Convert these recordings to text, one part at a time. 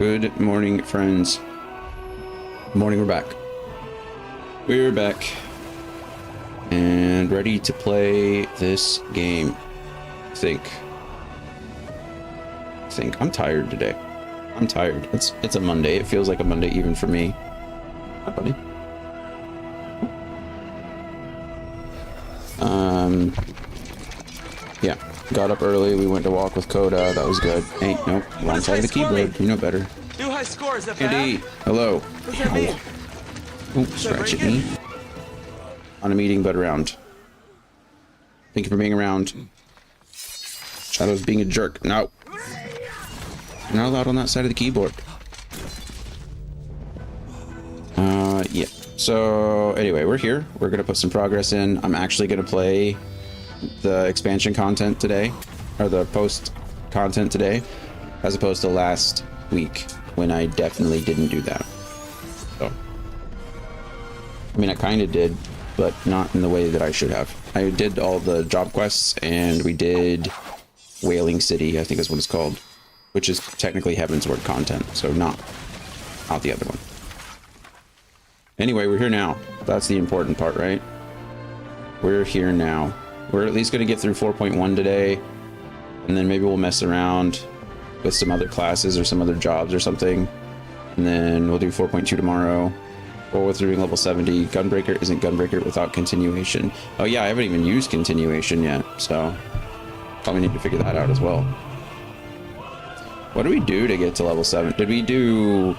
Good morning, friends. Good morning, we're back. We're back. And ready to play this game. I think. I'm tired today. I'm tired. It's a Monday. It feels like a Monday even for me. Hi, buddy. Yeah. Got up early. We went to walk with Coda. That was good. Hey, nope. Wrong side of the keyboard. You know better. New high score, is that Andy, bad? hello. What's that mean? Oh, scratch at me. On a meeting, but around. Thank you for being around. Shadow's being a jerk. No. You're not allowed on that side of the keyboard. Yeah. So, anyway, we're here. We're going to put some progress in. I'm actually going to play the expansion content today, or the post content today, as opposed to last week when I definitely didn't do that. So, I mean, I kind of did, but not in the way that I should have. I did all the job quests, and we did Whaling City, I think is what it's called, which is technically Heavensward content, so not the other one. Anyway, we're here now. That's the important part, right? We're here now. We're at least going to get through 4.1 today, and then maybe we'll mess around with some other classes or some other jobs or something, and then we'll do 4.2 tomorrow. Or with doing level 70. Gunbreaker isn't Gunbreaker without continuation. Oh yeah, I haven't even used continuation yet, so probably need to figure that out as well. What do we do to get to level 7? Did we do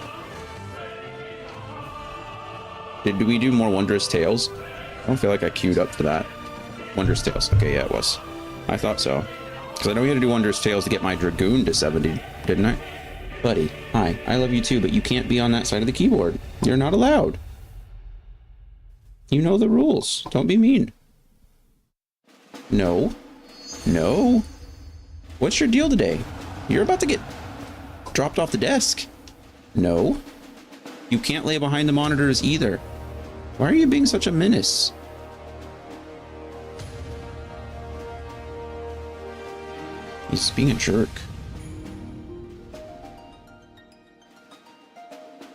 more Wondrous Tales? I don't feel like I queued up for that. Wondrous Tales. Okay, yeah, it was. I thought so. Because I know we had to do Wondrous Tales to get my Dragoon to 70, didn't I? Buddy, hi, I love you too, but you can't be on that side of the keyboard. You're not allowed. You know the rules. Don't be mean. No. No. What's your deal today? You're about to get dropped off the desk. No. You can't lay behind the monitors either. Why are you being such a menace? He's being a jerk.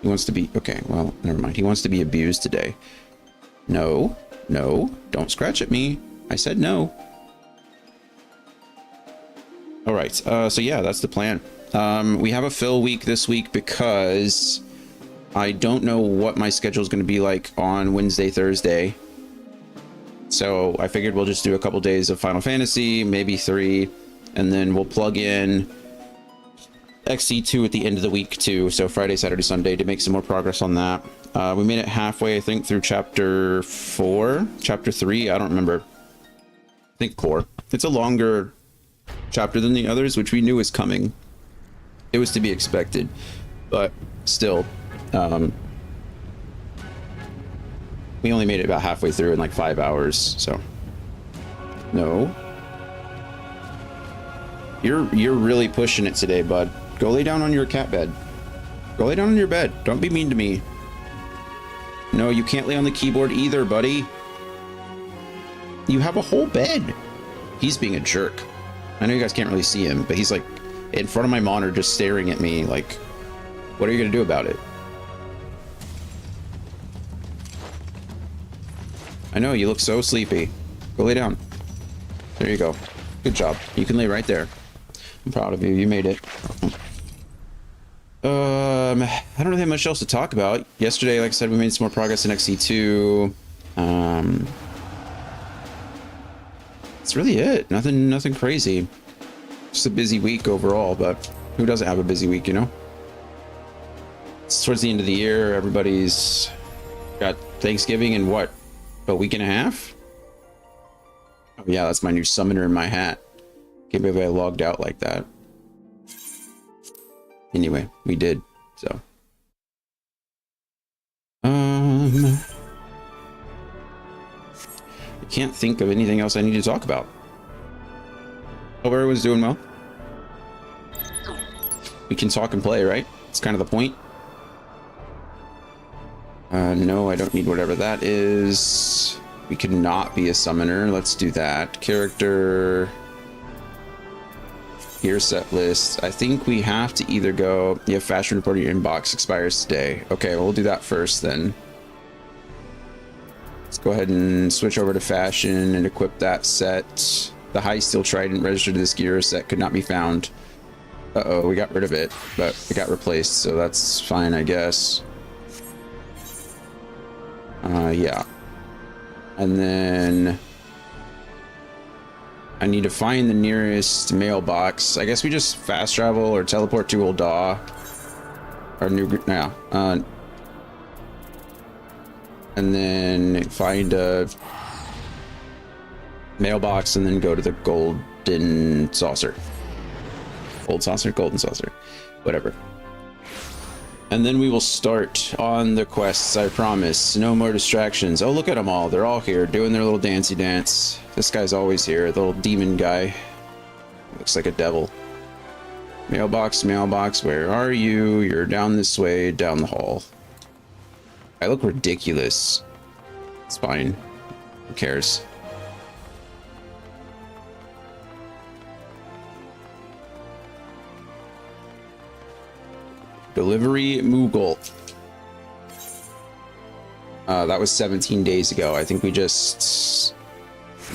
He wants to be... Okay, well, never mind. He wants to be abused today. No. No. Don't scratch at me. I said no. Alright, so yeah, that's the plan. We have a fill week this week because I don't know what my schedule is going to be like on Wednesday, Thursday. So I figured we'll just do a couple days of Final Fantasy, maybe 3, and then we'll plug in XC2 at the end of the week too, so Friday, Saturday, Sunday, to make some more progress on that. We made it halfway, I think, through chapter 4, chapter 3, I don't remember. I think 4. It's a longer chapter than the others, which we knew was coming. It was to be expected, but still, we only made it about halfway through in like 5 hours, so. No. You're really pushing it today, bud. Go lay down on your cat bed. Go lay down on your bed. Don't be mean to me. No, you can't lay on the keyboard either, buddy. You have a whole bed. He's being a jerk. I know you guys can't really see him, but he's like in front of my monitor just staring at me like, what are you gonna do about it? I know, you look so sleepy. Go lay down. There you go. Good job. You can lay right there. I'm proud of you. You made it. I don't really have much else to talk about. Yesterday, like I said, we made some more progress in XC2. That's really it. Nothing crazy. Just a busy week overall, but who doesn't have a busy week, you know? It's towards the end of the year. Everybody's got Thanksgiving in what? A week and a half? Oh yeah, that's my new summoner in my hat. Can't believe I logged out like that. Anyway, we did, so. I can't think of anything else I need to talk about. Hope everyone's doing well. We can talk and play, right? It's kind of the point. No, I don't need whatever that is. We cannot be a summoner. Let's do that. Character. Gear set list. I think we have to either go... Yeah, fashion report your inbox expires today. Okay, well, we'll do that first then. Let's go ahead and switch over to fashion and equip that set. The high steel trident registered to this gear set could not be found. Uh-oh, we got rid of it, but it got replaced, so that's fine, I guess. Yeah. And then... I need to find the nearest mailbox. I guess we just fast travel or teleport to Ul'dah. Our new... Yeah. And then find a mailbox and then go to the golden saucer. Gold saucer? Golden saucer. Whatever. And then we will start on the quests, I promise. No more distractions. Oh, look at them all. They're all here doing their little dancey dance. This guy's always here, the little demon guy. Looks like a devil. Mailbox, mailbox, where are you? You're down this way, down the hall. I look ridiculous. It's fine. Who cares? Delivery Moogle. That was 17 days ago. I think we just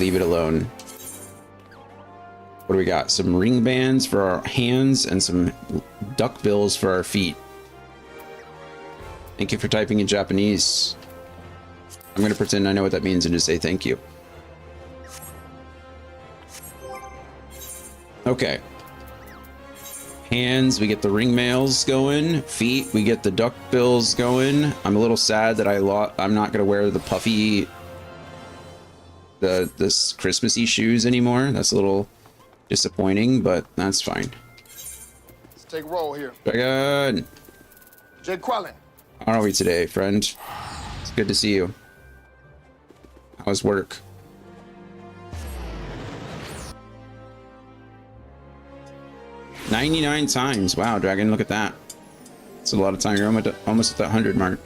leave it alone. What do we got? Some ring bands for our hands and some duck bills for our feet. Thank you for typing in Japanese. I'm going to pretend I know what that means and just say thank you. Okay. Hands, we get the ring mails going. Feet, we get the duck bills going. I'm a little sad that I'm not gonna wear the puffy, this Christmassy shoes anymore. That's a little disappointing, but that's fine. Let's take roll here. Dragon. Jay Quellen. How are we today, friend? It's good to see you. How's work? 99 times. Wow, Dragon, look at that. It's a lot of time. You're almost at the 100 mark.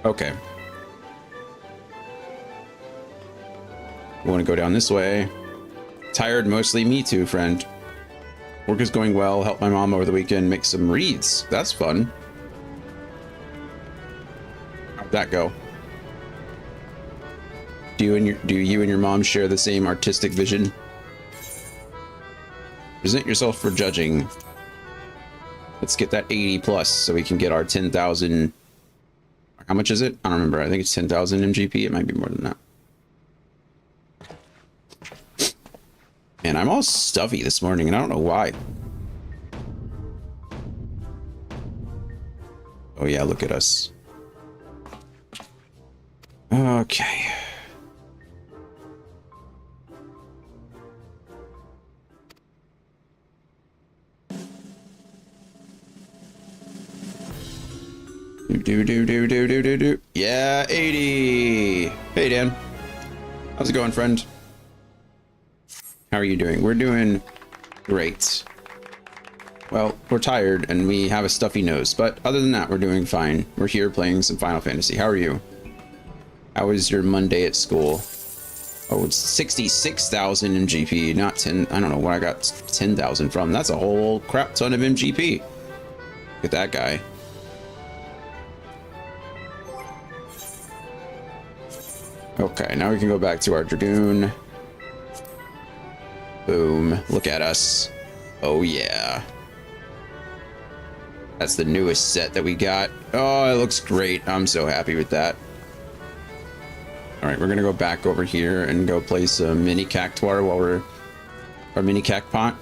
Okay. We want to go down this way. Tired, mostly. Me too, friend. Work is going well. Help my mom over the weekend make some wreaths. That's fun. How'd that go? Do you and your mom share the same artistic vision? Present yourself for judging. Let's get that 80 plus so we can get our 10,000. How much is it? I don't remember. I think it's 10,000 MGP. It might be more than that. Man, I'm all stuffy this morning and I don't know why. Oh yeah, look at us. Okay. Do. Yeah, 80. Hey, Dan. How's it going, friend? How are you doing? We're doing great. Well, we're tired and we have a stuffy nose, but other than that, we're doing fine. We're here playing some Final Fantasy. How are you? How was your Monday at school? Oh, it's 66,000 MGP, not 10. I don't know where I got 10,000 from. That's a whole crap ton of MGP. Look at that guy. Okay, now we can go back to our Dragoon. Boom. Look at us. Oh, yeah. That's the newest set that we got. Oh, it looks great. I'm so happy with that. All right, we're going to go back over here and go play some mini cactuar while we're... Or mini cacpot.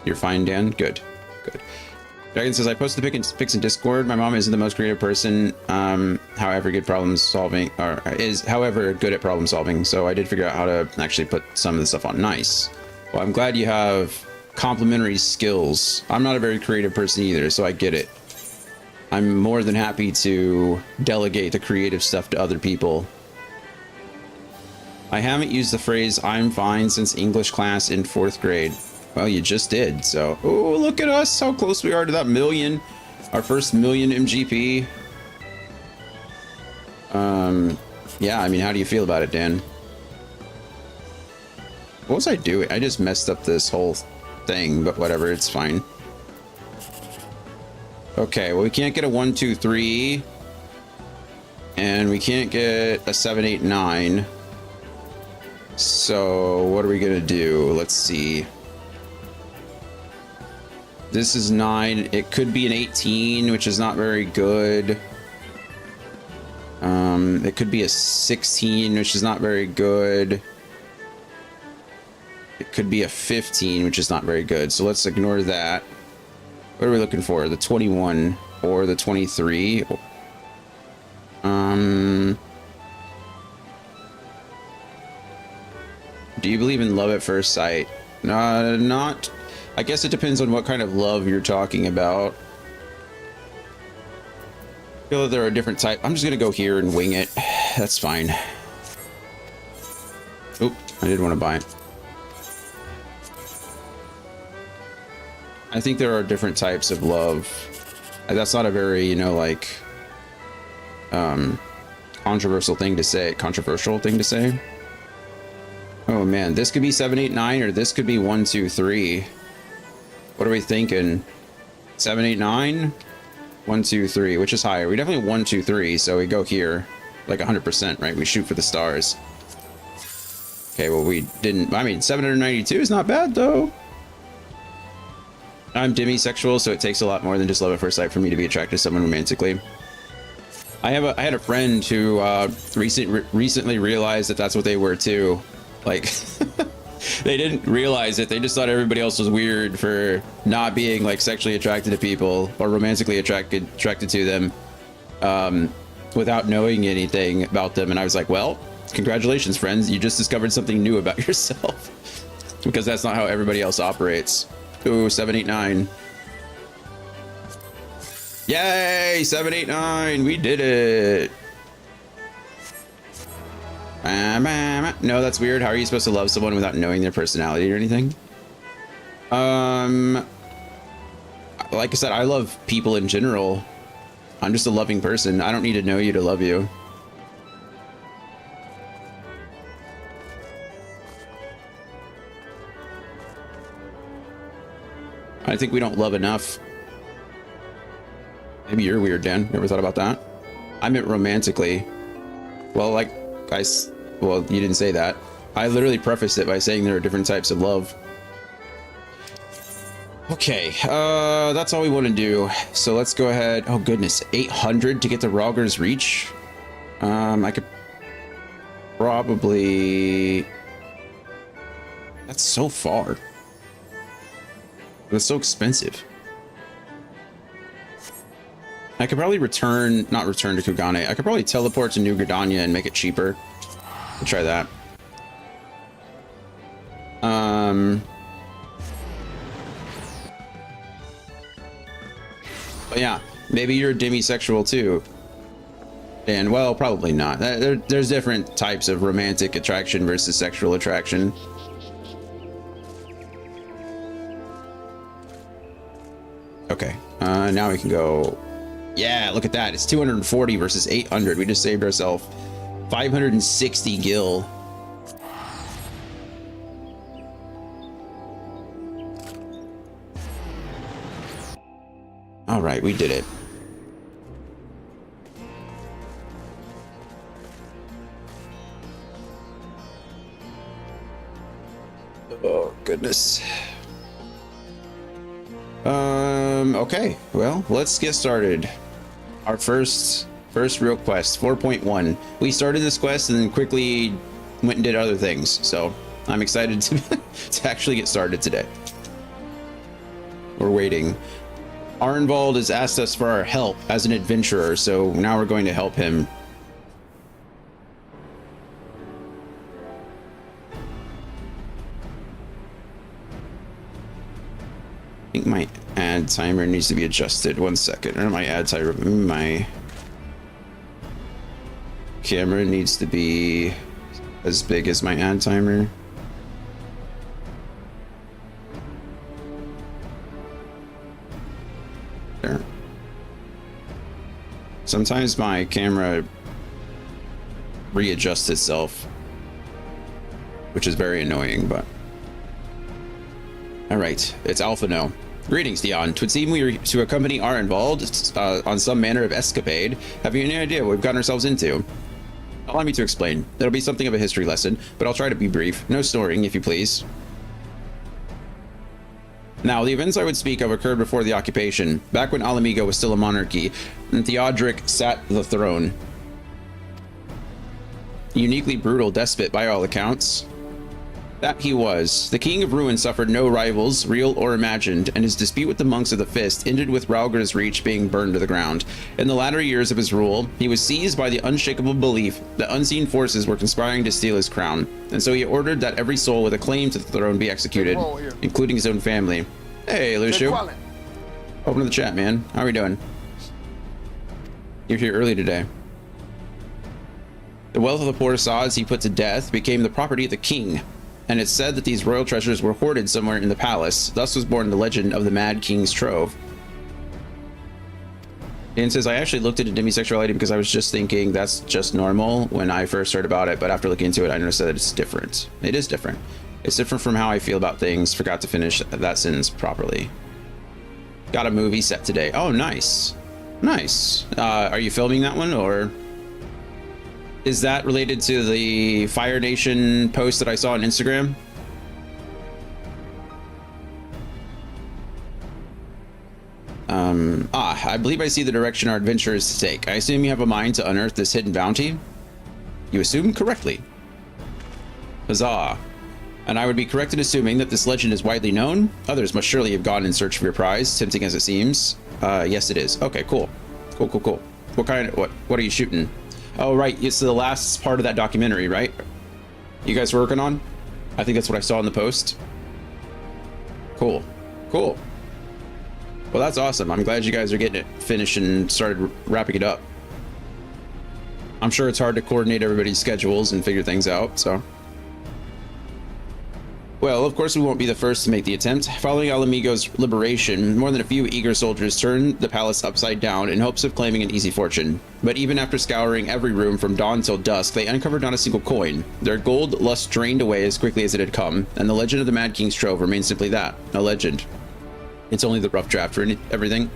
You're fine, Dan? Good. Good. Dragon says, I posted the pics in Discord. My mom isn't the most creative person, however good at problem solving, so I did figure out how to actually put some of the stuff on. Nice. Well, I'm glad you have complementary skills. I'm not a very creative person either, so I get it. I'm more than happy to delegate the creative stuff to other people. I haven't used the phrase I'm fine since English class in 4th grade. Well, you just did, so... Oh, look at us, how close we are to that million. Our first million MGP. Yeah, I mean, how do you feel about it, Dan? What was I doing? I just messed up this whole thing, but whatever, it's fine. Okay, well, we can't get a 1, 2, 3. And we can't get a 7, 8, 9. So, what are we gonna do? Let's see. This is 9. It could be an 18, which is not very good. It could be a 16, which is not very good. It could be a 15, which is not very good. So let's ignore that. What are we looking for? The 21 or the 23? Do you believe in love at first sight? Not. I guess it depends on what kind of love you're talking about. I feel that there are different types. I'm just gonna go here and wing it. That's fine. Oop, I did want to buy it. I think there are different types of love. That's not a very, you know, like, controversial thing to say. Oh man, this could be 7, 8, 9, or this could be 1, 2, 3. What are we thinking? 7, 8, 9? 1, 2, 3. Which is higher? We definitely 1, 2, 3. So we go here, like 100%, right? We shoot for the stars. Okay, well we didn't. I mean, 792 is not bad though. I'm demisexual, so it takes a lot more than just love at first sight for me to be attracted to someone romantically. I had a friend who recently realized that that's what they were too. Like, they didn't realize it. They just thought everybody else was weird for not being like sexually attracted to people or romantically attracted to them, without knowing anything about them. And I was like, well, congratulations, friends. You just discovered something new about yourself, because that's not how everybody else operates. Ooh, 7, 8, 9. Yay, 7, 8, 9. We did it. No, that's weird. How are you supposed to love someone without knowing their personality or anything? Like I said, I love people in general. I'm just a loving person. I don't need to know you to love you. I think we don't love enough. Maybe you're weird, Dan. You ever thought about that? I meant romantically. Well, like, well, you didn't say that. I literally prefaced it by saying there are different types of love. Okay, that's all we want to do. So let's go ahead. Oh goodness, 800 to get the Rogger's Reach. I could probably. That's so far. That's so expensive. I could probably not return to Kugane. I could probably teleport to New Gridania and make it cheaper. I'll try that. But yeah, maybe you're demisexual too. And well, probably not. There's different types of romantic attraction versus sexual attraction. Okay, now we can go. Yeah, look at that. It's 240 versus 800. We just saved ourselves 560 gil. All right, we did it. Oh, goodness. Okay, well, let's get started. Our first real quest, 4.1. We started this quest and then quickly went and did other things, so I'm excited to actually get started today. We're waiting. Arenvald has asked us for our help as an adventurer, so now we're going to help him. I think my ad timer needs to be adjusted. 1 second. Or my ad timer, my camera needs to be as big as my ad timer. There. Sometimes my camera readjust itself, which is very annoying, but... Alright, it's Alpha No. Greetings, Dion. 'Twould seem we are to accompany Arenvald on some manner of escapade. Have you any idea what we've gotten ourselves into? Allow me to explain. It'll be something of a history lesson, but I'll try to be brief. No snoring, if you please. Now, the events I would speak of occurred before the occupation, back when Alamigo was still a monarchy, and Theodoric sat the throne. A uniquely brutal despot by all accounts. That he was. The King of Ruin suffered no rivals, real or imagined, and his dispute with the monks of the Fist ended with Rauger's Reach being burned to the ground. In the latter years of his rule, he was seized by the unshakable belief that unseen forces were conspiring to steal his crown, and so he ordered that every soul with a claim to the throne be executed, including his own family. Hey, Lucio. Welcome to the chat, man. How are we doing? You're here early today. The wealth of the poor sods he put to death became the property of the king, and it's said that these royal treasures were hoarded somewhere in the palace. Thus was born the legend of the Mad King's Trove. And says, I actually looked into demisexuality because I was just thinking that's just normal when I first heard about it, but after looking into it, I noticed that it's different. It is different. It's different from how I feel about things. Forgot to finish that sentence properly. Got a movie set today. Oh, nice. Nice. Are you filming that one, or... Is that related to the Fire Nation post that I saw on Instagram? I believe I see the direction our adventure is to take. I assume you have a mind to unearth this hidden bounty? You assume correctly. Huzzah. And I would be correct in assuming that this legend is widely known. Others must surely have gone in search of your prize, tempting as it seems. Yes, it is. Okay, cool. Cool. What are you shooting? Oh, right. It's the last part of that documentary, right? You guys working on? I think that's what I saw in the post. Cool. Well, that's awesome. I'm glad you guys are getting it finished and started wrapping it up. I'm sure it's hard to coordinate everybody's schedules and figure things out, so... Well, of course we won't be the first to make the attempt. Following Alamigo's liberation, more than a few eager soldiers turned the palace upside down in hopes of claiming an easy fortune. But even after scouring every room from dawn till dusk, they uncovered not a single coin. Their gold lust drained away as quickly as it had come, and the legend of the Mad King's Trove remains simply that, a legend. It's only the rough draft for everything.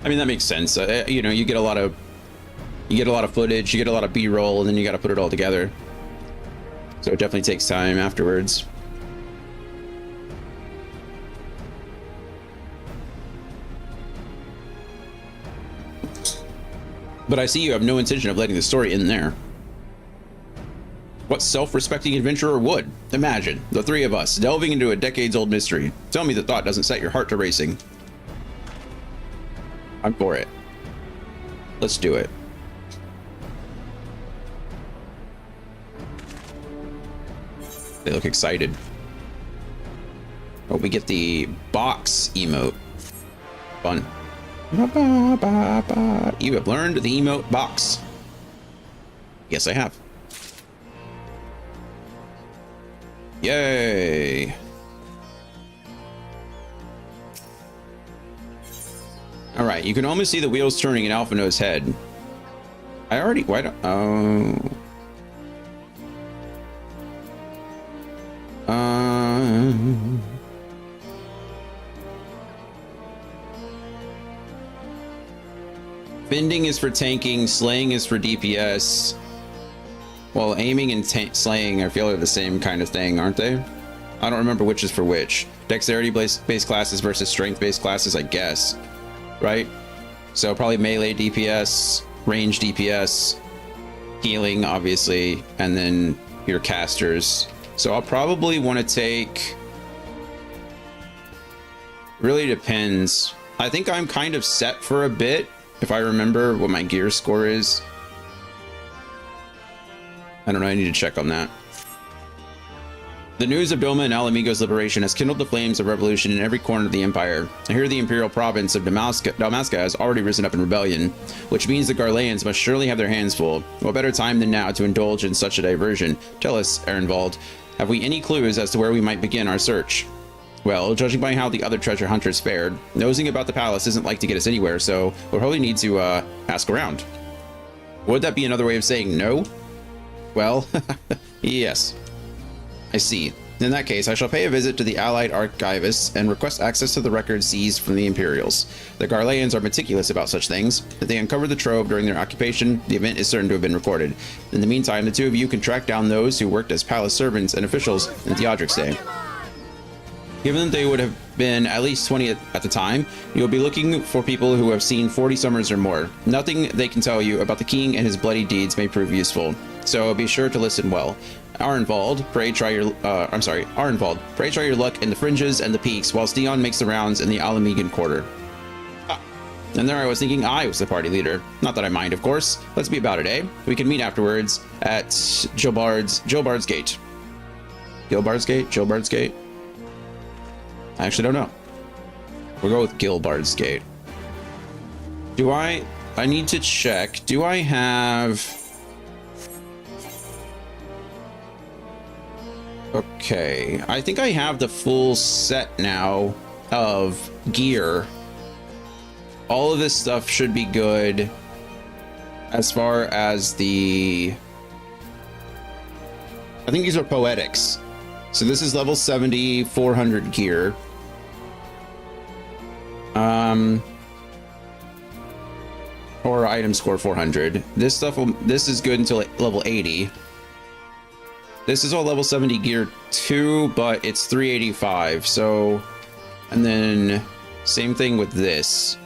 I mean, that makes sense. You know, you get a lot of footage, you get a lot of B-roll, and then you got to put it all together. So it definitely takes time afterwards. But I see you have no intention of letting the story end there. What self-respecting adventurer would? Imagine, the three of us, delving into a decades-old mystery. Tell me the thought doesn't set your heart to racing. I'm for it. Let's do it. They look excited. Oh, we get the box emote. Fun. You have learned the emote box. Yes, I have. Yay. All right, you can almost see the wheels turning in Alphino's head. Why don't... Oh... Bending is for tanking, slaying is for DPS. Well, aiming and slaying, I feel, are the same kind of thing, aren't they? I don't remember which is for which. Dexterity-based classes versus strength-based classes, I guess. Right? So probably melee DPS, range DPS, healing, obviously, and then your casters. So I'll probably want to take... Really depends. I think I'm kind of set for a bit, if I remember what my gear score is. I don't know, I need to check on that. The news of Doma and Alamigo's liberation has kindled the flames of revolution in every corner of the Empire. Here the imperial province of Dalmasca has already risen up in rebellion, which means the Garleans must surely have their hands full. What better time than now to indulge in such a diversion? Tell us, Arenvald, have we any clues as to where we might begin our search? Well, judging by how the other treasure hunters fared, nosing about the palace isn't like to get us anywhere, so we'll probably need to ask around. Would that be another way of saying no? Well, yes. I see. In that case, I shall pay a visit to the Allied archivists and request access to the records seized from the Imperials. The Garleans are meticulous about such things. If they uncover the trove during their occupation, the event is certain to have been recorded. In the meantime, the two of you can track down those who worked as palace servants and officials in Theodric's day. Given that they would have been at least 20 at the time, you'll be looking for people who have seen 40 summers or more. Nothing they can tell you about the king and his bloody deeds may prove useful, so be sure to listen well. Arenvald, pray try your luck in the fringes and the peaks, while Dion makes the rounds in the Alamegan quarter. And there I was thinking I was the party leader. Not that I mind, of course. Let's be about it, eh? We can meet afterwards at Gilbard's Gate. Gilbard's Gate? I actually don't know. We'll go with Gilbard's Gate. I need to check. Do I have... Okay, I think I have the full set now of gear. All of this stuff should be good as far as the... I think these are poetics. So this is level 70, 400 gear. Or item score 400. This is good until level 80. This is all level 70 gear too, but it's 385. So, and then same thing with this.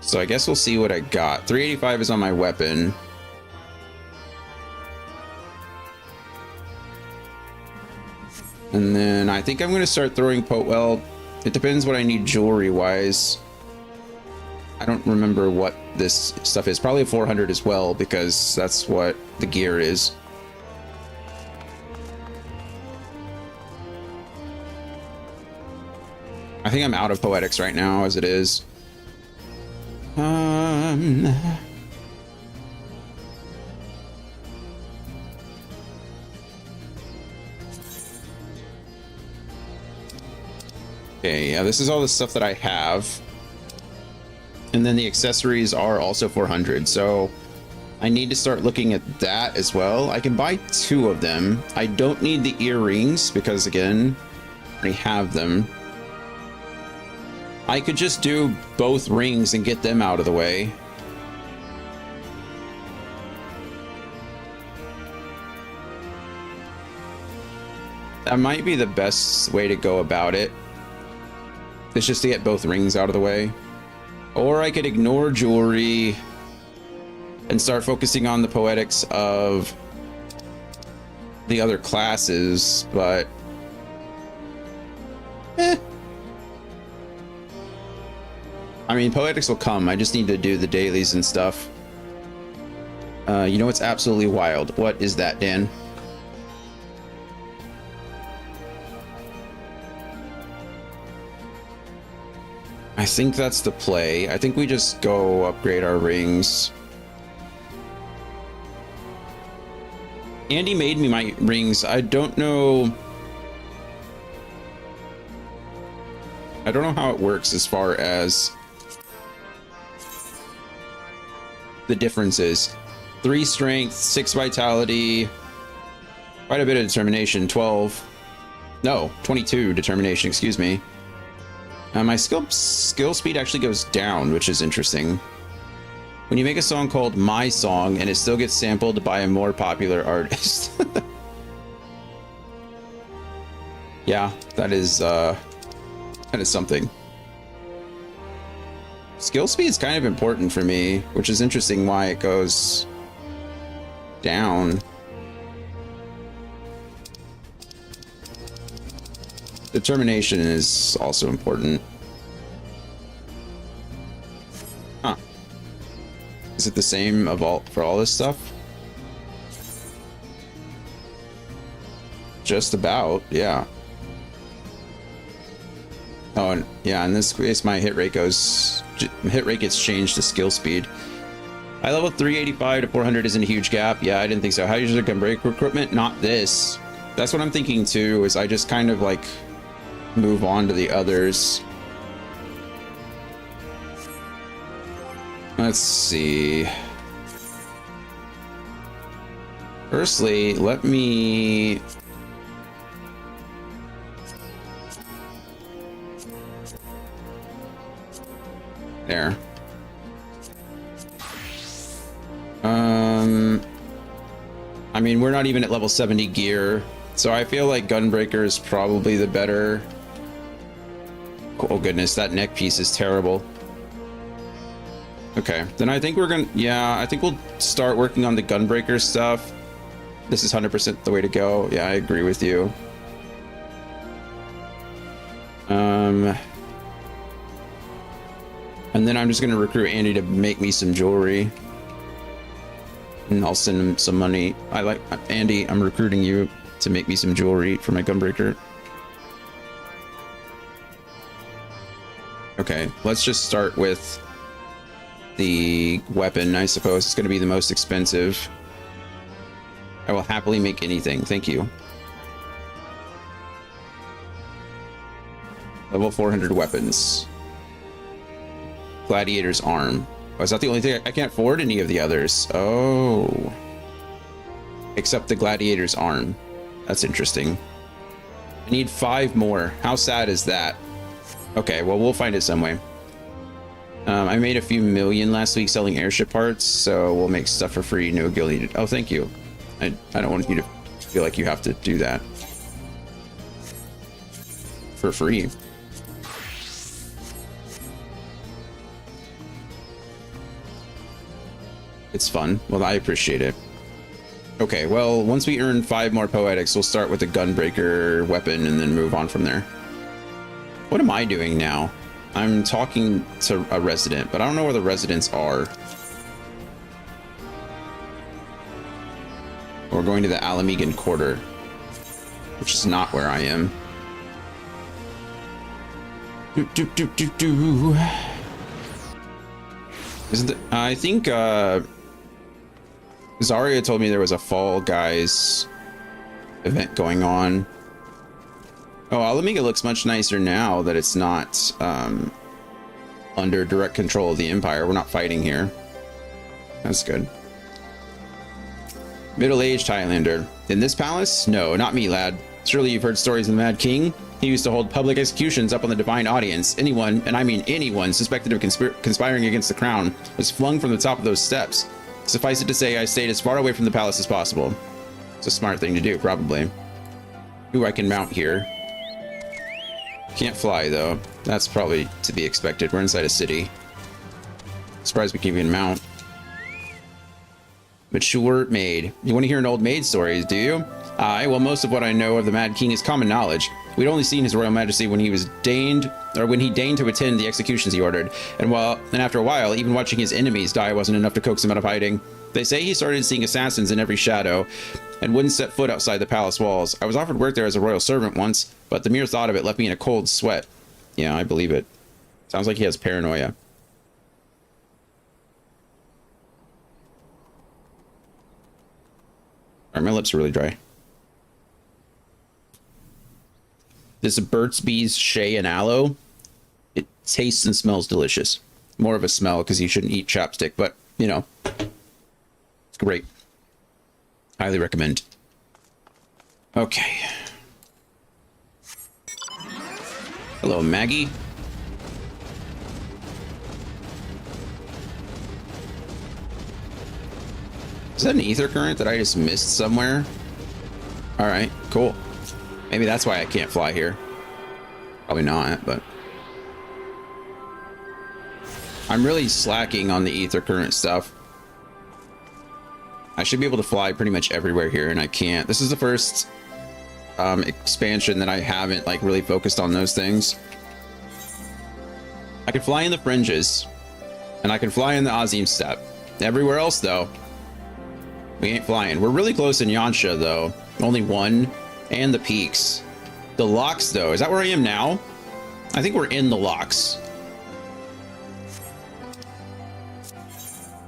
So I guess we'll see what I got. 385 is on my weapon. And then I think I'm going to start throwing well, it depends what I need jewelry wise. I don't remember what this stuff is. Probably 400 as well, because that's what the gear is. I think I'm out of poetics right now as it is. Okay, yeah, this is all the stuff that I have. And then the accessories are also 400, so I need to start looking at that as well. I can buy 2 of them. I don't need the earrings because, again, I already have them. I could just do both rings and get them out of the way. That might be the best way to go about it. It's just to get both rings out of the way. Or I could ignore jewelry and start focusing on the poetics of the other classes, but... I mean, poetics will come. I just need to do the dailies and stuff. You know what's absolutely wild? What is that, Dan? I think that's the play. I think we just go upgrade our rings. Andy made me my rings. I don't know how it works as far as the differences. 3 strength, 6 vitality, quite a bit of determination. 22 determination, excuse me. My skill speed actually goes down, which is interesting. When you make a song called My Song and it still gets sampled by a more popular artist. Yeah, that is something. Skill speed is kind of important for me, which is interesting why it goes down. Determination is also important. Huh. Is it the same for all this stuff? Just about, yeah. Oh, and yeah, in this case, my hit rate gets changed to skill speed. I level 385 to 400 isn't a huge gap. Yeah, I didn't think so. How usually can break recruitment? Not this. That's what I'm thinking too, is I just kind of like move on to the others. Let's see. Firstly, let me... There. I mean, we're not even at level 70 gear, so I feel like Gunbreaker is probably the better... Oh goodness, that neck piece is terrible. Okay, then I think we're gonna... Yeah, I think we'll start working on the Gunbreaker stuff. This is 100% the way to go. Yeah, I agree with you. And then I'm just gonna recruit Andy to make me some jewelry. And I'll send him some money. I like... Andy, I'm recruiting you to make me some jewelry for my Gunbreaker. Okay, let's just start with the weapon, I suppose. It's going to be the most expensive. I will happily make anything. Thank you. Level 400 weapons. Gladiator's arm. Oh, is that the only thing? I can't afford any of the others. Oh. Except the gladiator's arm. That's interesting. I need 5 more. How sad is that? Okay, well, we'll find it some way. I made a few million last week selling airship parts, so we'll make stuff for free. No gil needed. Oh, thank you. I don't want you to feel like you have to do that. For free. It's fun. Well, I appreciate it. Okay, well, once we earn 5 more poetics, we'll start with the Gunbreaker weapon and then move on from there. What am I doing now? I'm talking to a resident, but I don't know where the residents are. We're going to the Alamegan Quarter, which is not where I am. Isn't it? I think Zarya told me there was a Fall Guys event going on. Oh, Alamega looks much nicer now that it's not under direct control of the Empire. We're not fighting here. That's good. Middle-aged Highlander. In this palace? No, not me, lad. Surely you've heard stories of the Mad King? He used to hold public executions up on the divine audience. Anyone, and I mean anyone, suspected of conspiring against the crown was flung from the top of those steps. Suffice it to say, I stayed as far away from the palace as possible. It's a smart thing to do, probably. Ooh, I can mount here. Can't fly, though. That's probably to be expected. We're inside a city. Surprised we can even mount. Mature maid. You want to hear an old maid story, do you? Aye, well, most of what I know of the Mad King is common knowledge. We'd only seen His Royal Majesty when he deigned to attend the executions he ordered. And after a while, even watching his enemies die wasn't enough to coax him out of hiding. They say he started seeing assassins in every shadow and wouldn't set foot outside the palace walls. I was offered work there as a royal servant once, but the mere thought of it left me in a cold sweat. Yeah, I believe it. Sounds like he has paranoia. Alright, my lips are really dry. This Burt's Bees Shea and Aloe. It tastes and smells delicious. More of a smell because you shouldn't eat chapstick, but, you know. It's great. Highly recommend. Okay. Hello, Maggie. Is that an ether current that I just missed somewhere? All right, cool. Maybe that's why I can't fly here. Probably not, but... I'm really slacking on the ether current stuff. I should be able to fly pretty much everywhere here, and I can't. This is the first expansion that I haven't like really focused on those things. I can fly in the fringes, and I can fly in the Azim Steppe. Everywhere else, though, we ain't flying. We're really close in Yansha, though. Only 1. And the peaks. The locks, though. Is that where I am now? I think we're in the locks.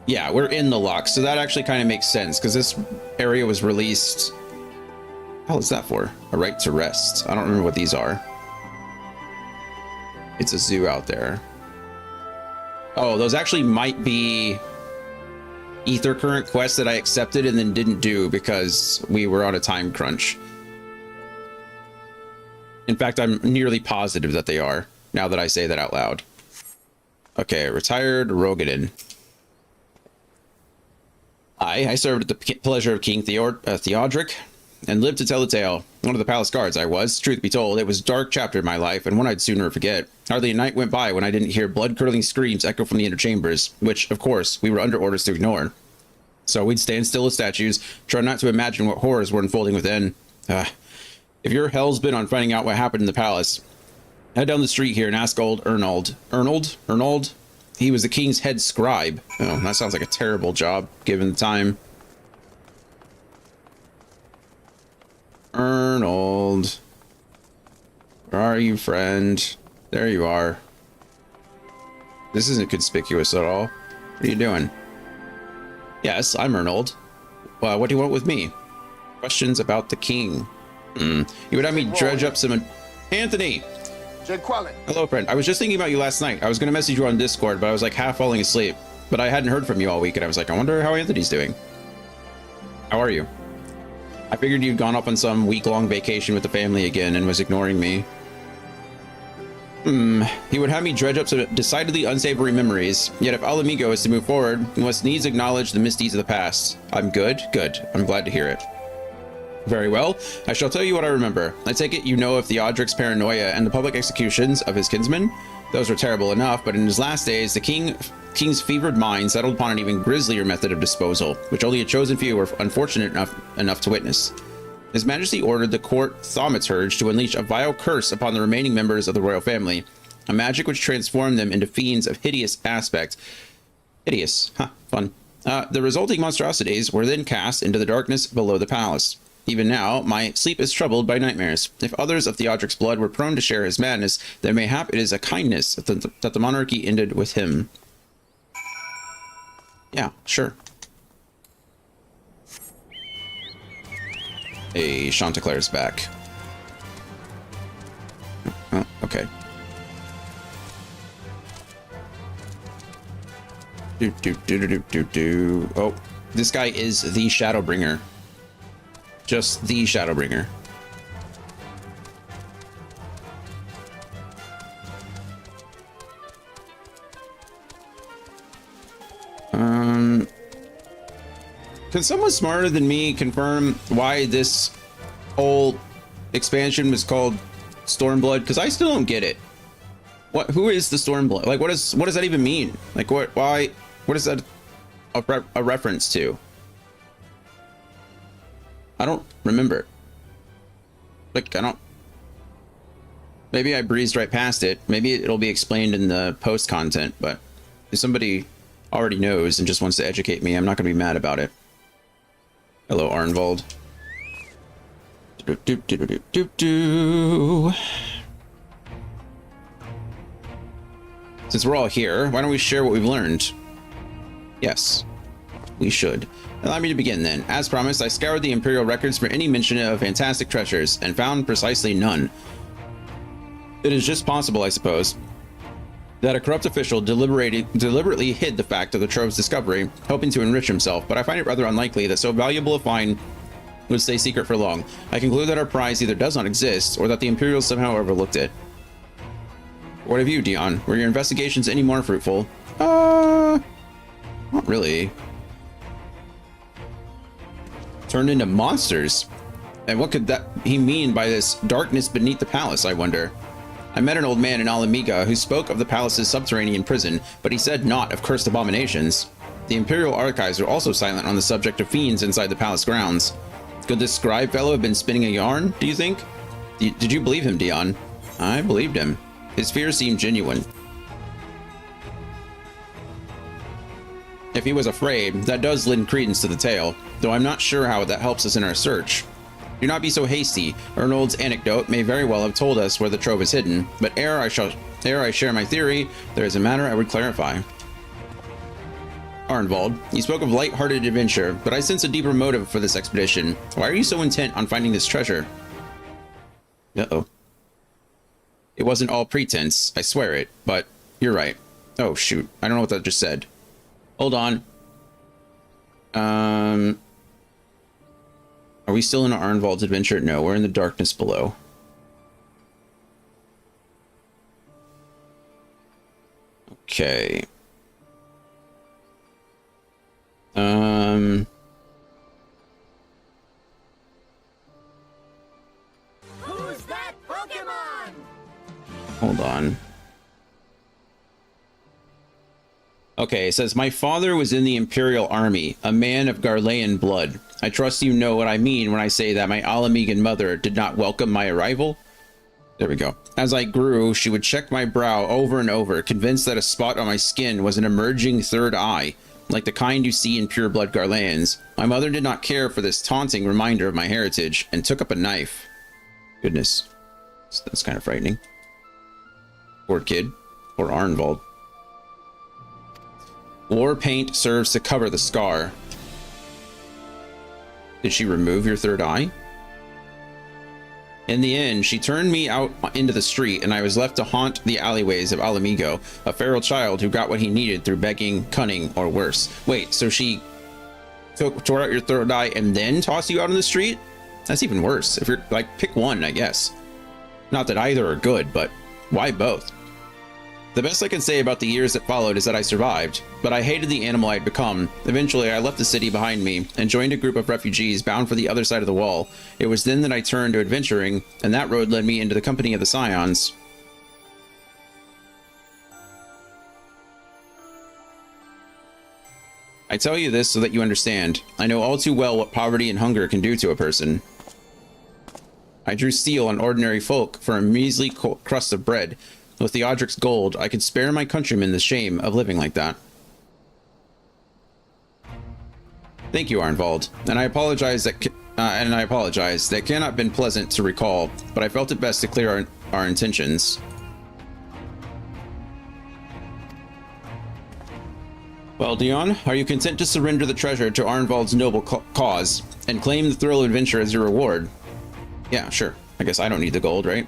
Yeah, we're in the locks. So that actually kind of makes sense, because this area was released... What the hell is that for? A right to rest. I don't remember what these are. It's a zoo out there. Oh, those actually might be ether current quests that I accepted and then didn't do because we were on a time crunch. In fact, I'm nearly positive that they are, now that I say that out loud. Okay, retired Rogadin. I served at the pleasure of King Theodric and lived to tell the tale. One of the palace guards I was. Truth be told, it was a dark chapter in my life and one I'd sooner forget. Hardly a night went by when I didn't hear blood-curdling screams echo from the inner chambers, which, of course, we were under orders to ignore. So we'd stand still as statues, try not to imagine what horrors were unfolding within. If your hell's bent on finding out what happened in the palace, head down the street here and ask old Arenvald. Arenvald? He was the king's head scribe. Oh, that sounds like a terrible job, given the time. Arenvald. Where are you, friend? There you are. This isn't conspicuous at all. What are you doing? Yes, I'm Arenvald. What do you want with me? Questions about the king. You would have me dredge up some... Anthony! Hello, friend. I was just thinking about you last night. I was going to message you on Discord, but I was like half falling asleep. But I hadn't heard from you all week, and I was like, I wonder how Anthony's doing. How are you? I figured you'd gone off on some week-long vacation with the family again and was ignoring me. He would have me dredge up some decidedly unsavory memories. Yet if Al Amigo is to move forward, we must needs acknowledge the misdeeds of the past. I'm good? Good. I'm glad to hear it. Very well. I shall tell you what I remember. I take it you know of Theodric's paranoia and the public executions of his kinsmen? Those were terrible enough, but in his last days, the king's fevered mind settled upon an even grislier method of disposal, which only a chosen few were unfortunate enough to witness. His Majesty ordered the court thaumaturge to unleash a vile curse upon the remaining members of the royal family, a magic which transformed them into fiends of hideous aspect. Hideous. Huh, fun. The resulting monstrosities were then cast into the darkness below the palace. Even now, my sleep is troubled by nightmares. If others of Theodric's blood were prone to share his madness, then mayhap it is a kindness that the monarchy ended with him. Yeah, sure. Hey, Chanticleer's back. Oh, okay. Oh, this guy is the Shadowbringer. Just the Shadowbringer. Can someone smarter than me confirm why this whole expansion was called Stormblood? Because I still don't get it. Who is the Stormblood? Like, what does that even mean? Like, what is that a reference to? I don't remember. Like, maybe I breezed right past it. Maybe it'll be explained in the post content, but if somebody already knows and just wants to educate me, I'm not gonna be mad about it. Hello, Arenvald. Since we're all here, why don't we share what we've learned? Yes, we should. Allow me to begin then. As promised, I scoured the Imperial records for any mention of fantastic treasures, and found precisely none. It is just possible, I suppose, that a corrupt official deliberately hid the fact of the trove's discovery, hoping to enrich himself, but I find it rather unlikely that so valuable a find would stay secret for long. I conclude that our prize either does not exist, or that the Imperials somehow overlooked it. What of you, Dion? Were your investigations any more fruitful? Not really. Turned into monsters? And what could he mean by this darkness beneath the palace, I wonder? I met an old man in Alamiga who spoke of the palace's subterranean prison, but he said naught of cursed abominations. The Imperial archives are also silent on the subject of fiends inside the palace grounds. Could this scribe fellow have been spinning a yarn, do you think? Did you believe him, Dion? I believed him. His fears seemed genuine. If he was afraid, that does lend credence to the tale, though I'm not sure how that helps us in our search. Do not be so hasty. Arenvald's anecdote may very well have told us where the trove is hidden, but ere I share my theory, there is a matter I would clarify. Arenvald, you spoke of light-hearted adventure, but I sense a deeper motive for this expedition. Why are you so intent on finding this treasure? Uh-oh. It wasn't all pretense, I swear it, but you're right. Oh, shoot. I don't know what that just said. Hold on. Are we still in Arenvald's adventure? No, we're in the darkness below. Okay. Who's that Pokemon? Hold on. Okay, it says, my father was in the Imperial Army, a man of Garlean blood. I trust you know what I mean when I say that my Alamegan mother did not welcome my arrival. There we go. As I grew, she would check my brow over and over, convinced that a spot on my skin was an emerging third eye, like the kind you see in pure-blood Garleans. My mother did not care for this taunting reminder of my heritage, and took up a knife. Goodness. That's kind of frightening. Poor kid. Poor Arenvald. War paint serves to cover the scar. Did she remove your third eye? In the end, she turned me out into the street, and I was left to haunt the alleyways of Alamigo, a feral child who got what he needed through begging, cunning, or worse. Wait, so she tore out your third eye and then tossed you out on the street? That's even worse. If you're, like, pick one, I guess. Not that either are good, but why both? The best I can say about the years that followed is that I survived, but I hated the animal I had become. Eventually, I left the city behind me and joined a group of refugees bound for the other side of the wall. It was then that I turned to adventuring, and that road led me into the company of the Scions. I tell you this so that you understand. I know all too well what poverty and hunger can do to a person. I drew steel on ordinary folk for a measly crust of bread. With Theodric's gold, I could spare my countrymen the shame of living like that. Thank you, Arenvald, and I apologize that that cannot have been pleasant to recall, but I felt it best to clear our intentions. Well, Dion, are you content to surrender the treasure to Arenvald's noble cause and claim the thrill of adventure as your reward? Yeah, sure. I guess I don't need the gold, right?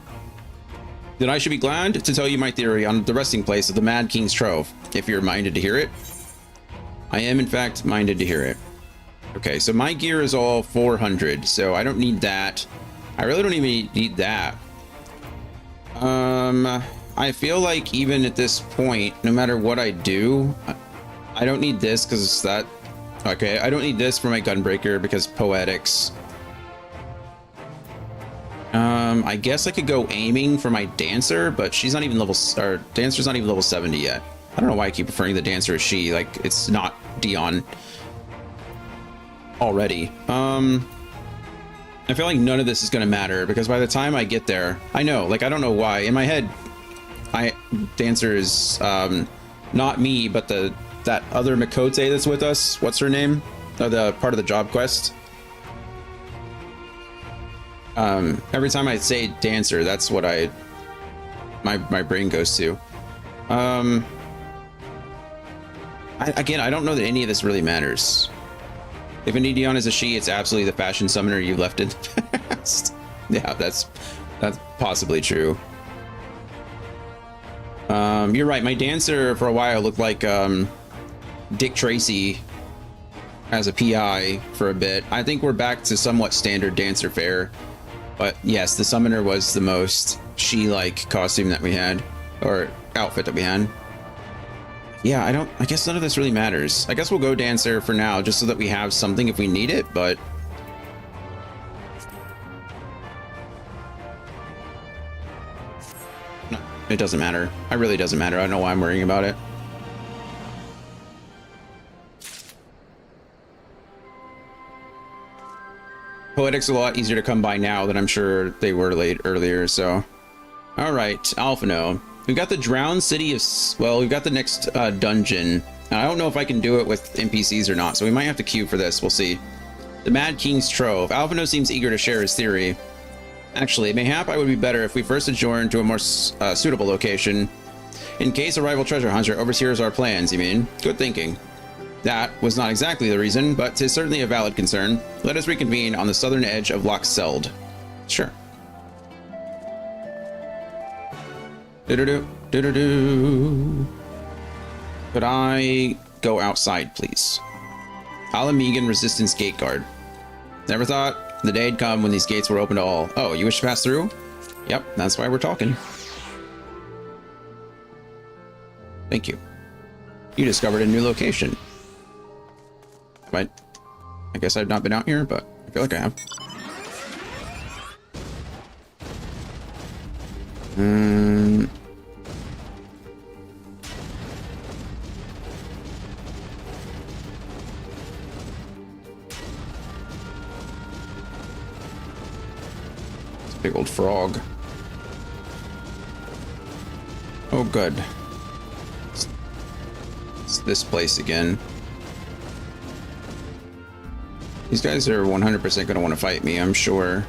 Then I should be glad to tell you my theory on the resting place of the Mad King's Trove, if you're minded to hear it. I am, in fact, minded to hear it. Okay, so my gear is all 400, so I don't need that. I really don't even need that. I feel like even at this point, no matter what I do, I don't need this because that... Okay, I don't need this for my Gunbreaker because Poetics. I guess I could go aiming for my Dancer, but she's not even level... Or Dancer's not even level 70 yet. I don't know why I keep referring to the Dancer as she. Like, it's not Dion already. I feel like none of this is going to matter because by the time I get there, I know, like, I don't know why. In my head, Dancer is not me, but that other Mikote that's with us. What's her name? The part of the job quest. Every time I say Dancer, that's what my brain goes to. Again, I don't know that any of this really matters. If indeed Dion is a she, it's absolutely the fashion summoner you left in the past. Yeah, that's possibly true. You're right. My Dancer for a while looked like Dick Tracy as a PI for a bit. I think we're back to somewhat standard Dancer fare. But yes, the summoner was the most she-like costume that we had, or outfit that we had. Yeah, I guess none of this really matters. I guess we'll go Dancer for now, just so that we have something if we need it, but... No, it doesn't matter. It really doesn't matter. I don't know why I'm worrying about it. Poetics are a lot easier to come by now than I'm sure they were earlier, so... Alright, Alphino. We've got the Drowned City of... Well, we've got the next dungeon. I don't know if I can do it with NPCs or not, so we might have to queue for this. We'll see. The Mad King's Trove. Alphino seems eager to share his theory. Actually, mayhap I would be better if we first adjourn to a more suitable location. In case a rival treasure hunter overseers our plans, you mean? Good thinking. That was not exactly the reason, but 'tis certainly a valid concern. Let us reconvene on the southern edge of Loch Seld. Sure. Do-do-do, do-do-do. Could I go outside, please? Alamegan Resistance Gate Guard. Never thought the day'd come when these gates were open to all. Oh, you wish to pass through? Yep, that's why we're talking. Thank you. You discovered a new location. I guess I've not been out here, but I feel like I have. It's a big old frog. Oh, good. It's this place again. These guys are 100% going to want to fight me, I'm sure.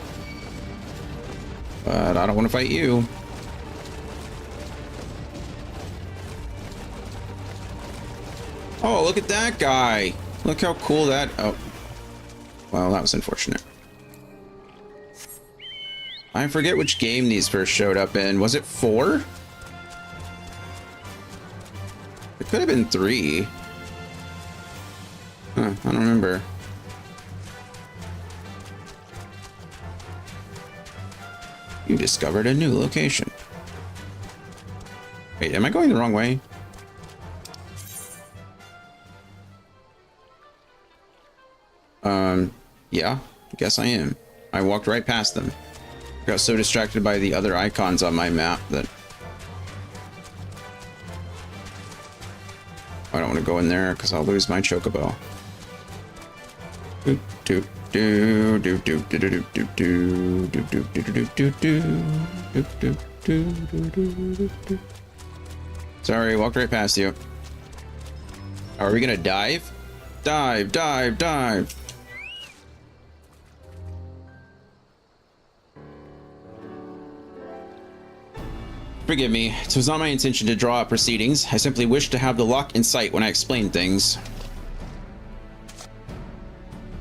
But I don't want to fight you. Oh, look at that guy. Look how cool that... Oh. Well, that was unfortunate. I forget which game these first showed up in. Was it 4? It could have been 3. Huh, I don't remember. You discovered a new location. Wait, am I going the wrong way? Yeah, I guess I am. I walked right past them. Got so distracted by the other icons on my map that I don't want to go in there because I'll lose my chocobo. Sorry, walked right past you. Are we gonna dive? Dive, dive, dive. Forgive me, it was not my intention to draw out proceedings. I simply wished to have the lock in sight when I explained things.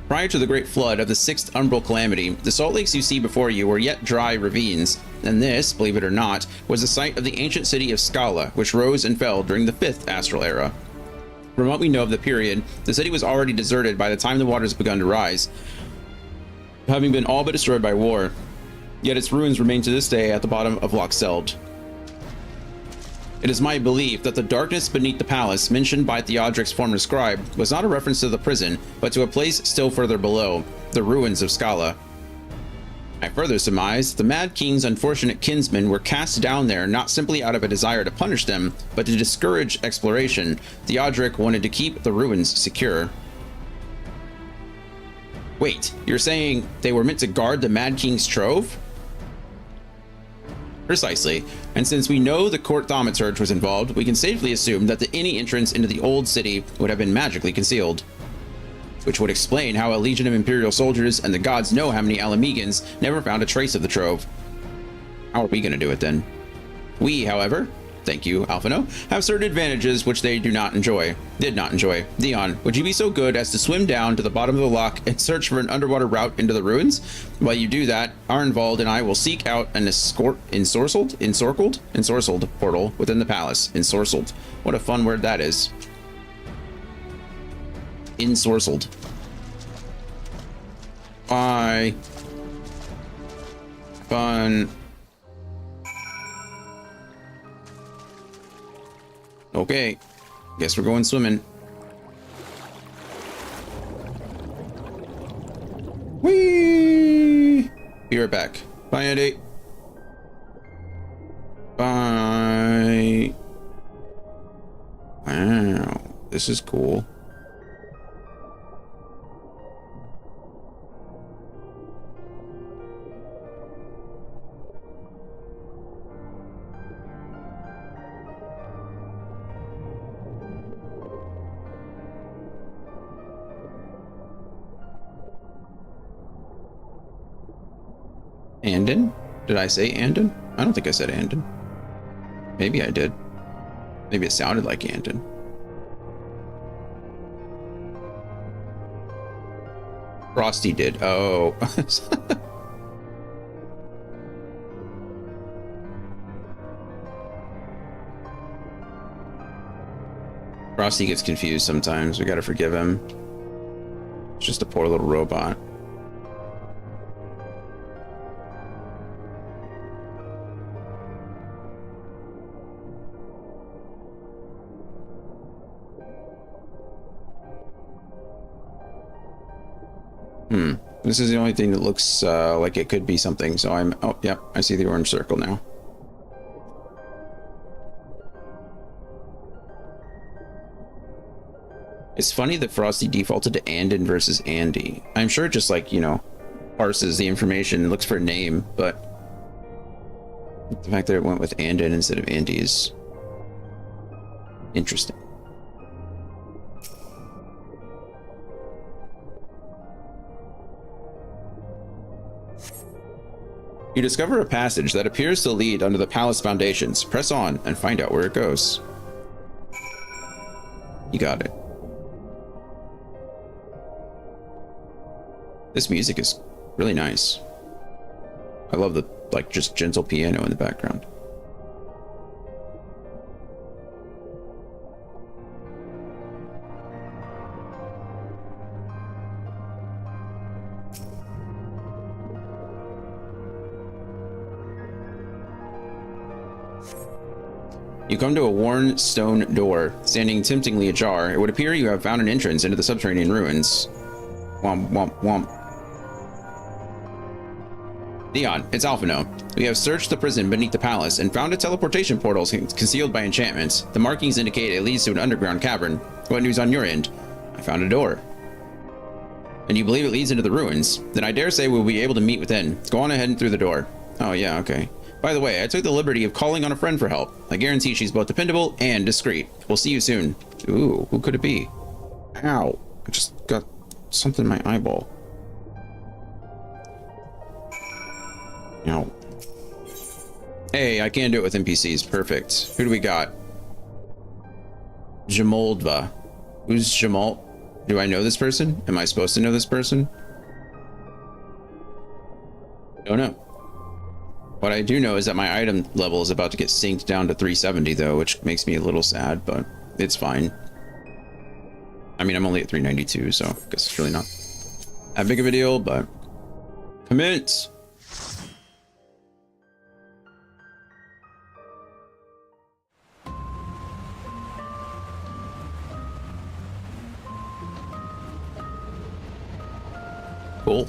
Prior to the great flood of the 6th umbral calamity, the salt lakes you see before you were yet dry ravines, and this, believe it or not, was the site of the ancient city of Scala, which rose and fell during the 5th astral era. From what we know of the period, the city was already deserted by the time the waters begun to rise, having been all but destroyed by war. Yet its ruins remain to this day at the bottom of Loch Seld. It is my belief that the darkness beneath the palace mentioned by Theodric's former scribe was not a reference to the prison, but to a place still further below, the ruins of Scala. I further surmise the Mad King's unfortunate kinsmen were cast down there not simply out of a desire to punish them, but to discourage exploration. Theodric wanted to keep the ruins secure. Wait, you're saying they were meant to guard the Mad King's trove? Precisely, and since we know the court thaumaturge was involved, we can safely assume that any entrance into the old city would have been magically concealed. Which would explain how a legion of Imperial soldiers and the gods know how many Alamegans never found a trace of the trove. How are we going to do it then? We, however, thank you, Alphino, have certain advantages which they did not enjoy. Dion, would you be so good as to swim down to the bottom of the loch and search for an underwater route into the ruins? While you do that, Arenvald and I will seek out an ensorcelled portal within the palace. Ensorcelled. What a fun word that is. Ensorcelled. Bye. Fun. Okay, guess we're going swimming. Whee! Be right back. Bye, Andy. Bye. Wow, this is cool. Andon? Did I say Andon? I don't think I said Andon. Maybe I did. Maybe it sounded like Andon. Frosty did. Oh. Frosty gets confused sometimes. We gotta forgive him. It's just a poor little robot. This is the only thing that looks like it could be something. So I'm... Oh, yep. I see the orange circle now. It's funny that Frosty defaulted to Andon versus Andy. I'm sure it just, like, you know, parses the information and looks for a name, but the fact that it went with Andon instead of Andy is interesting. You discover a passage that appears to lead under the palace foundations. Press on and find out where it goes. You got it. This music is really nice. I love the, like, just gentle piano in the background. You come to a worn stone door, standing temptingly ajar. It would appear you have found an entrance into the subterranean ruins. Womp, womp, womp. Neon, it's Alphino. We have searched the prison beneath the palace and found a teleportation portal concealed by enchantments. The markings indicate it leads to an underground cavern. What news on your end? I found a door. And you believe it leads into the ruins? Then I dare say we'll be able to meet within. Go on ahead and through the door. Oh yeah, okay. By the way, I took the liberty of calling on a friend for help. I guarantee she's both dependable and discreet. We'll see you soon. Ooh, who could it be? Ow. I just got something in my eyeball. Ow. Hey, I can do it with NPCs. Perfect. Who do we got? Jamoldva. Who's Jamalt? Do I know this person? Am I supposed to know this person? Don't know. What I do know is that my item level is about to get synced down to 370 though, which makes me a little sad, but it's fine. I mean, I'm only at 392, so I guess it's really not that big of a deal, but commit. Cool.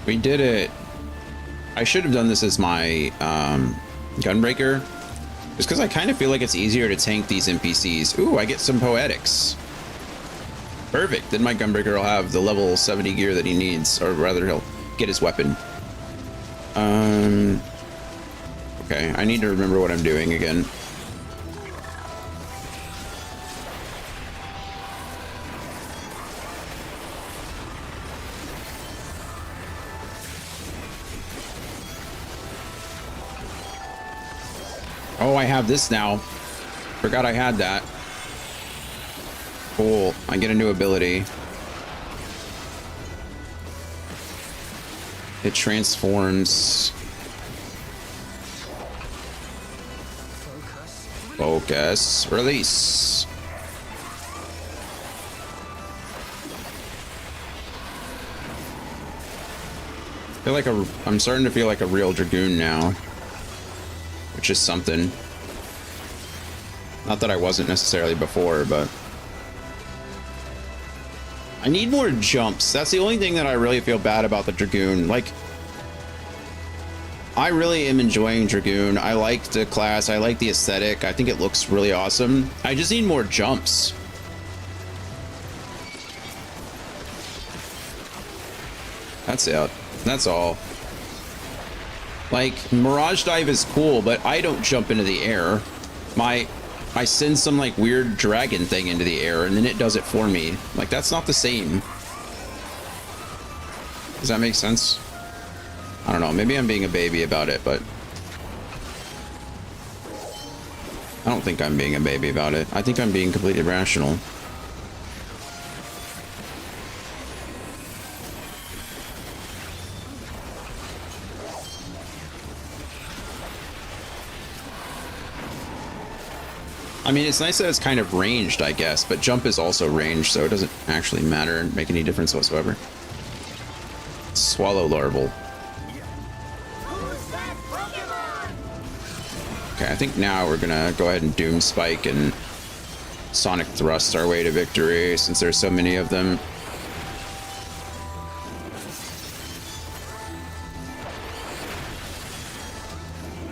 We did it. I should have done this as my gunbreaker, just because I kind of feel like it's easier to tank these NPCs. Ooh, I get some poetics. Perfect. Then my gunbreaker will have the level 70 gear that he needs, or rather he'll get his weapon. Okay, I need to remember what I'm doing again. Oh, I have this now. Forgot I had that. Cool. I get a new ability. It transforms. Focus. Release. I feel like I'm starting to feel like a real Dragoon now, which is something. Not that I wasn't necessarily before, but I need more jumps. That's the only thing that I really feel bad about the Dragoon. Like, I really am enjoying Dragoon. I like the class. I like the aesthetic. I think it looks really awesome. I just need more jumps. That's it. That's all. Like, Mirage Dive is cool, but I don't jump into the air. I send some like weird dragon thing into the air and then it does it for me. Like, that's not the same. Does that make sense? I don't know. Maybe I'm being a baby about it, but I don't think I'm being a baby about it. I think I'm being completely rational. I mean, it's nice that it's kind of ranged, I guess, but jump is also ranged, so it doesn't actually matter and make any difference whatsoever. Swallow larval. Who's that Pokemon? Okay, I think now we're gonna go ahead and Doom Spike and Sonic Thrust our way to victory, since there's so many of them.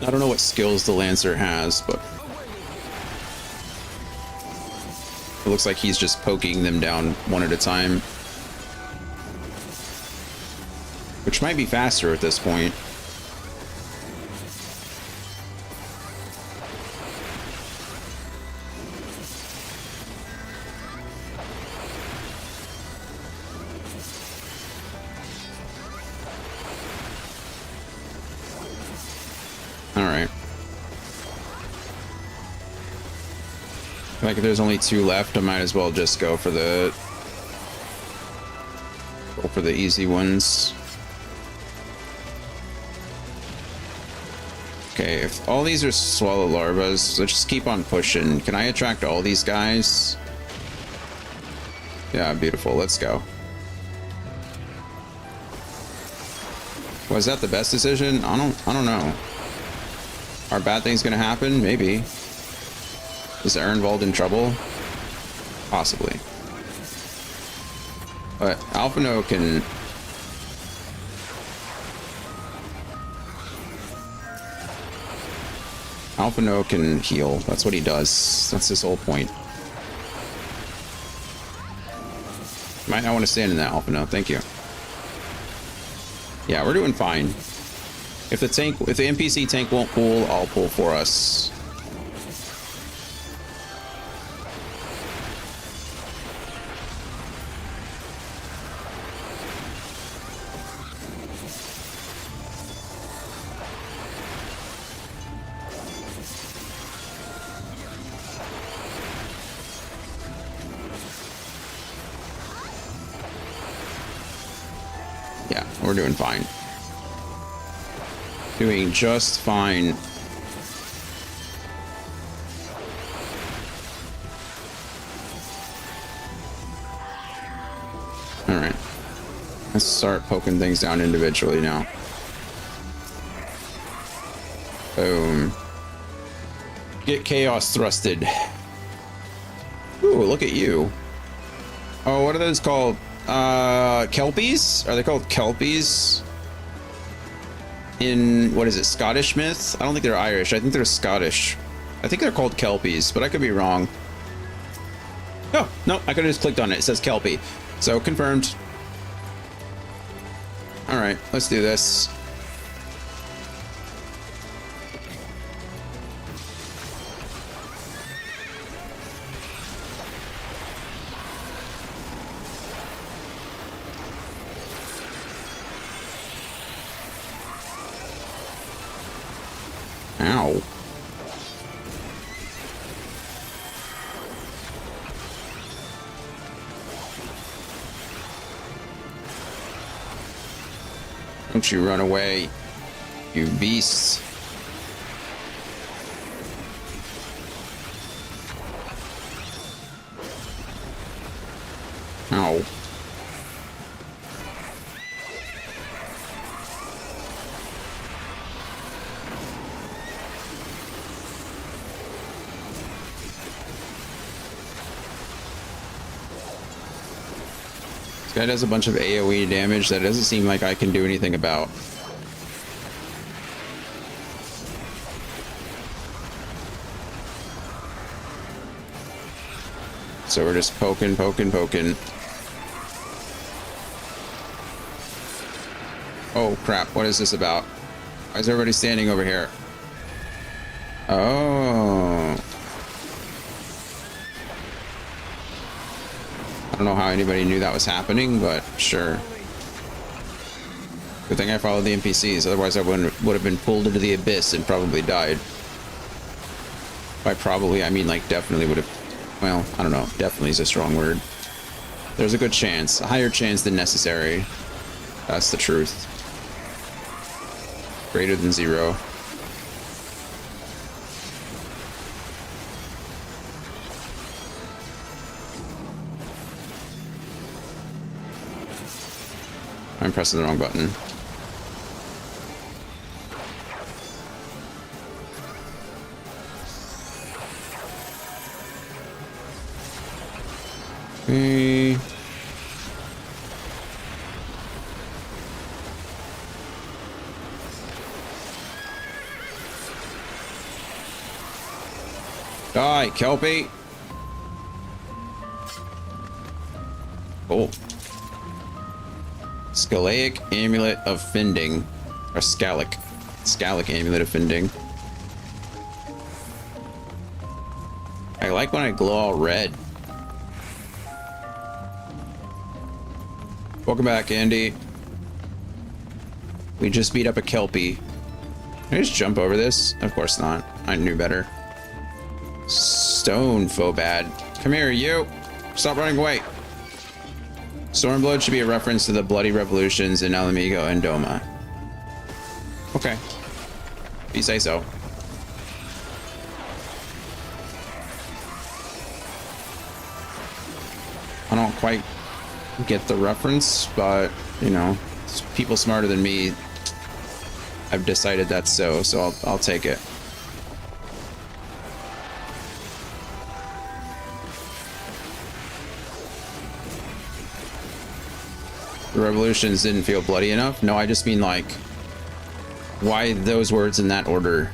I don't know what skills the Lancer has, but it looks like he's just poking them down one at a time, which might be faster at this point. All right. Like if there's only 2 left, I might as well just go for the easy ones. Okay, if all these are swallow larvas, let's just keep on pushing. Can I attract all these guys? Yeah, beautiful. Let's go. Was that the best decision? I don't know. Are bad things gonna happen? Maybe. Is Arenvald in trouble? Possibly. But Alphino can... Alphino can heal. That's what he does. That's his whole point. Might not want to stand in that, Alphino. Thank you. Yeah, we're doing fine. If the NPC tank won't pull, I'll pull for us. Yeah, we're doing fine. Doing just fine. Alright. Let's start poking things down individually now. Boom. Get chaos thrusted. Ooh, look at you. Oh, what are those called? Kelpies? Are they called Kelpies? In, what is it, Scottish myth? I don't think they're Irish. I think they're Scottish. I think they're called Kelpies, but I could be wrong. Oh, no, I could have just clicked on it. It says Kelpie. So, confirmed. Alright, let's do this. Ow. Don't you run away, you beasts. Ow. This guy does a bunch of AoE damage that doesn't seem like I can do anything about. So we're just poking. Oh crap, what is this about? Why is everybody standing over here? Oh. I don't know how anybody knew that was happening, but sure. Good thing I followed the NPCs, otherwise I would have been pulled into the abyss and probably died. By probably, I mean like definitely would have, well, I don't know, definitely is a strong word. There's a good chance, a higher chance than necessary. That's the truth. Greater than 0. I'm pressing the wrong button. Okay. Die, Kelpie. Oh. Scalaic Amulet of Fending. Or Scalic. Scalic Amulet of Fending. I like when I glow all red. Welcome back, Andy. We just beat up a Kelpie. Can I just jump over this? Of course not. I knew better. Stone Phobad. Come here, you. Stop running away. Stormblood should be a reference to the bloody revolutions in Alamigo and Doma. Okay. If you say so. I don't quite get the reference, but, you know, people smarter than me have decided that's so I'll take it. The revolutions didn't feel bloody enough? No, I just mean like, why those words in that order?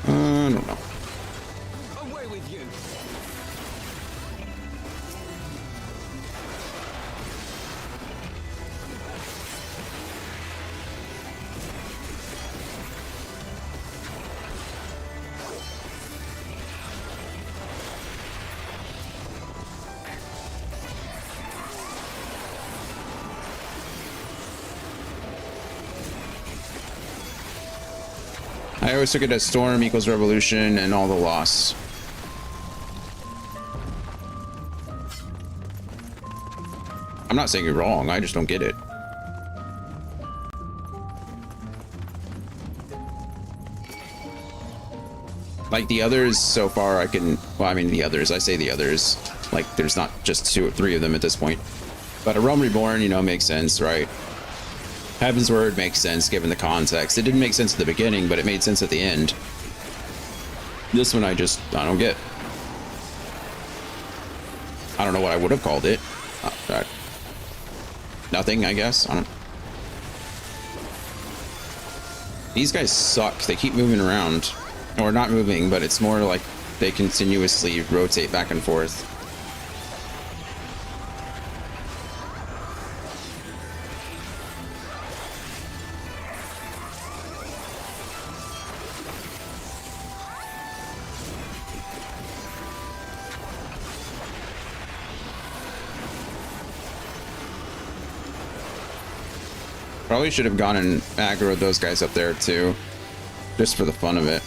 I don't know. Away with you. I always took it as storm equals revolution and all the loss. I'm not saying you're wrong, I just don't get it. Like the others so far, I can, well, I mean the others, I say the others, like there's not just 2 or 3 of them at this point. But a Realm Reborn, you know, makes sense, right? Heaven's Word makes sense given the context. It didn't make sense at the beginning, but it made sense at the end. This one I don't get. I don't know what I would have called it. Nothing, I guess. I don't. These guys suck. They keep moving around. Or not moving, but it's more like they continuously rotate back and forth. Probably should have gone and aggroed those guys up there too, just for the fun of it.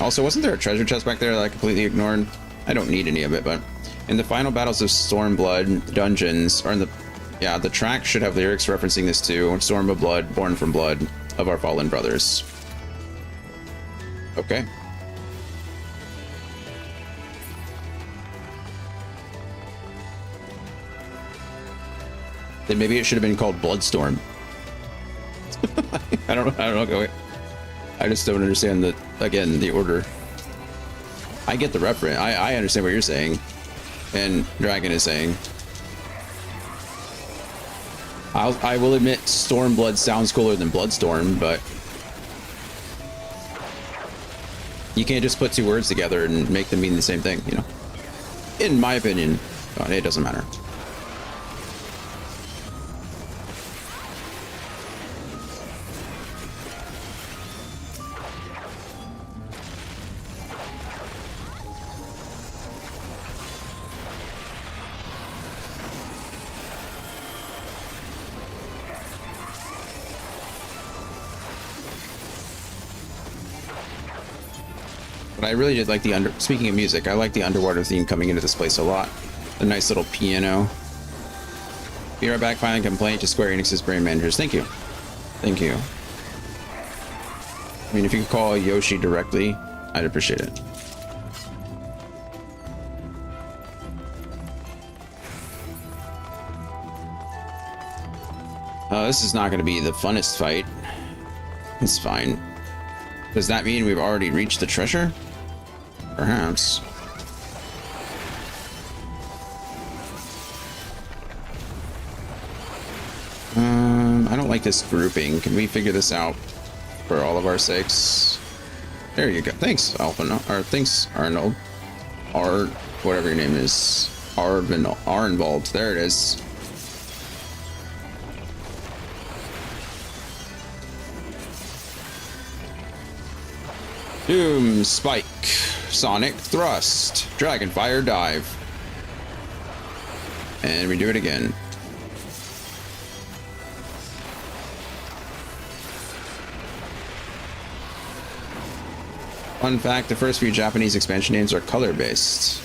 Also, wasn't there a treasure chest back there that I completely ignored? I don't need any of it, but in the final battles of Stormblood dungeons, or in the track should have lyrics referencing this too. Storm of blood, born from blood of our fallen brothers. Okay. Then maybe it should have been called Bloodstorm. I don't know. I just don't understand the order. I get the reference. I understand what you're saying, and Dragon is saying. I will admit Stormblood sounds cooler than Bloodstorm, but you can't just put 2 words together and make them mean the same thing, you know. In my opinion, it doesn't matter. But I really did like the speaking of music, I like the underwater theme coming into this place a lot. A nice little piano. Be right back, filing complaint to Square Enix's brand managers. Thank you. Thank you. I mean, if you could call Yoshi directly, I'd appreciate it. This is not going to be the funnest fight. It's fine. Does that mean we've already reached the treasure? Perhaps. I don't like this grouping. Can we figure this out for all of our sakes? There you go. Thanks, or thanks, Arnold. Whatever your name is. Arenvald. There it is. Doom Spike, Sonic Thrust, Dragonfire Dive, and we do it again. Fun fact, the first few Japanese expansion names are color-based.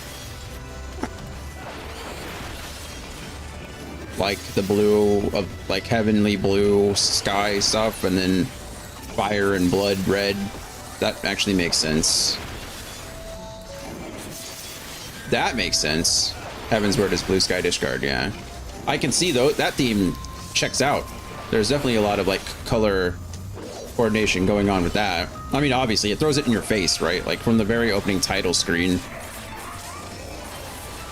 Like the blue of, like, heavenly blue sky stuff, and then fire and blood red. That actually makes sense. That makes sense. Heaven's Word is blue sky discard, yeah. I can see though, that theme checks out. There's definitely a lot of like color coordination going on with that. I mean, obviously it throws it in your face, right? Like from the very opening title screen.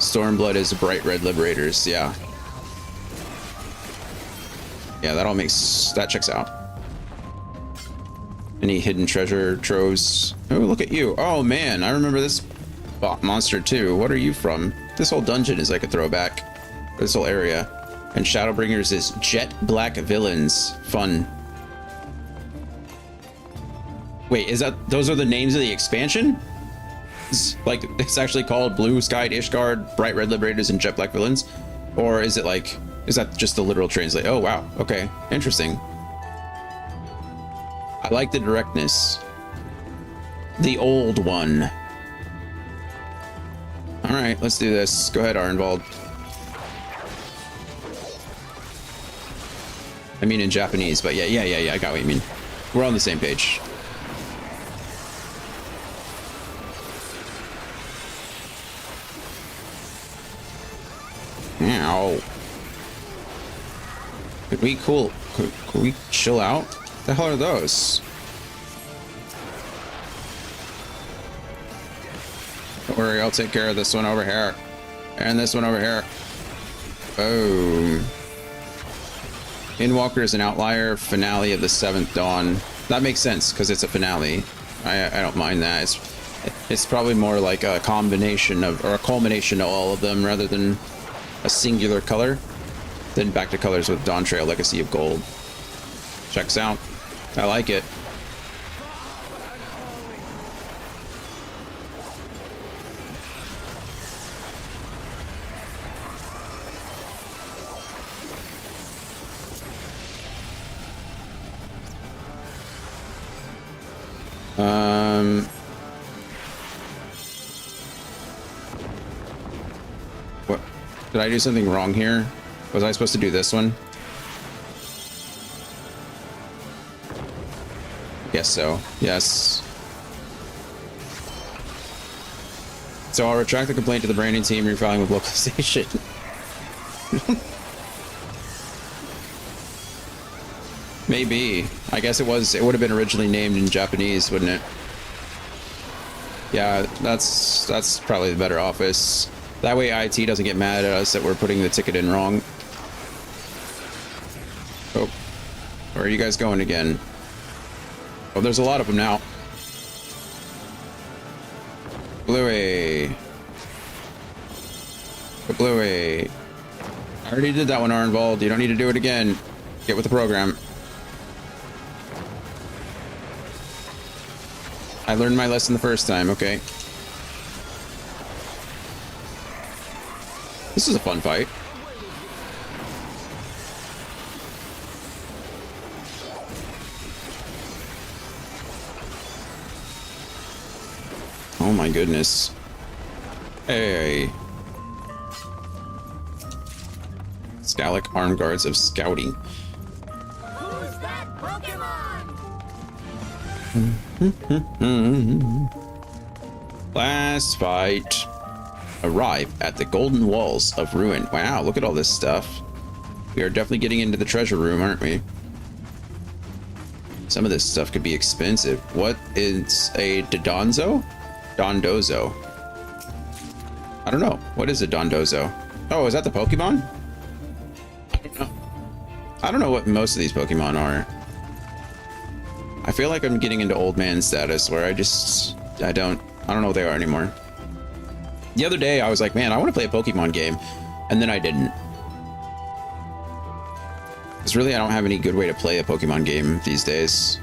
Stormblood is bright red liberators, yeah. Yeah, that checks out. Any hidden treasure troves? Oh, look at you. Oh man, I remember this monster too. What are you from? This whole dungeon is like a throwback. This whole area. And Shadowbringers is jet black villains. Fun. Wait, those are the names of the expansion? Like, it's actually called Blue Sky Ishgard, Bright Red Liberators, and Jet Black Villains? Or is that just the literal translate? Oh wow, okay, interesting. I like the directness. The old one. All right, let's do this. Go ahead, Arenvald. I mean in Japanese, but yeah, I got what you mean. We're on the same page. Ow. Could we chill out? The hell are those? Don't worry, I'll take care of this one over here. And this one over here. Boom. Inwalker is an outlier. Finale of the 7th Dawn. That makes sense, because it's a finale. I don't mind that. It's probably more like a combination of, or a culmination of all of them, rather than a singular color. Then back to colors with Dawn Trail Legacy of Gold. Checks out. I like it. What? Did I do something wrong here? Was I supposed to do this one? Guess so. Yes. So I'll retract the complaint to the branding team, refiling with localization. Maybe. I guess it would have been originally named in Japanese, wouldn't it? Yeah, that's probably the better office. That way IT doesn't get mad at us that we're putting the ticket in wrong. Oh. Where are you guys going again? Oh, there's a lot of them now. Bluey. Bluey. I already did that one, Arenvald. You don't need to do it again. Get with the program. I learned my lesson the first time, okay. This is a fun fight. Oh my goodness. Hey. Scalic Arm Guards of Scouting. Who's that Pokemon? Last fight. Arrive at the Golden Walls of Ruin. Wow, look at all this stuff. We are definitely getting into the treasure room, aren't we? Some of this stuff could be expensive. What is a Dondozo? Dondozo. I don't know. What is a Dondozo? Oh, is that the Pokemon? I don't know. I don't know what most of these Pokemon are. I feel like I'm getting into old man status where I don't know what they are anymore. The other day I was like, man, I want to play a Pokemon game, and then I didn't. Because really I don't have any good way to play a Pokemon game these days.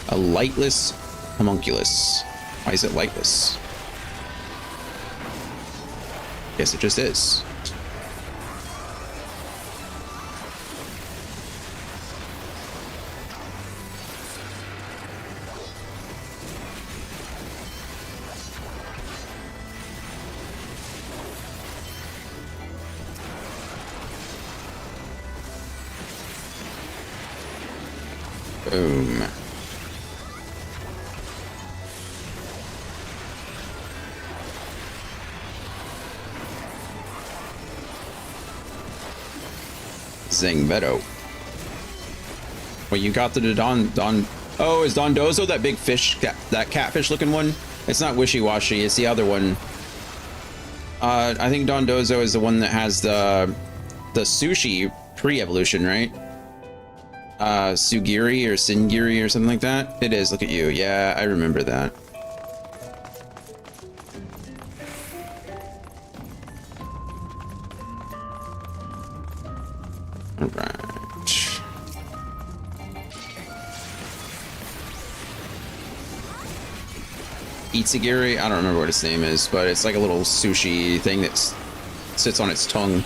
A lightless homunculus. Why is it lightless? Guess it just is. Boom. Zangbeto. Well, you got the Oh, is Dondozo that big fish, that catfish looking one? It's not Wishy-Washy, it's the other one. I think Dondozo is the one that has the sushi pre-evolution, right? Sugiri or Singiri or something like that. It is, look at you. Yeah, I remember that. All right. Itsugiri, I don't remember what its name is, but it's like a little sushi thing that sits on its tongue.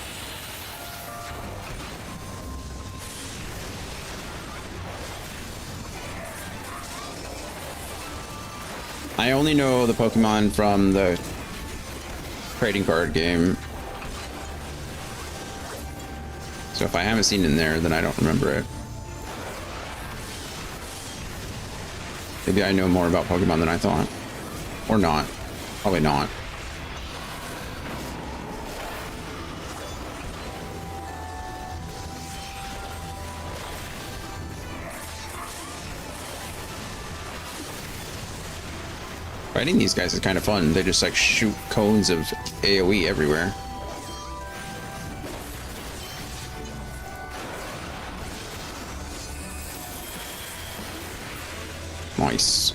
I only know the Pokemon from the trading card game. So if I haven't seen it in there, then I don't remember it. Maybe I know more about Pokemon than I thought. Or not. Probably not. Fighting these guys is kind of fun. They just like shoot cones of AoE everywhere. Nice.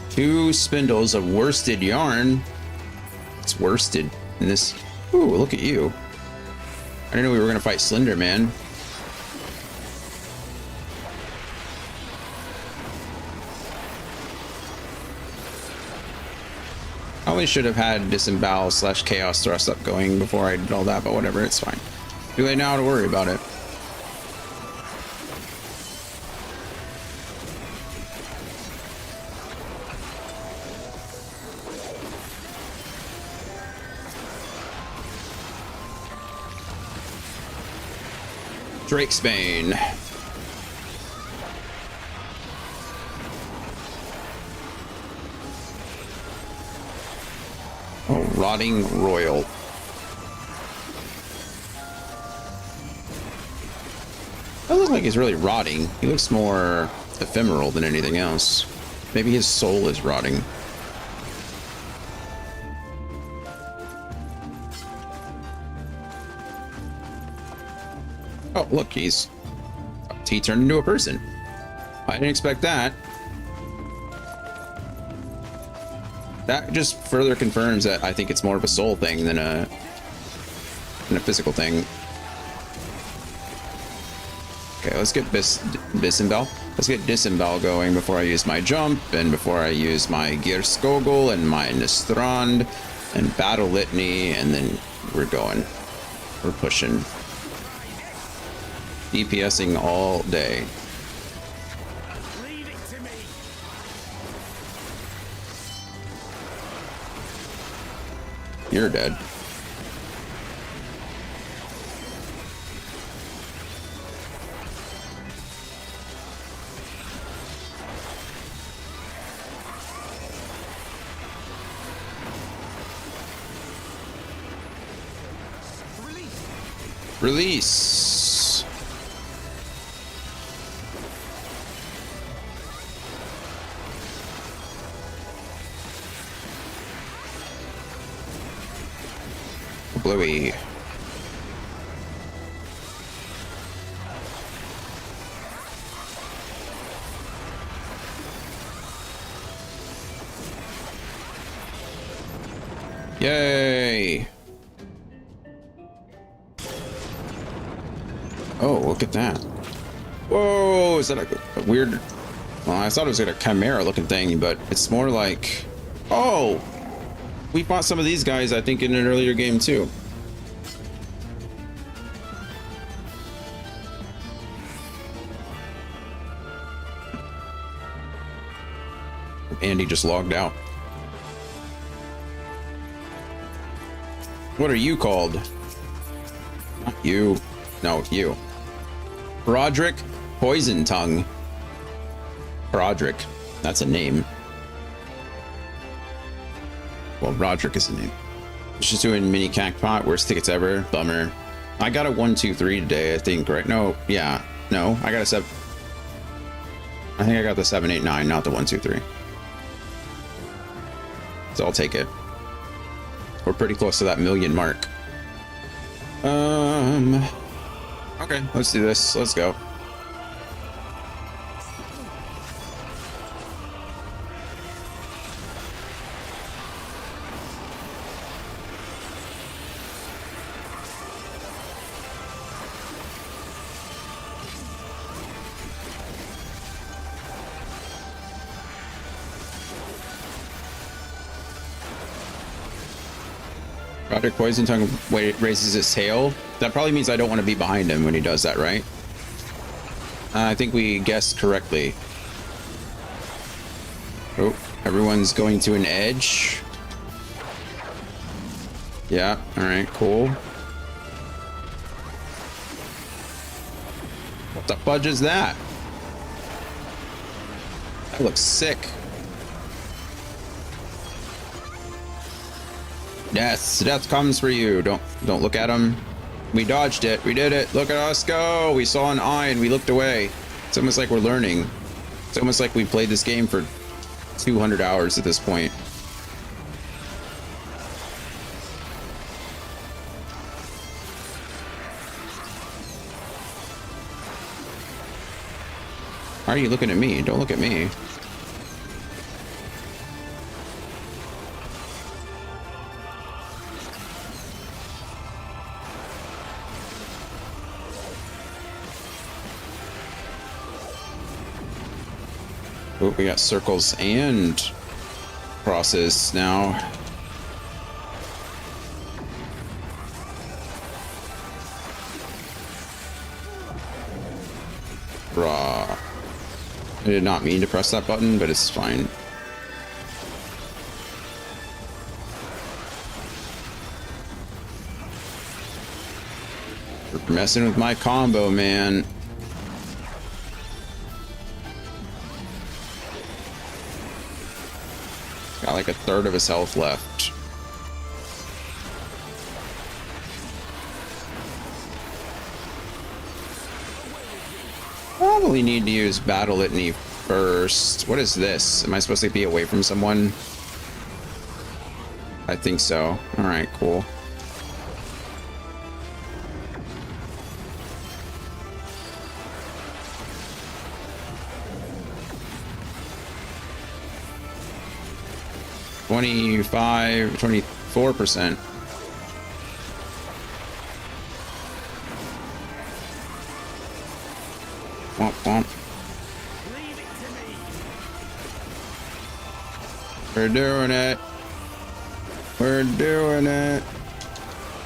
Two spindles of worsted yarn. It's worsted in this. Ooh, look at you. I didn't know we were gonna fight Slender Man. Probably should have had Disembowel / Chaos Thrust up going before I did all that, but whatever, it's fine. Too late now to worry about it. Drakesbane. Oh, Rotting Royal. Doesn't look like he's really rotting. He looks more ephemeral than anything else. Maybe his soul is rotting. Oh, look, he turned into a person. I didn't expect that. That just further confirms that I think it's more of a soul thing than a physical thing. Okay, let's get Disembowel. Let's get Disembowel going before I use my jump, and before I use my Gearskogel and my Nistrand and Battle Litany, and then we're going. We're pushing. DPSing all day. Leave it to me. You're dead. Release. Bluey. Yay. Oh, look at that. Whoa, is that a weird... Well, I thought it was like a chimera looking thing, but it's more like... Oh! We fought some of these guys, I think, in an earlier game, too. Andy just logged out. What are you called? Not you. No, you. Broderick Poison Tongue. Broderick. That's a name. Well, Roderick is a name. Just doing mini Cacpot. Worst tickets ever. Bummer. I got a 1, 2, 3 today, I think, right? No, yeah. No, I got a 7. I think I got the 7, 8, 9, not the 1, 2, 3. So I'll take it. We're pretty close to that million mark. Okay, let's do this. Let's go. Roderick Poison Tongue raises his tail. That probably means I don't want to be behind him when he does that, right? I think we guessed correctly. Oh, everyone's going to an edge. Yeah, alright, cool. What the fudge is that? That looks sick. Yes, death comes for you. Don't look at him. We dodged it. We did it. Look at us go. We saw an eye and we looked away. It's almost like we're learning. It's almost like we played this game for 200 hours at this point. Why are you looking at me? Don't look at me. Oh, we got circles and crosses now. Raw. I did not mean to press that button, but it's fine. You're messing with my combo, man. Got like a third of his health left. Probably need to use Battle Litany first. What is this? Am I supposed to be away from someone? I think so. Alright, cool. $25, 24%. Womp womp. We're doing it. We're doing it.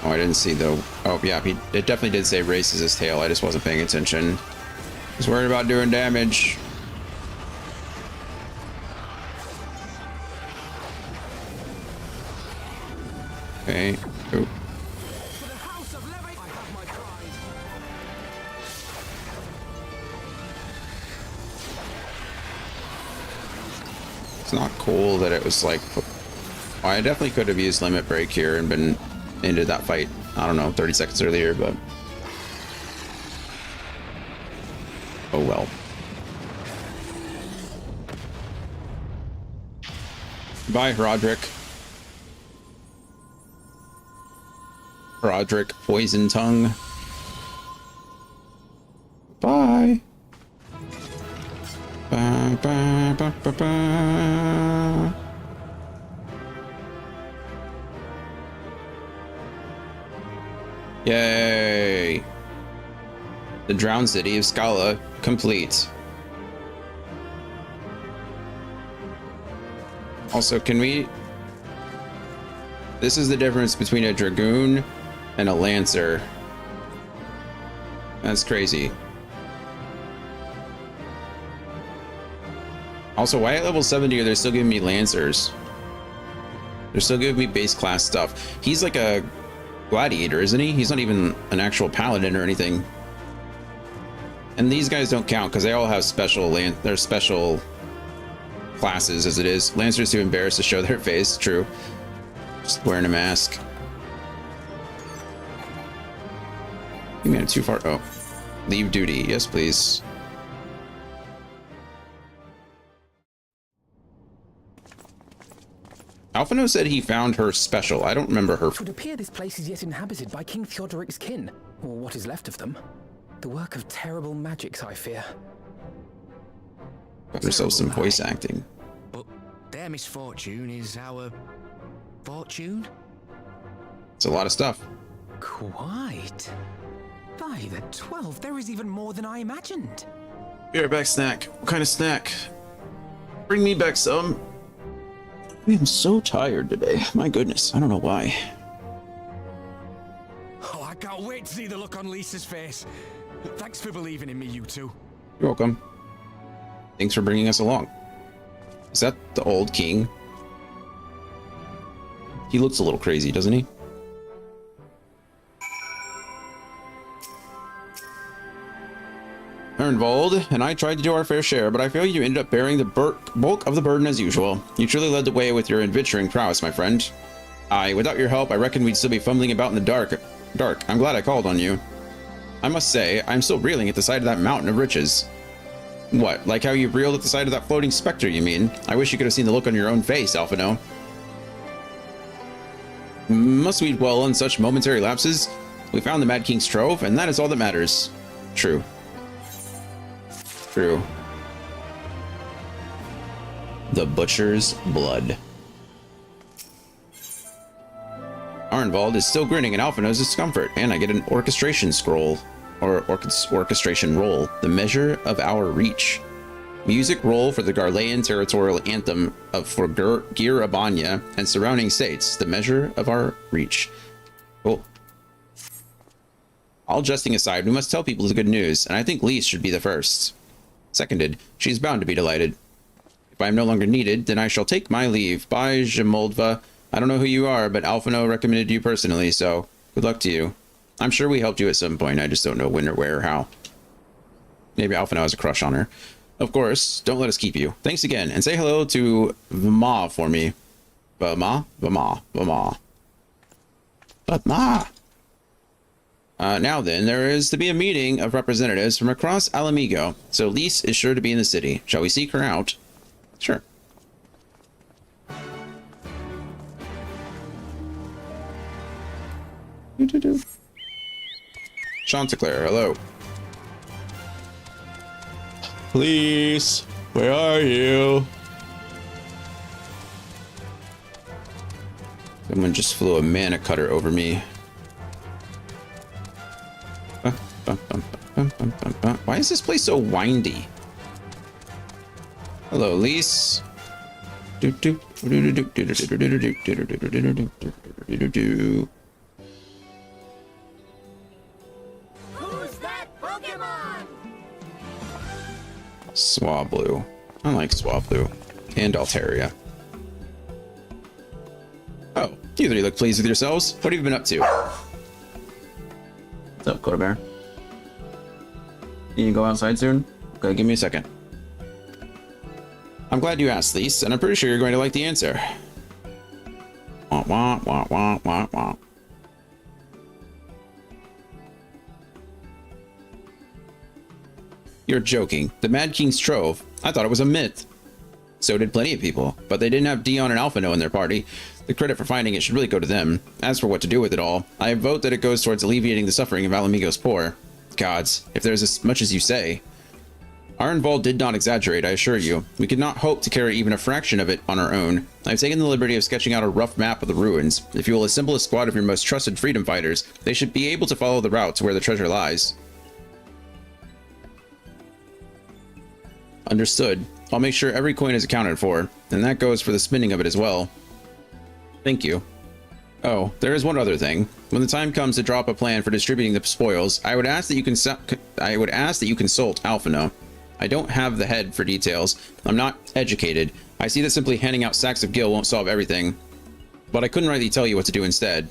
Oh, I didn't see though. Oh, yeah, it definitely did say races his tail. I just wasn't paying attention. I was worried about doing damage. Okay. Oh. For the House of Levy, I have my pride. It's not cool that it was like... Well, I definitely could have used Limit Break here and been into that fight, I don't know, 30 seconds earlier, but... Oh well. Bye, Roderick. Roderick Poison Tongue. Bye. Ba, ba, ba, ba, ba. Yay! The drowned city of Scala complete. Also, can we... This is the difference between a dragoon and a lancer. That's crazy. Also, why at level 70 are they still giving me lancers? They're still giving me base class stuff. He's like a gladiator, isn't he? He's not even an actual paladin or anything. And these guys don't count because they all have they're special classes as it is. Lancers too embarrassed to show their face. True. Just wearing a mask. You made it too far. Oh, leave duty. Yes, please. Alphino said he found her special. I don't remember her. It would appear this place is yet inhabited by King Theodoric's kin, or what is left of them. The work of terrible magics, I fear. Got herself some voice acting. But their misfortune is our fortune? It's a lot of stuff. Quite. By the 12, there is even more than I imagined. Be right back, snack. What kind of snack? Bring me back some. I am so tired today. My goodness, I don't know why. Oh, I can't wait to see the look on Lisa's face. Thanks for believing in me, you two. You're welcome. Thanks for bringing us along. Is that the old king? He looks a little crazy, doesn't he? Arenvald and I tried to do our fair share, but I feel you ended up bearing the bulk of the burden as usual. You truly led the way with your adventuring prowess, my friend. Without your help, I reckon we'd still be fumbling about in the dark. I'm glad I called on you. I must say, I'm still reeling at the sight of that mountain of riches. What, like how you reeled at the sight of that floating specter, you mean? I wish you could have seen the look on your own face, Alphino. Must we dwell on such momentary lapses? We found the Mad King's trove, and that is all that matters. True. True. The Butcher's Blood. Arenvald is still grinning in Alphino's discomfort, and I get an orchestration scroll, or orchestration roll, the measure of our reach. Music roll for the Garlean territorial anthem for Gir Abanya and surrounding states, the measure of our reach. Cool. All jesting aside, we must tell people the good news, and I think Lise should be the first. Seconded. She's bound to be delighted. If I am no longer needed, then I shall take my leave. Bye, Jamoldva. I don't know who you are, but Alphino recommended you personally, so good luck to you. I'm sure we helped you at some point. I just don't know when or where or how. Maybe Alphino has a crush on her. Of course, don't let us keep you. Thanks again, and say hello to Vama for me. Vama? Vama. Vama. Vama. Now then, there is to be a meeting of representatives from across Alamigo, so Lise is sure to be in the city. Shall we seek her out? Sure. Chanticleer, hello. Please, where are you? Someone just flew a mana cutter over me. Why is this place so windy? Hello, Lise. Who's that Pokemon? Swablu. I like Swablu. And Altaria. Oh, you three look pleased with yourselves. What have you been up to? What's up, Coda Bear? You can go outside soon? Okay, give me a second. I'm glad you asked, Lise, and I'm pretty sure you're going to like the answer. Wah, wah, wah, wah, wah, wah. You're joking. The Mad King's Trove. I thought it was a myth. So did plenty of people, but they didn't have Dion and Alphino in their party. The credit for finding it should really go to them. As for what to do with it all, I vote that it goes towards alleviating the suffering of Alamigo's poor. Gods, if there's as much as you say. Arenvald did not exaggerate, I assure you. We could not hope to carry even a fraction of it on our own. I've taken the liberty of sketching out a rough map of the ruins. If you will assemble a squad of your most trusted freedom fighters, they should be able to follow the route to where the treasure lies. Understood. I'll make sure every coin is accounted for, and that goes for the spinning of it as well. Thank you. Oh, there is one other thing. When the time comes to drop a plan for distributing the spoils, I would ask that you consult Alphino. I don't have the head for details. I'm not educated. I see that simply handing out sacks of gil won't solve everything. But I couldn't rightly tell you what to do instead.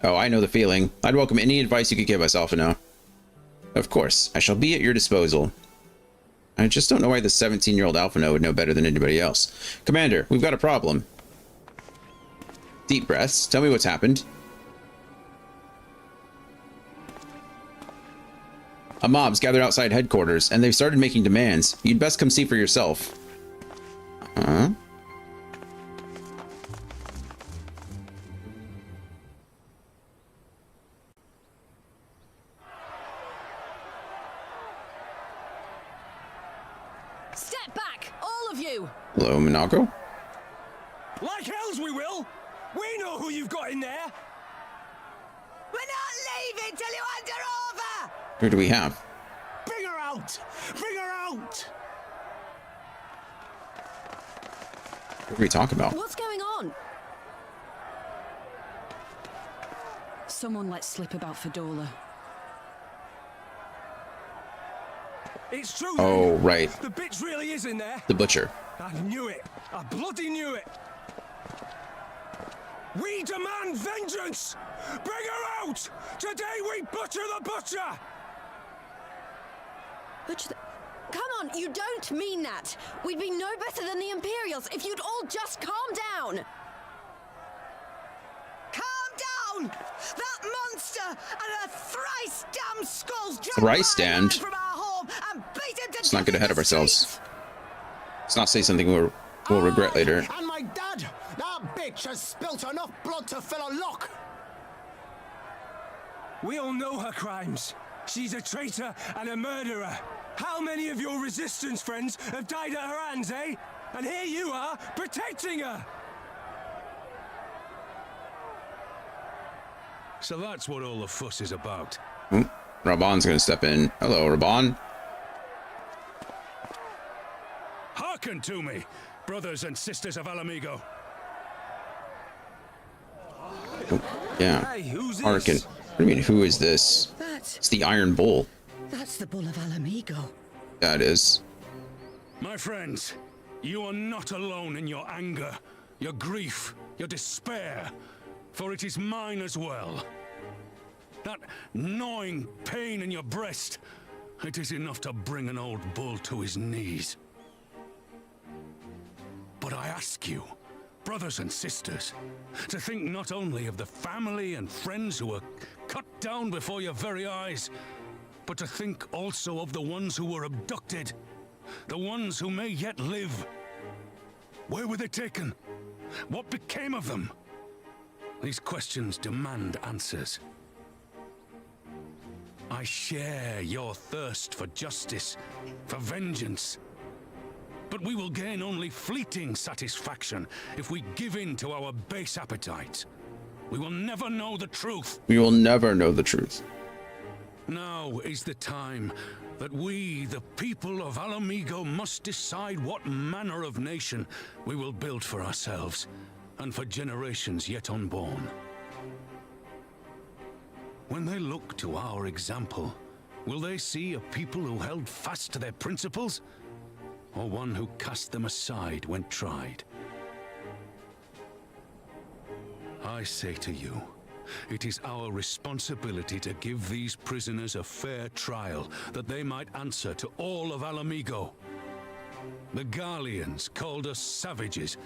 Oh, I know the feeling. I'd welcome any advice you could give us, Alphino. Of course, I shall be at your disposal. I just don't know why the 17-year-old Alphino would know better than anybody else. Commander, we've got a problem. Deep breaths. Tell me what's happened. A mob's gathered outside headquarters, and they've started making demands. You'd best come see for yourself. Huh? Step back, all of you! Hello, Minago? Like hells we will! We know who you've got in there! We're not leaving till you hand her over! Who do we have? Bring her out! Bring her out! What are we talking about? What's going on? Someone let slip about Fedora. It's true. Oh, right. The bitch really is in there. The butcher. I knew it. I bloody knew it. We demand vengeance! Bring her out! Today we butcher the butcher! Butcher the... Come on, you don't mean that! We'd be no better than the Imperials if you'd all just calm down! Calm down! That monster and her thrice damned skulls Thrice damned? from our home and beat him to Let's not death get in ahead the of ourselves. streets. Let's not say something we'll regret later. And my dad! That bitch has spilt enough blood to fill a lock! We all know her crimes. She's a traitor and a murderer. How many of your resistance friends have died at her hands, eh? And here you are, protecting her! So that's what all the fuss is about. Raban's gonna step in. Hello, Raban. Hearken to me, brothers and sisters of Alamigo. Yeah. Hey, who's this? Harkin. What do you mean, who is this? It's the Iron Bull. That's the Bull of Alamigo. That is. My friends, you are not alone in your anger, your grief, your despair, for it is mine as well. That gnawing pain in your breast, it is enough to bring an old bull to his knees. But I ask you, brothers and sisters, to think not only of the family and friends who were cut down before your very eyes, but to think also of the ones who were abducted, the ones who may yet live. Where were they taken? What became of them? These questions demand answers. I share your thirst for justice, for vengeance. But we will gain only fleeting satisfaction if we give in to our base appetites. We will never know the truth. We will never know the truth. Now is the time that we, the people of Alamigo, must decide what manner of nation we will build for ourselves and for generations yet unborn. When they look to our example, will they see a people who held fast to their principles, or one who cast them aside when tried? I say to you, it is our responsibility to give these prisoners a fair trial, that they might answer to all of Alamigo. The Garleans called us savages,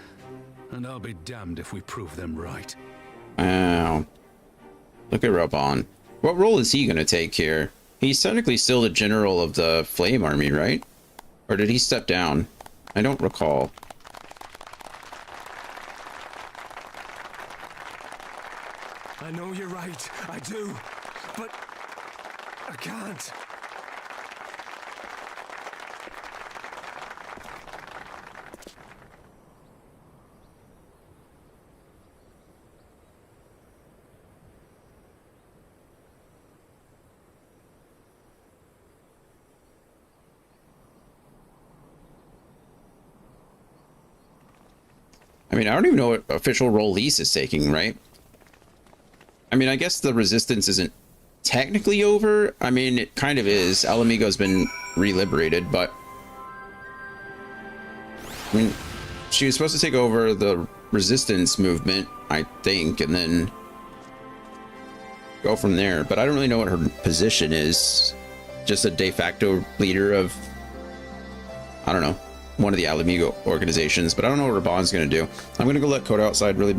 and I'll be damned if we prove them right. Wow. Look at Raban. What role is he going to take here? He's technically still the general of the Flame Army, right? Or did he step down? I don't recall. I know you're right, I do, but I can't. I mean, I don't even know what official role Lise is taking, right? I mean, I guess the resistance isn't technically over. I mean, it kind of is. Alamigo's been re-liberated, but I mean, she was supposed to take over the resistance movement, I think, and then go from there. But I don't really know what her position is. Just a de facto leader of, I don't know, one of the Alamigo organizations. But I don't know what Raban's going to do. I'm going to go let Koda outside really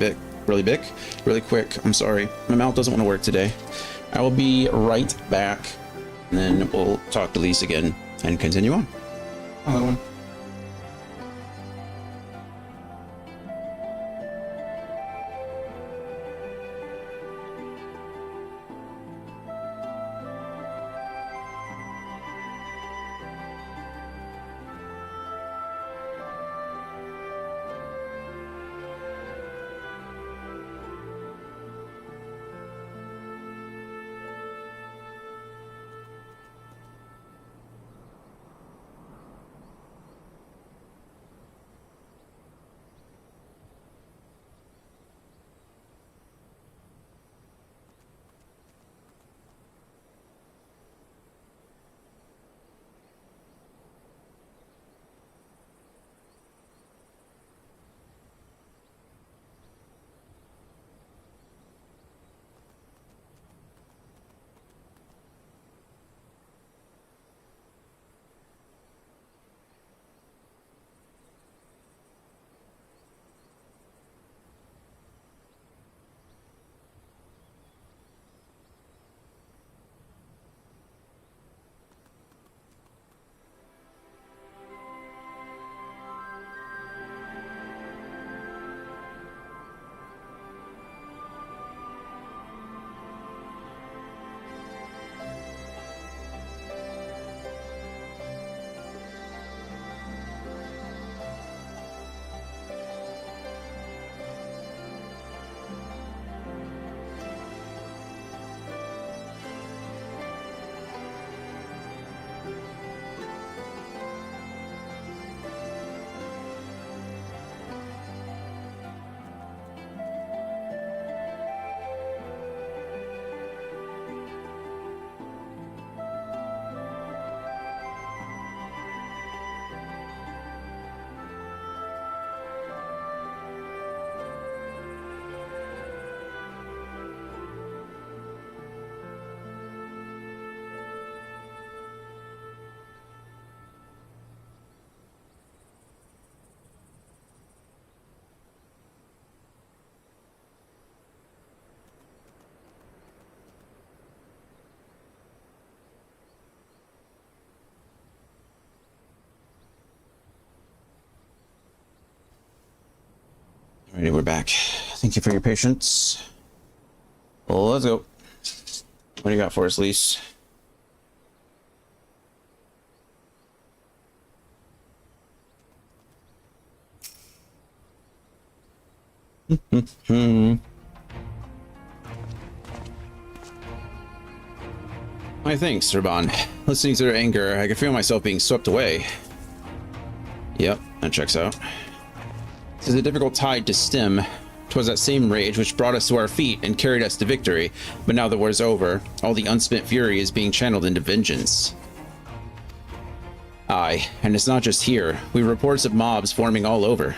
quick. I'm sorry. My mouth doesn't want to work today. I will be right back. And then we'll talk to Lise again and continue on. Hello, one. Alrighty, we're back. Thank you for your patience. Let's go. What do you got for us, Lise? I think, Serban. Listening to their anger, I can feel myself being swept away. Yep, that checks out. This is a difficult tide to stem. 'Twas that same rage which brought us to our feet and carried us to victory. But now the war's over. All the unspent fury is being channeled into vengeance. Aye, and it's not just here. We have reports of mobs forming all over.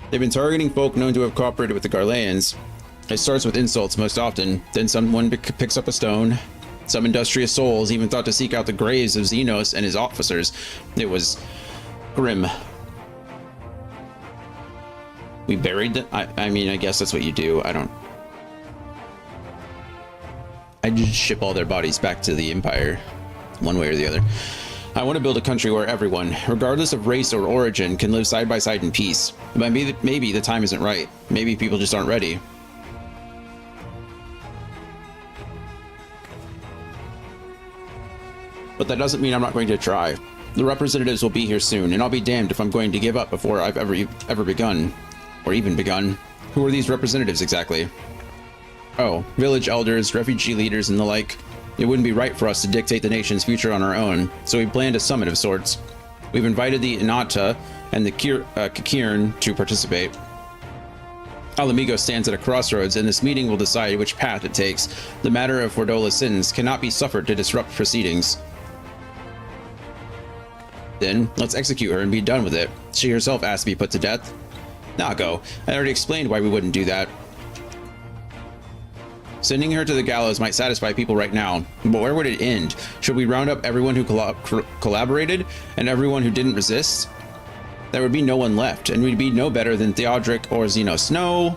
They've been targeting folk known to have cooperated with the Garleans. It starts with insults most often, then someone picks up a stone. Some industrious souls even thought to seek out the graves of Xenos and his officers. It was grim. We buried them? I mean, I guess that's what you do. I just ship all their bodies back to the Empire, one way or the other. I want to build a country where everyone, regardless of race or origin, can live side by side in peace. But maybe the time isn't right. Maybe people just aren't ready. But that doesn't mean I'm not going to try. The representatives will be here soon, and I'll be damned if I'm going to give up before I've ever begun. Or even begun. Who are these representatives exactly? Oh, village elders, refugee leaders, and the like. It wouldn't be right for us to dictate the nation's future on our own, so we planned a summit of sorts. We've invited the Inata and the Kakirn to participate. Alamigo stands at a crossroads, and this meeting will decide which path it takes. The matter of Fordola's sins cannot be suffered to disrupt proceedings. Then, let's execute her and be done with it. She herself asked to be put to death. Nago, I already explained why we wouldn't do that. Sending her to the gallows might satisfy people right now, but where would it end? Should we round up everyone who collaborated and everyone who didn't resist? There would be no one left, and we'd be no better than Theodric or Xenos. No.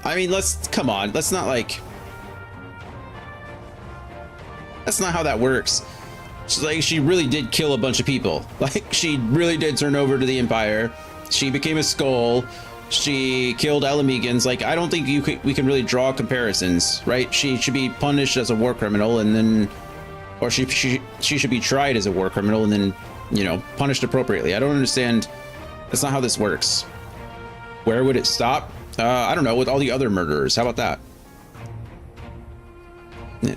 I mean, come on. That's not how that works. She really did kill a bunch of people. She really did turn over to the Empire. She became a skull. She killed Alamegans. I don't think we can really draw comparisons, right? She should be punished as a war criminal, and then, or she should be tried as a war criminal and then, punished appropriately. I don't understand. That's not how this works. Where would it stop? I don't know, with all the other murderers. How about that? Yeah.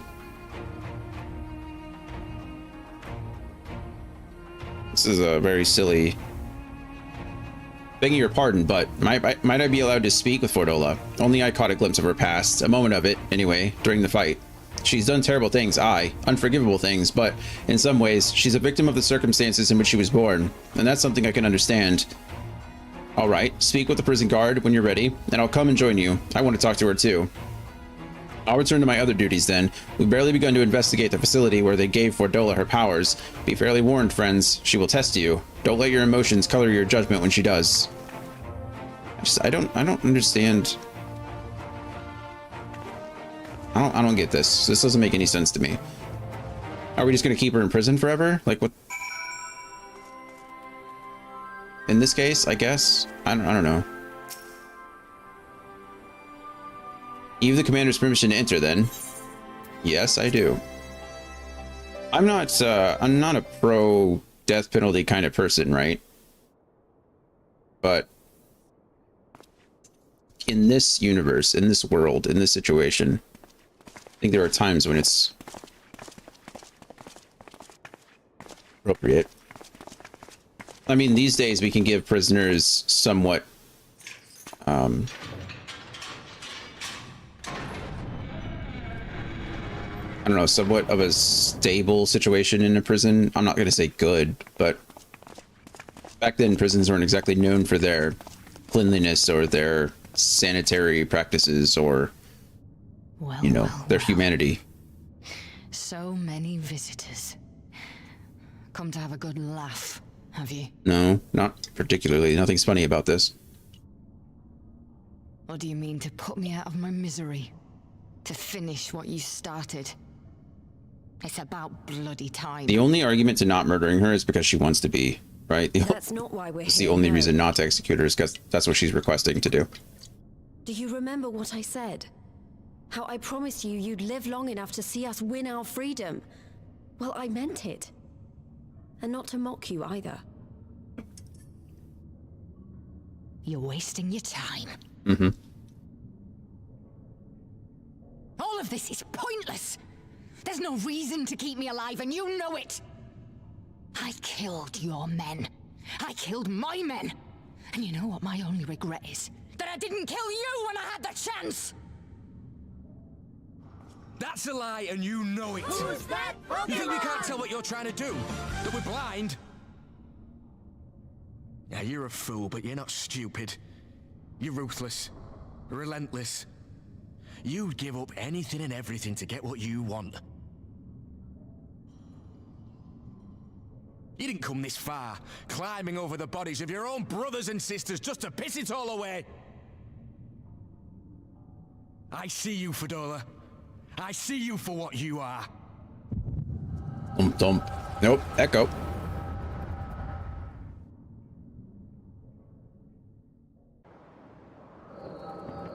This is a very silly... Begging your pardon, but might I be allowed to speak with Fordola? Only I caught a glimpse of her past, a moment of it, anyway, during the fight. She's done terrible things, unforgivable things, but in some ways, she's a victim of the circumstances in which she was born, and that's something I can understand. All right, speak with the prison guard when you're ready, and I'll come and join you. I want to talk to her too. I'll return to my other duties then. We've barely begun to investigate the facility where they gave Fordola her powers. Be fairly warned, friends. She will test you. Don't let your emotions color your judgment when she does. I don't understand. I don't get this. This doesn't make any sense to me. Are we just gonna keep her in prison forever? What? In this case, I guess. I don't know. You have the commander's permission to enter, then. Yes, I do. I'm not a pro death penalty kind of person, right? But in this universe, in this world, in this situation, I think there are times when it's appropriate. I mean, these days we can give prisoners somewhat I don't know, somewhat of a stable situation in a prison. I'm not going to say good, but back then prisons weren't exactly known for their cleanliness or their sanitary practices or, their humanity. So many visitors. Come to have a good laugh, have you? No, not particularly. Nothing's funny about this. Or do you mean to put me out of my misery? To finish what you started? It's about bloody time. The only argument to not murdering her is because she wants to be, right? That's not why we're here. It's the only reason not to execute her is because that's what she's requesting to do. Do you remember what I said? How I promised you you'd live long enough to see us win our freedom? Well, I meant it. And not to mock you either. You're wasting your time. Hold of this is pointless. There's no reason to keep me alive, and you know it. I killed your men. I killed my men. And you know what my only regret is? That I didn't kill you when I had the chance! That's a lie, and you know it. Who's that Pokemon? You think we can't tell what you're trying to do? That we're blind? Yeah, you're a fool, but you're not stupid. You're ruthless. Relentless. You'd give up anything and everything to get what you want. You didn't come this far, climbing over the bodies of your own brothers and sisters just to piss it all away. I see you, Fedora. I see you for what you are. Thump. Nope. Echo.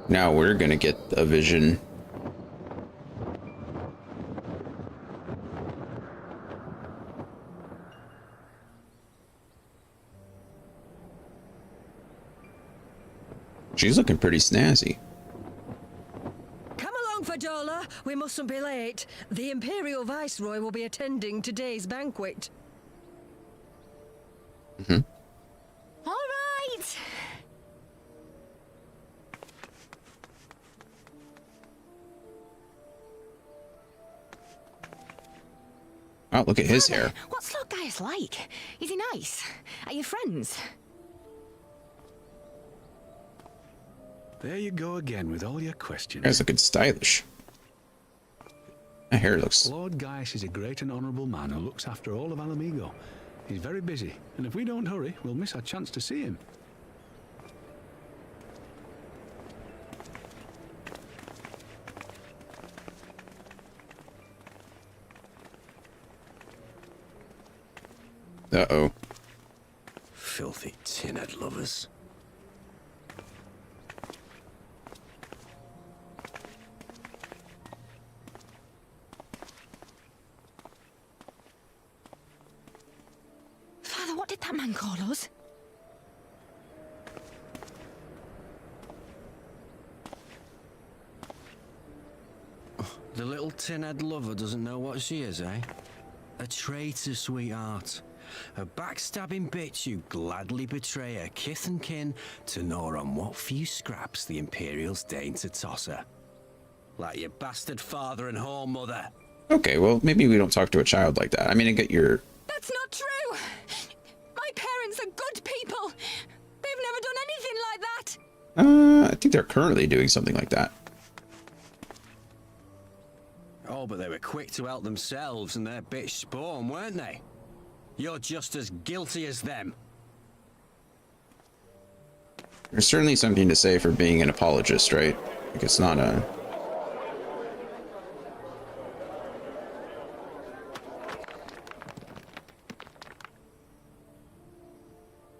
Now we're gonna get a vision. She's looking pretty snazzy. Come along, Fadola. We mustn't be late. The Imperial Viceroy will be attending today's banquet. Mm-hmm. All right. Oh, look at his hair. What's Lord Gaius like? Is he nice? Are you friends? There you go again with all your questions. Guy's looking stylish. My hair looks... Lord Gaius is a great and honourable man who looks after all of Alamigo. He's very busy, and if we don't hurry, we'll miss our chance to see him. Uh-oh. Filthy tin-head lovers. Father, what did that man call us? The little tin-head lover doesn't know what she is, eh? A traitor, sweetheart. A backstabbing bitch who gladly betray her kith and kin to gnaw on what few scraps the Imperials deign to toss her. Like your bastard father and whore mother. Okay, well, maybe we don't talk to a child like that. I mean, I get your... That's not true! My parents are good people! They've never done anything like that! I think they're currently doing something like that. Oh, but they were quick to help themselves and their bitch spawn, weren't they? You're just as guilty as them. There's certainly something to say for being an apologist, right? Like, it's not a...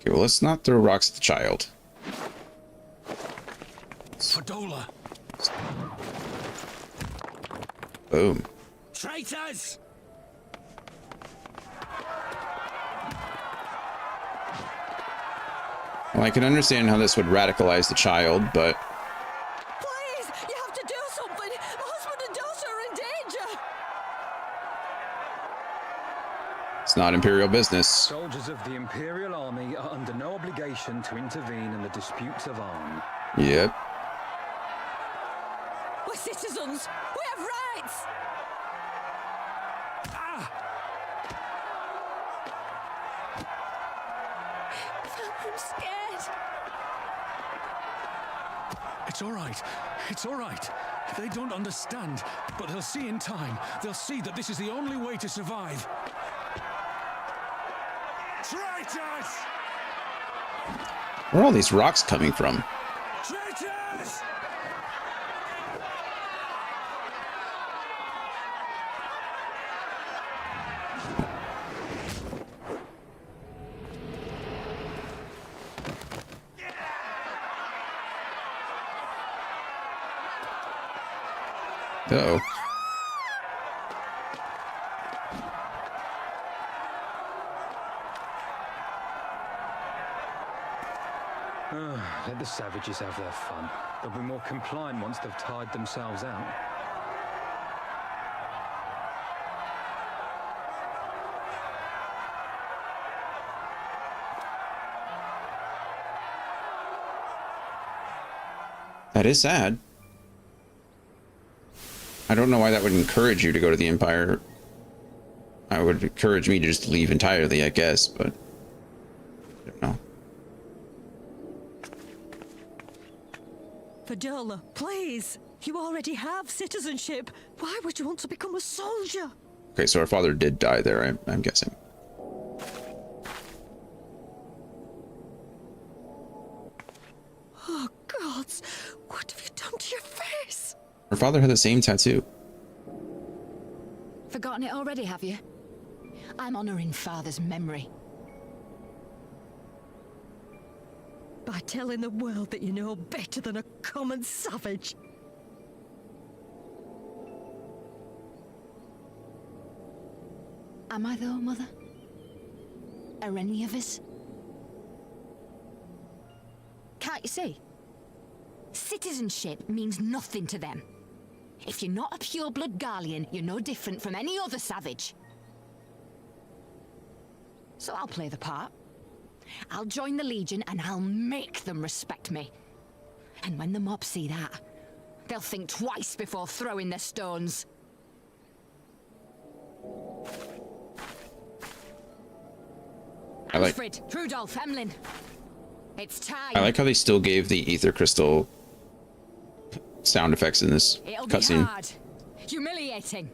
Okay, well, let's not throw rocks at the child. Fadola! Boom. Traitors! Well, I can understand how this would radicalize the child, but... Please, you have to do something. My husband and daughter are in danger. It's not Imperial business. Soldiers of the Imperial Army are under no obligation to intervene in the disputes of arm. Yep. We're citizens. We have rights. I'm scared. It's all right. It's all right. They don't understand, but they'll see in time. They'll see that this is the only way to survive. Traitors! Where are all these rocks coming from? Traitors! Uh-oh. Let the savages have their fun. They'll be more compliant once they've tired themselves out. That is sad. I don't know why that would encourage you to go to the Empire. I would encourage me to just leave entirely, I guess, but I don't know. Fadola, please. You already have citizenship. Why would you want to become a soldier? Okay, so our father did die there, I'm guessing. Oh, gods. What have you done to your face? Her father had the same tattoo. Forgotten it already, have you? I'm honoring Father's memory. By telling the world that you know better than a common savage. Am I though, Mother? Are any of us? Can't you see? Citizenship means nothing to them. If you're not a pure-blood Garlean, you're no different from any other savage. So I'll play the part. I'll join the Legion and I'll make them respect me. And when the mob see that, they'll think twice before throwing their stones. Alfred, Rudolph, Emlyn. It's time. I like how they still gave the ether crystal sound effects in this cutscene. It'll be hard, humiliating.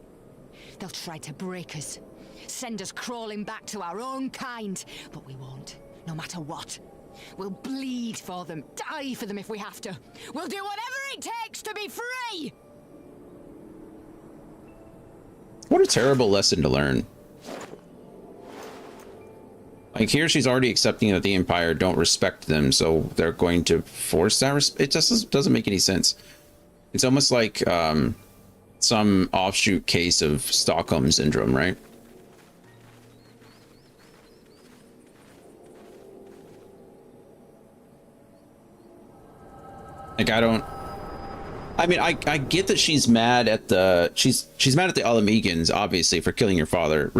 They'll try to break us, send us crawling back to our own kind, but we won't, no matter what. We'll bleed for them, die for them if we have to. We'll do whatever it takes to be free! What a terrible lesson to learn. Like, here she's already accepting that the Empire don't respect them, so they're going to force that it just doesn't make any sense. It's almost like some offshoot case of Stockholm Syndrome, right? Like, I mean, I get that she's mad at the she's mad at the Alamegans, obviously, for killing your father.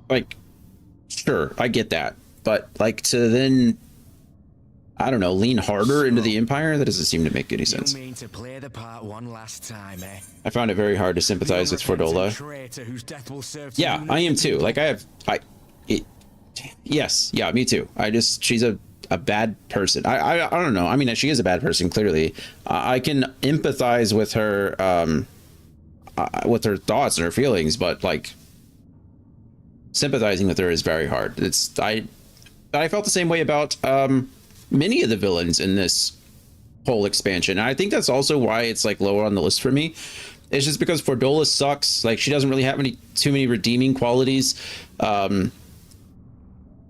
Like, sure, I get that, but like, to then, I don't know, lean harder into the Empire, that doesn't seem to make any sense. You mean to play the part one last time, eh? I found it very hard to sympathize with Fordola. Yeah, I am too. Like, yes, yeah, me too. She's a bad person. I don't know. I mean, she is a bad person, clearly. I can empathize with her thoughts and her feelings, but like, sympathizing with her is very hard. I felt the same way about many of the villains in this whole expansion. And I think that's also why it's like lower on the list for me. It's just because Fordola sucks. Like, she doesn't really have too many redeeming qualities. Oh,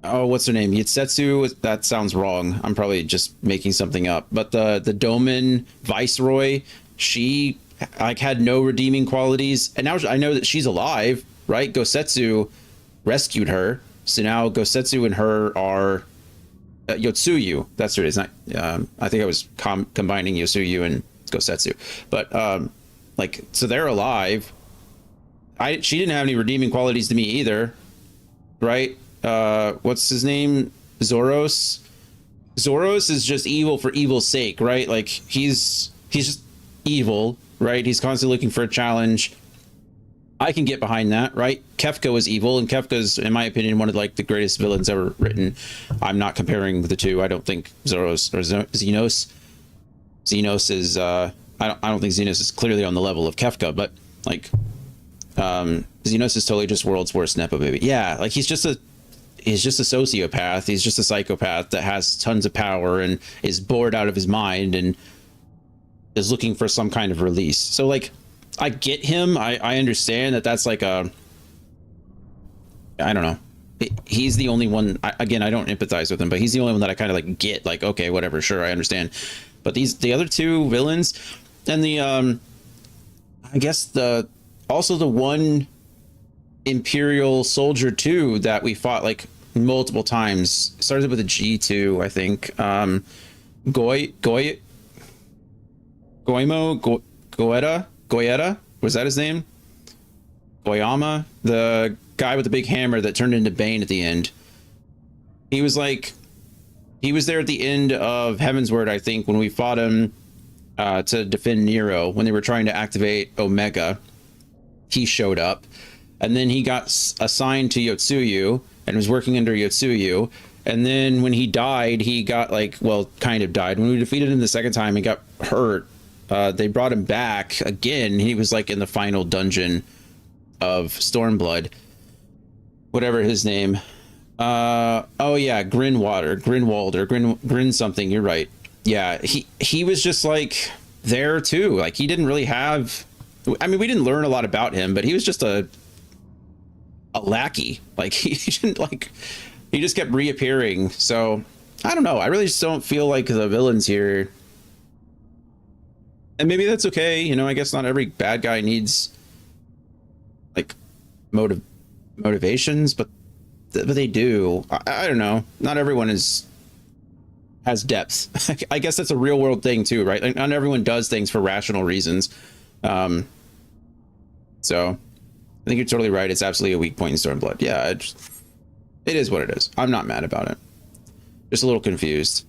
what's her name? Yitsetsu? That sounds wrong. I'm probably just making something up. But the Doman Viceroy, she like had no redeeming qualities. And now I know that she's alive, right? Gosetsu rescued her. So now Gosetsu and her are Yotsuyu. That's what it is. Not, I think I was combining Yotsuyu and Gosetsu. But like, so they're alive. She didn't have any redeeming qualities to me either, right? What's his name? Zoros. Zoros is just evil for evil's sake, right? Like, he's just evil, right? He's constantly looking for a challenge. I can get behind that, right? Kefka was evil, and Kefka's, in my opinion, one of like the greatest villains ever written. I'm not comparing the two. I don't think Zoros or Xenos is I don't think Xenos is clearly on the level of Kefka, but like Xenos is totally just world's worst nepo baby. Yeah, like he's just a sociopath. He's just a psychopath that has tons of power and is bored out of his mind and is looking for some kind of release. So like, I get him. I understand that that's like I don't know. He's the only one. Again, I don't empathize with him, but he's the only one that I kind of like get. Like, okay, whatever, sure, I understand. But the other two villains, and the I guess the one Imperial soldier too that we fought like multiple times. Started with a G2, I think. Goyeta, was that his name? Goyama, the guy with the big hammer that turned into Bane at the end. He was there at the end of Heavensward, I think, when we fought him. to defend Nero when they were trying to activate Omega. He showed up, and then he got assigned to Yotsuyu and was working under Yotsuyu. And then when he died, he got like, well, kind of died. When we defeated him the second time, he got hurt. They brought him back again. He was like in the final dungeon of Stormblood, whatever his name. Oh yeah, Grin something. You're right. Yeah, he was just like there too. Like he didn't really have. I mean, we didn't learn a lot about him, but he was just a lackey. Like he didn't like. He just kept reappearing. So I don't know. I really just don't feel like the villains here. And maybe that's okay. You know, I guess not every bad guy needs like motivations, but they do. I don't know. Not everyone has depth. I guess that's a real world thing too, right? Like not everyone does things for rational reasons. So I think you're totally right. It's absolutely a weak point in Stormblood. Yeah, it is what it is. I'm not mad about it. Just a little confused,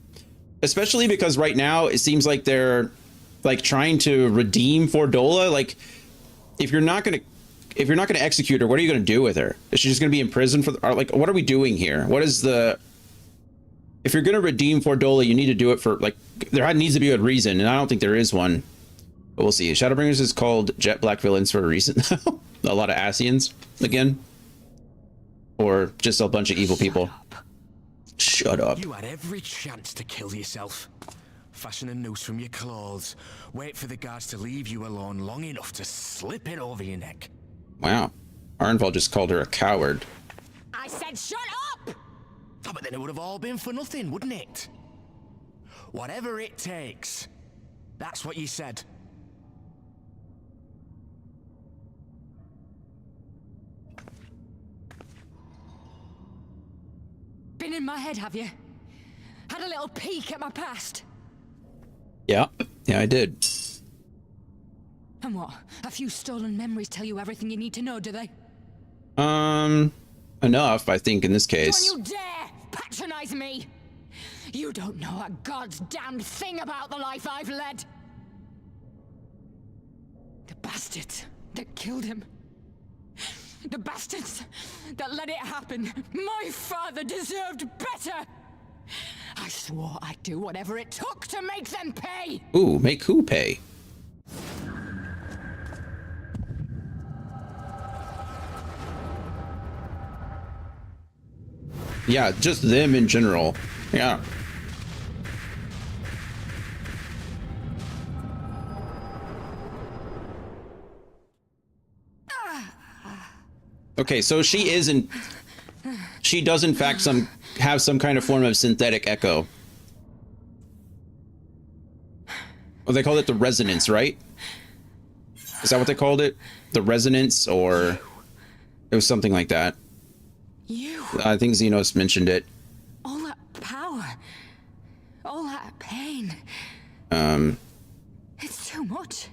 especially because right now it seems like they're like trying to redeem Fordola. Like if you're not gonna execute her, what are you gonna do with her? Is she just gonna be in prison for like what are we doing here? What is the, if you're gonna redeem Fordola, you need to do it for like, there needs to be a reason, and I don't think there is one. But we'll see. Shadowbringers is called Jet Black villains for a reason. A lot of Asians again, or just a bunch of evil people. Shut up. You had every chance to kill yourself. Fashion a noose from your clothes. Wait for the guards to leave you alone long enough to slip it over your neck. Wow. Arenvald just called her a coward. I said shut up! Oh, but then it would have all been for nothing, wouldn't it? Whatever it takes. That's what you said. Been in my head, have you? Had a little peek at my past? Yeah, I did. And what? A few stolen memories tell you everything you need to know, do they? Enough, I think, in this case. Don't you dare patronize me! You don't know a god's damned thing about the life I've led. The bastards that killed him. The bastards that let it happen. My father deserved better. I swore I'd do whatever it took to make them pay. Ooh, make who pay? Yeah, just them in general. Yeah. Okay, so she does in fact have some kind of form of synthetic echo. Well, they called it the resonance, right? Is that what they called it? The resonance, or it was something like that. I think Xenos mentioned it. All that power, all that pain. It's too much.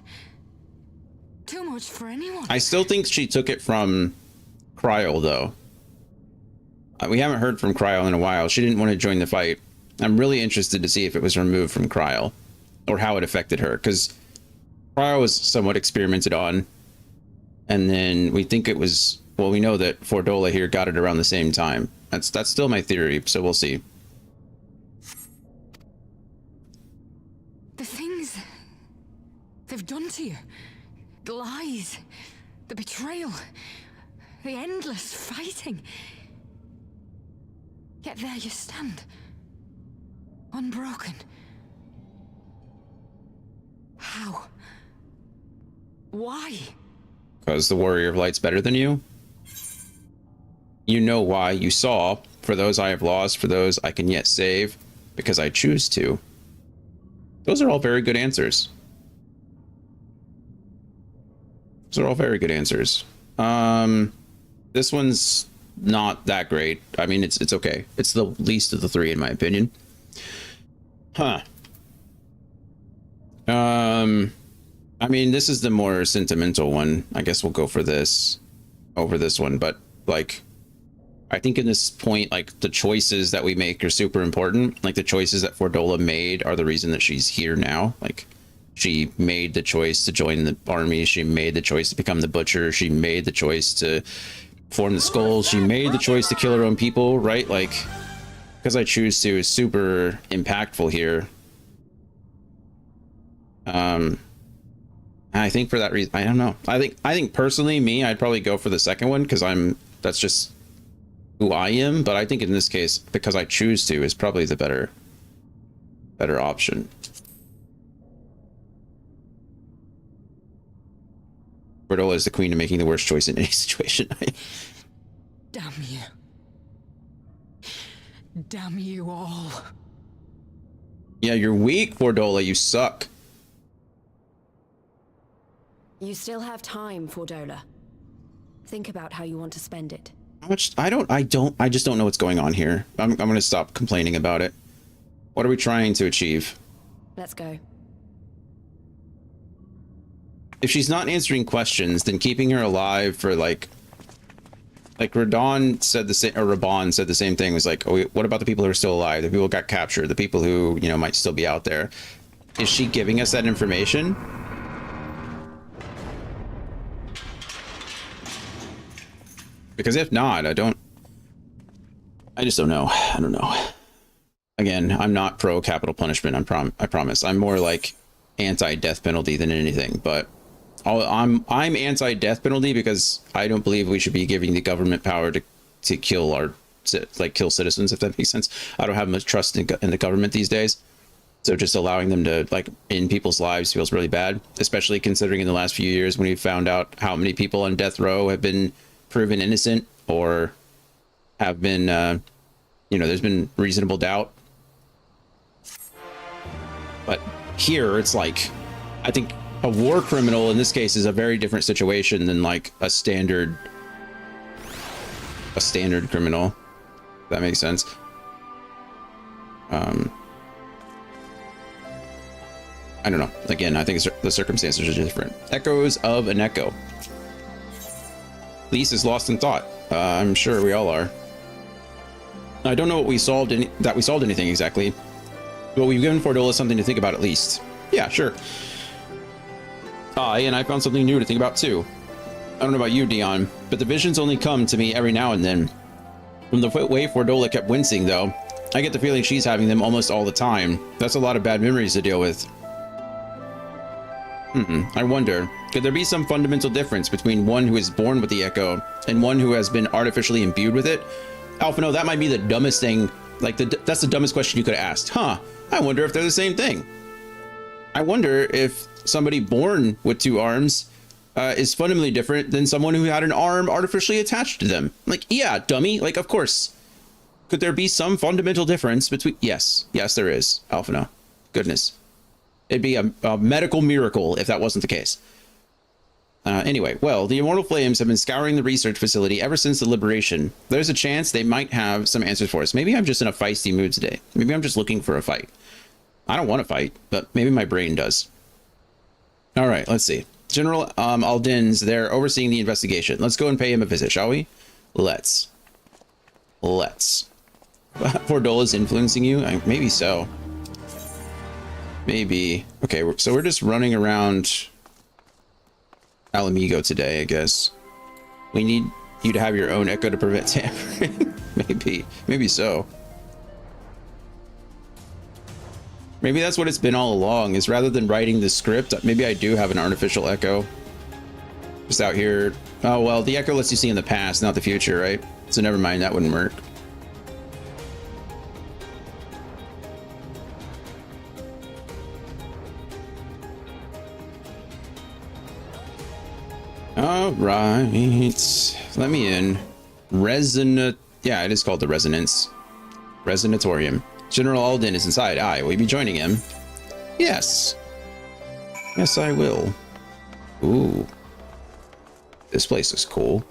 Too much for anyone. I still think she took it from Cryo, though. We haven't heard from Cryo in a while. She didn't want to join the fight. I'm really interested to see if it was removed from Cryo, or how it affected her, because Cryo was somewhat experimented on, and then we think it was, well, we know that Fordola here got it around the same time. That's still my theory, so we'll see. The things they've done to you, the lies, the betrayal, the endless fighting. Yet there you stand, unbroken. How? Why? Because the Warrior of Light's better than you? You know why. You saw, for those I have lost, for those I can yet save, because I choose to. Those are all very good answers. Those are all very good answers. This one's not that great. I mean, it's okay. It's the least of the three, in my opinion. Huh. I mean, this is the more sentimental one. I guess we'll go for this over this one, but like, I think in this point, like, the choices that we make are super important. Like, the choices that Fordola made are the reason that she's here now. Like, She made the choice to join the army. She made the choice to become the butcher. She made the choice to form the skulls. She made the choice to kill her own people, right? Like, because I choose to is super impactful here. I think for that reason, I don't know. I think personally, me, I'd probably go for the second one because that's just who I am. But I think in this case, because I choose to, is probably the better option. Bertola is the queen of making the worst choice in any situation. Damn you. Damn you all. Yeah, you're weak, Fordola. You suck. You still have time, Fordola. Think about how you want to spend it. How much? I just don't know what's going on here. I'm going to stop complaining about it. What are we trying to achieve? Let's go. If she's not answering questions, then keeping her alive for like Radon said the same, or Raban said the same thing. Was like, oh, what about the people who are still alive? The people who got captured, the people who, you know, might still be out there. Is she giving us that information? Because if not, I just don't know. I don't know. Again, I'm not pro capital punishment. I promise. I'm more like anti-death penalty than anything. But I'm anti-death penalty because I don't believe we should be giving the government power to kill kill citizens, if that makes sense. I don't have much trust in the government these days. So just allowing them to end people's lives feels really bad, especially considering in the last few years when we found out how many people on death row have been proven innocent or have been, there's been reasonable doubt. But here it's like, I think a war criminal in this case is a very different situation than like a standard criminal. If that makes sense. I don't know. Again, I think the circumstances are different. Echoes of an echo. Lise is lost in thought. I'm sure we all are. I don't know what we solved anything exactly, but we've given Fordola something to think about at least. Yeah, sure. And I found something new to think about too. I don't know about you, Dion, but the visions only come to me every now and then. From the way Fordola kept wincing, though, I get the feeling she's having them almost all the time. That's a lot of bad memories to deal with. I wonder, could there be some fundamental difference between one who is born with the echo and one who has been artificially imbued with it? Alphino, that might be the dumbest thing. That's the dumbest question you could have asked. I wonder if they're the same thing. I wonder if somebody born with two arms is fundamentally different than someone who had an arm artificially attached to them. Yeah, dummy. Of course. Could there be some fundamental difference between... Yes, there is, Alphino. Goodness. It'd be a medical miracle if that wasn't the case. Anyway, well, the Immortal Flames have been scouring the research facility ever since the liberation. There's a chance they might have some answers for us. Maybe I'm just in a feisty mood today. Maybe I'm just looking for a fight. I don't want to fight, but maybe my brain does. All right, let's see. General Aldin's there overseeing the investigation. Let's go and pay him a visit, shall we? Let's. Fordola's influencing you? Maybe so. Maybe. Okay, so we're just running around Alamigo today, I guess. We need you to have your own echo to prevent tampering. Maybe so. Maybe that's what it's been all along, is rather than writing the script, maybe I do have an artificial echo. Just out here. Oh, well, the echo lets you see in the past, not the future, right? So never mind, that wouldn't work. All right, let me in. Yeah, it is called the Resonance. Resonatorium. General Alden is inside. Will you be joining him? Yes. Yes, I will. Ooh. This place is cool.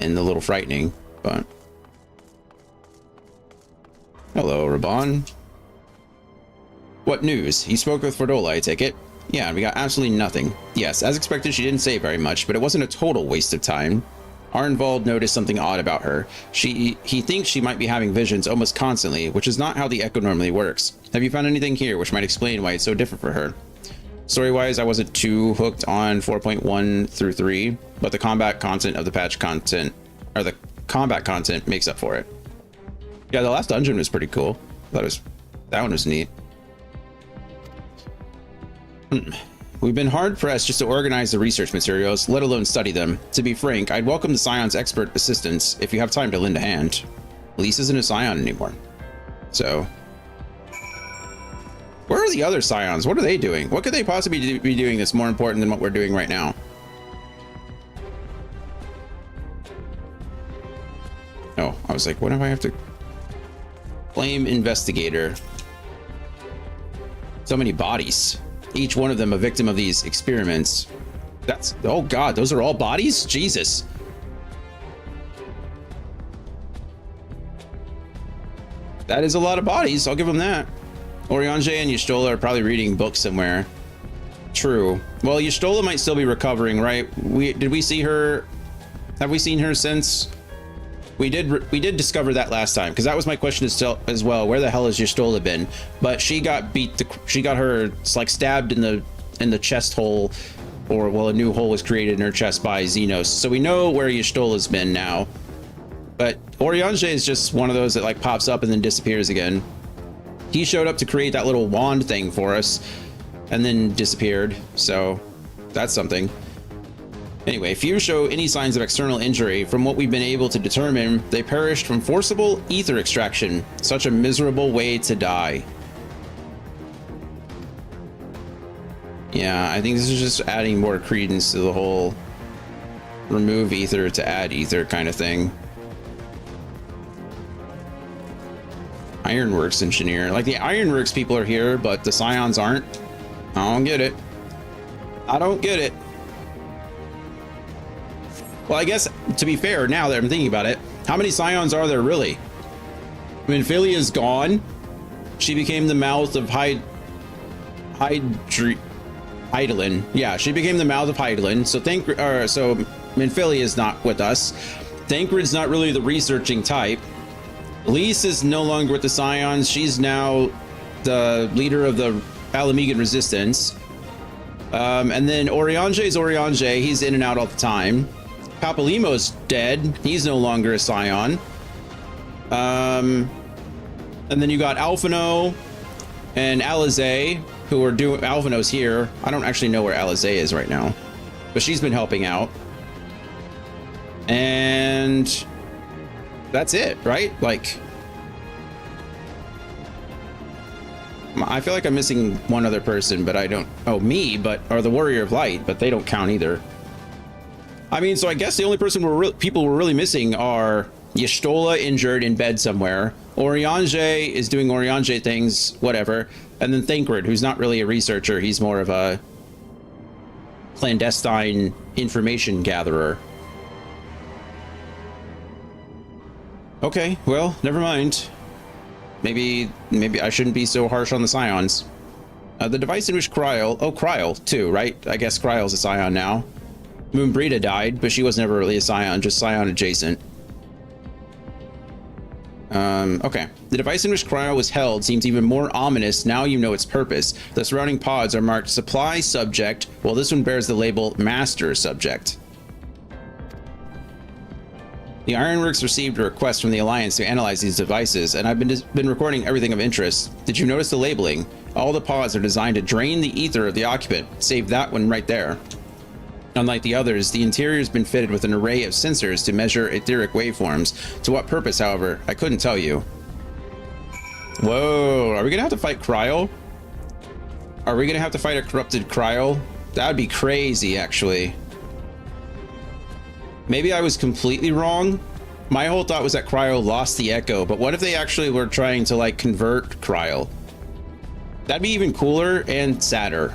And a little frightening, but... Hello, Raban. What news? He spoke with Fordola, I take it? Yeah, we got absolutely nothing. Yes, as expected, she didn't say very much, but it wasn't a total waste of time. Arenvald noticed something odd about her. He thinks she might be having visions almost constantly, which is not how the Echo normally works. Have you found anything here which might explain why it's so different for her? Story-wise, I wasn't too hooked on 4.1 through 3, but the combat content of the patch content, or the combat content, makes up for it. Yeah, the last dungeon was pretty cool. That one was neat. We've been hard-pressed just to organize the research materials, let alone study them. To be frank, I'd welcome the Scion's expert assistance if you have time to lend a hand. Lise isn't a Scion anymore. So... where are the other Scions? What are they doing? What could they possibly be doing that's more important than what we're doing right now? Oh, I was like, what if I have to... Flame Investigator. So many bodies. Each one of them a victim of these experiments. That's... oh god, those are all bodies? Jesus. That is a lot of bodies, I'll give them that. Oriange and Y'shtola are probably reading books somewhere. True. Well, Y'shtola might still be recovering, right? Did we see her? Have we seen her since? We did discover that last time, because that was my question as well. Where the hell has Y'shtola been? But she got she got her like stabbed in the chest hole, or well, a new hole was created in her chest by Xenos. So we know where Y'shtola's been now. But Oriange is just one of those that like pops up and then disappears again. He showed up to create that little wand thing for us and then disappeared. So that's something. Anyway, few show any signs of external injury. From what we've been able to determine, they perished from forcible ether extraction. Such a miserable way to die. Yeah, I think this is just adding more credence to the whole remove ether to add ether kind of thing. Ironworks engineer. Like the Ironworks people are here, but the Scions aren't. I don't get it. I don't get it. Well, I guess, to be fair, now that I'm thinking about it, how many Scions are there really? I mean, Philia's gone. She became the mouth of Hydaelyn. Yeah, she became the mouth of Hydaelyn. So Minfilia is not with us. Thancred's not really the researching type. Lise is no longer with the Scions. She's now the leader of the Alamegan Resistance. And then Oriange is Oriange. He's in and out all the time. Papalimo's dead. He's no longer a Scion. And then you got Alphino and Alize, who are doing... Alphino's here. I don't actually know where Alize is right now, but she's been helping out. And that's it, right? Like, I feel like I'm missing one other person, but I don't... oh, me, or the Warrior of Light, but they don't count either. I mean, so I guess the only person people we're really missing are Y'shtola, injured in bed somewhere. Oriange is doing Oriange things, whatever. And then Thancred, who's not really a researcher. He's more of a clandestine information gatherer. Okay, well, never mind. Maybe I shouldn't be so harsh on the Scions. The device in which Kryl... oh, Kryl, too, right? I guess Kryl's a Scion now. Moonbrita died, but she was never really a Scion, just Scion adjacent. Okay. The device in which Kryl was held seems even more ominous now you know its purpose. The surrounding pods are marked Supply Subject, while this one bears the label Master Subject. The Ironworks received a request from the Alliance to analyze these devices, and I've been recording everything of interest. Did you notice the labeling? All the pods are designed to drain the ether of the occupant, save that one right there. Unlike the others, the interior has been fitted with an array of sensors to measure etheric waveforms. To what purpose, however, I couldn't tell you. Whoa, are we gonna have to fight Kryl? Are we gonna have to fight a corrupted Kryl? That'd be crazy, actually. Maybe I was completely wrong. My whole thought was that Kryl lost the Echo, but what if they actually were trying to, like, convert Kryl? That'd be even cooler and sadder.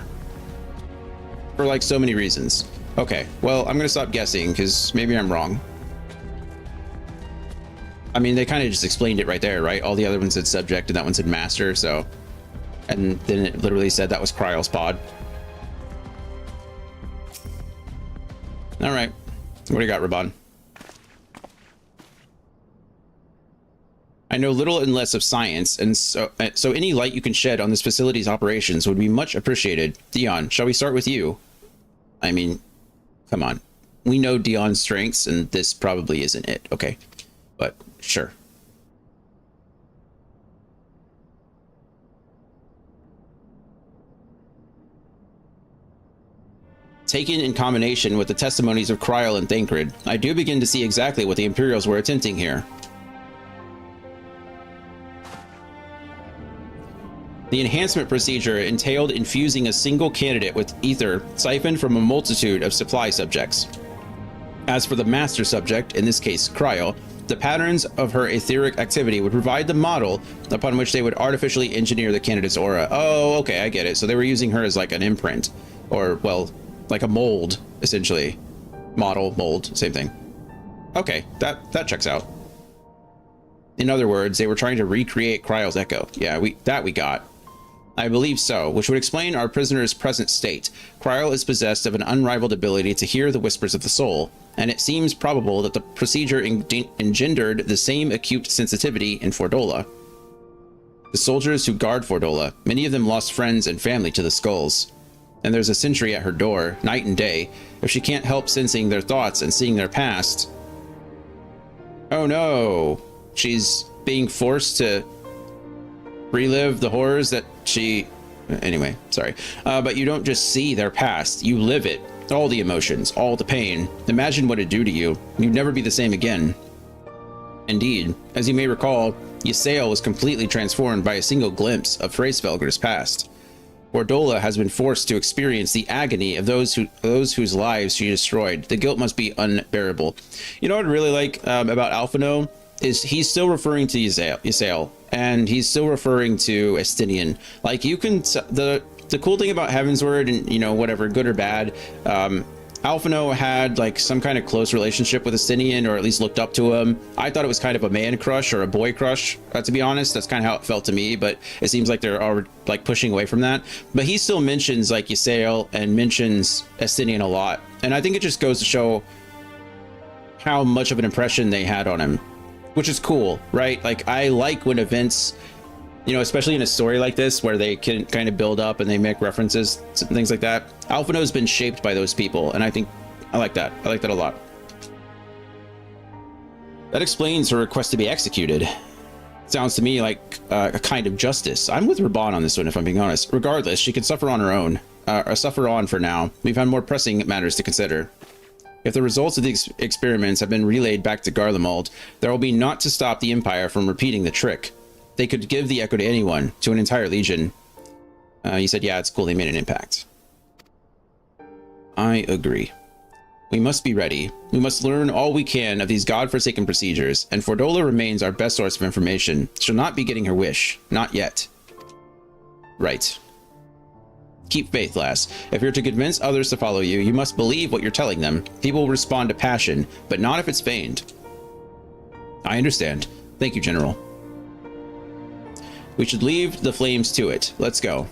For, like, so many reasons. Okay, well, I'm gonna stop guessing, because maybe I'm wrong. I mean, they kind of just explained it right there, right? All the other ones said subject, and that one said master, so... and then it literally said that was Kryl's pod. Alright. What do you got, Raban? I know little and less of science, and so any light you can shed on this facility's operations would be much appreciated. Dion, shall we start with you? I mean, come on. We know Dion's strengths, and this probably isn't it, okay? But sure. Taken in combination with the testimonies of Kryl and Thancred, I do begin to see exactly what the Imperials were attempting here. The enhancement procedure entailed infusing a single candidate with ether siphoned from a multitude of supply subjects. As for the master subject, in this case Kryl, the patterns of her etheric activity would provide the model upon which they would artificially engineer the candidate's aura. Oh, okay, I get it. So they were using her as like an imprint, or, well, like a mold, essentially. Model, mold, same thing. Okay, that checks out. In other words, they were trying to recreate Kryl's echo. Yeah, we got. I believe so, which would explain our prisoner's present state. Kryl is possessed of an unrivaled ability to hear the whispers of the soul, and it seems probable that the procedure engendered the same acute sensitivity in Fordola. The soldiers who guard Fordola, many of them lost friends and family to the skulls. And there's a sentry at her door, night and day. If she can't help sensing their thoughts and seeing their past... Oh no! She's being forced to relive the horrors that she... Anyway, sorry. But you don't just see their past, you live it. All the emotions, all the pain. Imagine what it'd do to you. You'd never be the same again. Indeed, as you may recall, Ysael was completely transformed by a single glimpse of Freysvelger's past. Fordola has been forced to experience the agony of those whose lives she destroyed. The guilt must be unbearable. You know what I really like about Alphino is he's still referring to Ysael, and he's still referring to Estinian. Like, you can the cool thing about Heavensward, and you know, whatever, good or bad, Alphino had like some kind of close relationship with Estinian, or at least looked up to him. I thought it was kind of a man crush or a boy crush, to be honest. That's kind of how it felt to me, but it seems like they're all like pushing away from that. But he still mentions like Ysael and mentions Estinian a lot, and I think it just goes to show how much of an impression they had on him, which is cool, right? Like, I like when events, you know, especially in a story like this where they can kind of build up and they make references to things like that. Alphino's been shaped by those people, and I think I like that. I like that a lot. That explains her request to be executed. Sounds to me like a kind of justice. I'm with Raban on this one, if I'm being honest. Regardless, she could suffer on her own, or suffer on for now. We've had more pressing matters to consider. If the results of these experiments have been relayed back to Garlemald, there will be naught to stop the Empire from repeating the trick. They could give the echo to anyone, to an entire legion. You said, yeah, it's cool, they made an impact. I agree. We must be ready. We must learn all we can of these godforsaken procedures, and Fordola remains our best source of information. She'll not be getting her wish. Not yet. Right. Keep faith, lass. If you're to convince others to follow you, you must believe what you're telling them. People will respond to passion, but not if it's feigned. I understand. Thank you, General. We should leave the flames to it. Let's go.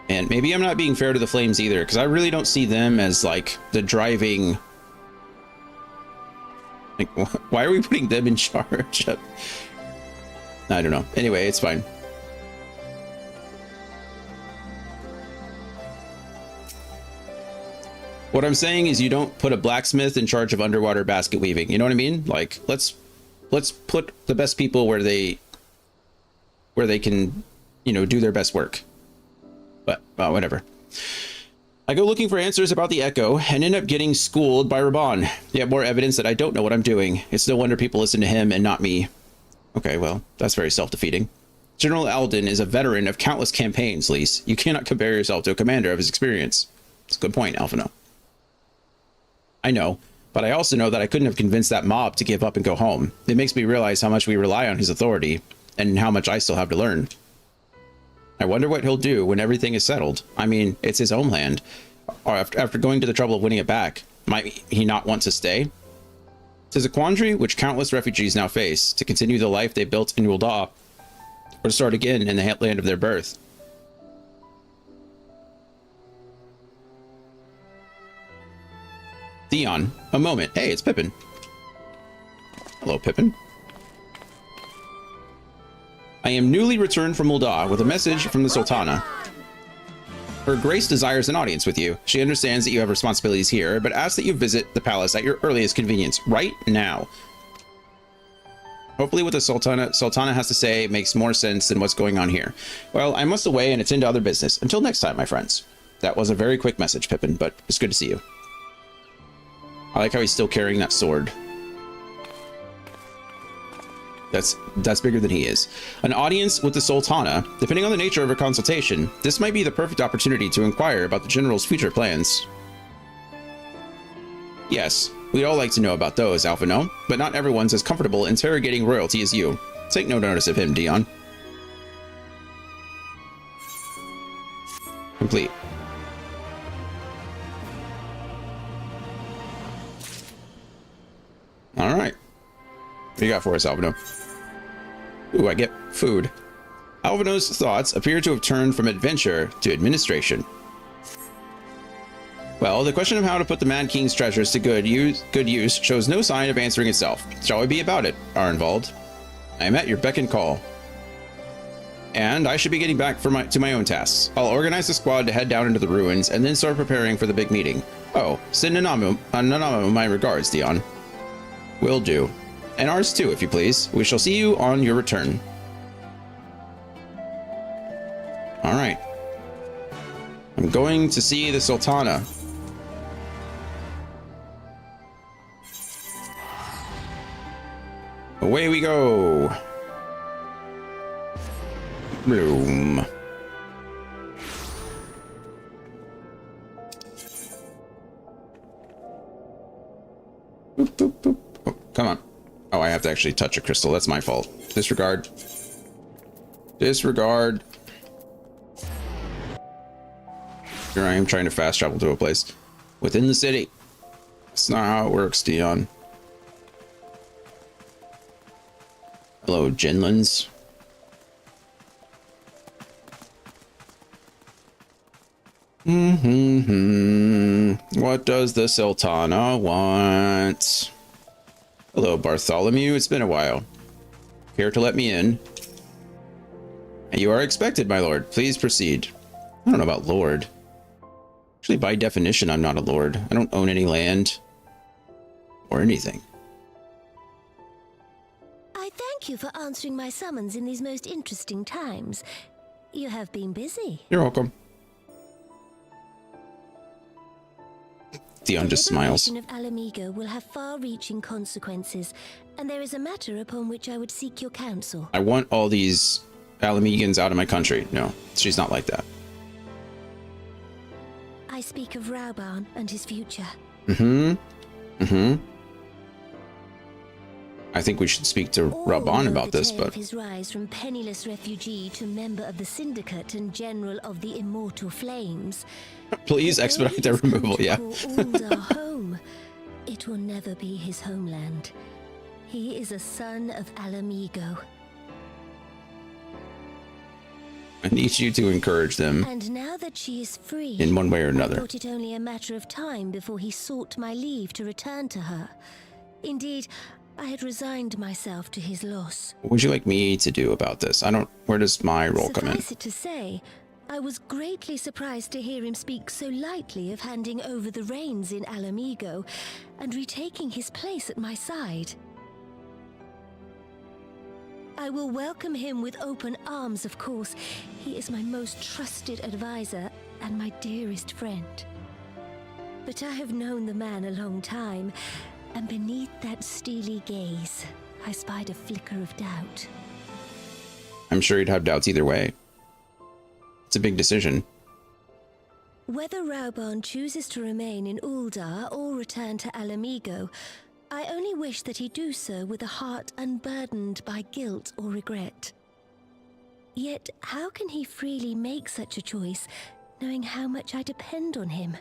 And maybe I'm not being fair to the flames either, because I really don't see them as like the driving... Like, why are we putting them in charge? I don't know. Anyway, it's fine. What I'm saying is you don't put a blacksmith in charge of underwater basket weaving. You know what I mean? Like, let's put the best people where they can, you know, do their best work. But whatever. I go looking for answers about the Echo and end up getting schooled by Raban. Yet more evidence that I don't know what I'm doing. It's no wonder people listen to him and not me. Okay, well, that's very self-defeating. General Alden is a veteran of countless campaigns, Lise. You cannot compare yourself to a commander of his experience. It's a good point, Alphino. I know, but I also know that I couldn't have convinced that mob to give up and go home. It makes me realize how much we rely on his authority, and how much I still have to learn. I wonder what he'll do when everything is settled. I mean, it's his homeland. Or after going to the trouble of winning it back, might he not want to stay? 'Tis a quandary which countless refugees now face, to continue the life they built in Ul'dah, or to start again in the land of their birth. Theon, a moment. Hey, it's Pippin. Hello, Pippin. I am newly returned from Ul'dah with a message from the Sultana. Her Grace desires an audience with you. She understands that you have responsibilities here, but asks that you visit the palace at your earliest convenience, right now. Hopefully what the Sultana has to say makes more sense than what's going on here. Well, I must away and attend to other business. Until next time, my friends. That was a very quick message, Pippin, but it's good to see you. I like how he's still carrying that sword. That's bigger than he is. An audience with the Sultana. Depending on the nature of her consultation, this might be the perfect opportunity to inquire about the General's future plans. Yes, we'd all like to know about those, Alphino, but not everyone's as comfortable interrogating royalty as you. Take no notice of him, Dion. Complete. All right. What do you got for us, Alphino? Ooh, I get food. Alphino's thoughts appear to have turned from adventure to administration. Well, the question of how to put the Mad King's treasures to good use shows no sign of answering itself. Shall we be about it, Arenvald? I am at your beck and call. And I should be getting back to my own tasks. I'll organize a squad to head down into the ruins and then start preparing for the big meeting. Oh, send Nanamu my regards, Dion. Will do. And ours too, if you please. We shall see you on your return. All right. I'm going to see the Sultana. Away we go. Boom. Boop, boop, boop. Oh, come on. Oh, I have to actually touch a crystal. That's my fault. Disregard. Disregard. Here I am trying to fast travel to a place within the city. That's not how it works, Dion. Hello, Jinlins. What does the Sultana want? Hello, Bartholomew. It's been a while. Care to let me in? You are expected, my lord. Please proceed. I don't know about lord. Actually, by definition, I'm not a lord. I don't own any land or anything. I thank you for answering my summons in these most interesting times. You have been busy. You're welcome. Theon just smiles. The liberation of Alamigo will have far-reaching consequences, and there is a matter upon which I would seek your counsel. I want all these Alamegans out of my country. No, she's not like that. I speak of Rauban and his future. I think we should speak to Rauban about this, but... Of his rise from penniless refugee to member of the Syndicate and General of the Immortal Flames. Please expedite their removal, yeah. Ul'dah home. It will never be his homeland. He is a son of Alamigo. I need you to encourage them. And now that she is free, in one way or another. I thought it only a matter of time before he sought my leave to return to her. Indeed, I had resigned myself to his loss. What would you like me to do about this? Where does my role come in? Suffice it to say, I was greatly surprised to hear him speak so lightly of handing over the reins in Alamigo and retaking his place at my side. I will welcome him with open arms, of course. He is my most trusted advisor and my dearest friend. But I have known the man a long time, and beneath that steely gaze, I spied a flicker of doubt. I'm sure you'd have doubts either way. It's a big decision. Whether Rauban chooses to remain in Ul'dah or return to Alamigo, I only wish that he do so with a heart unburdened by guilt or regret. Yet, how can he freely make such a choice, knowing how much I depend on him?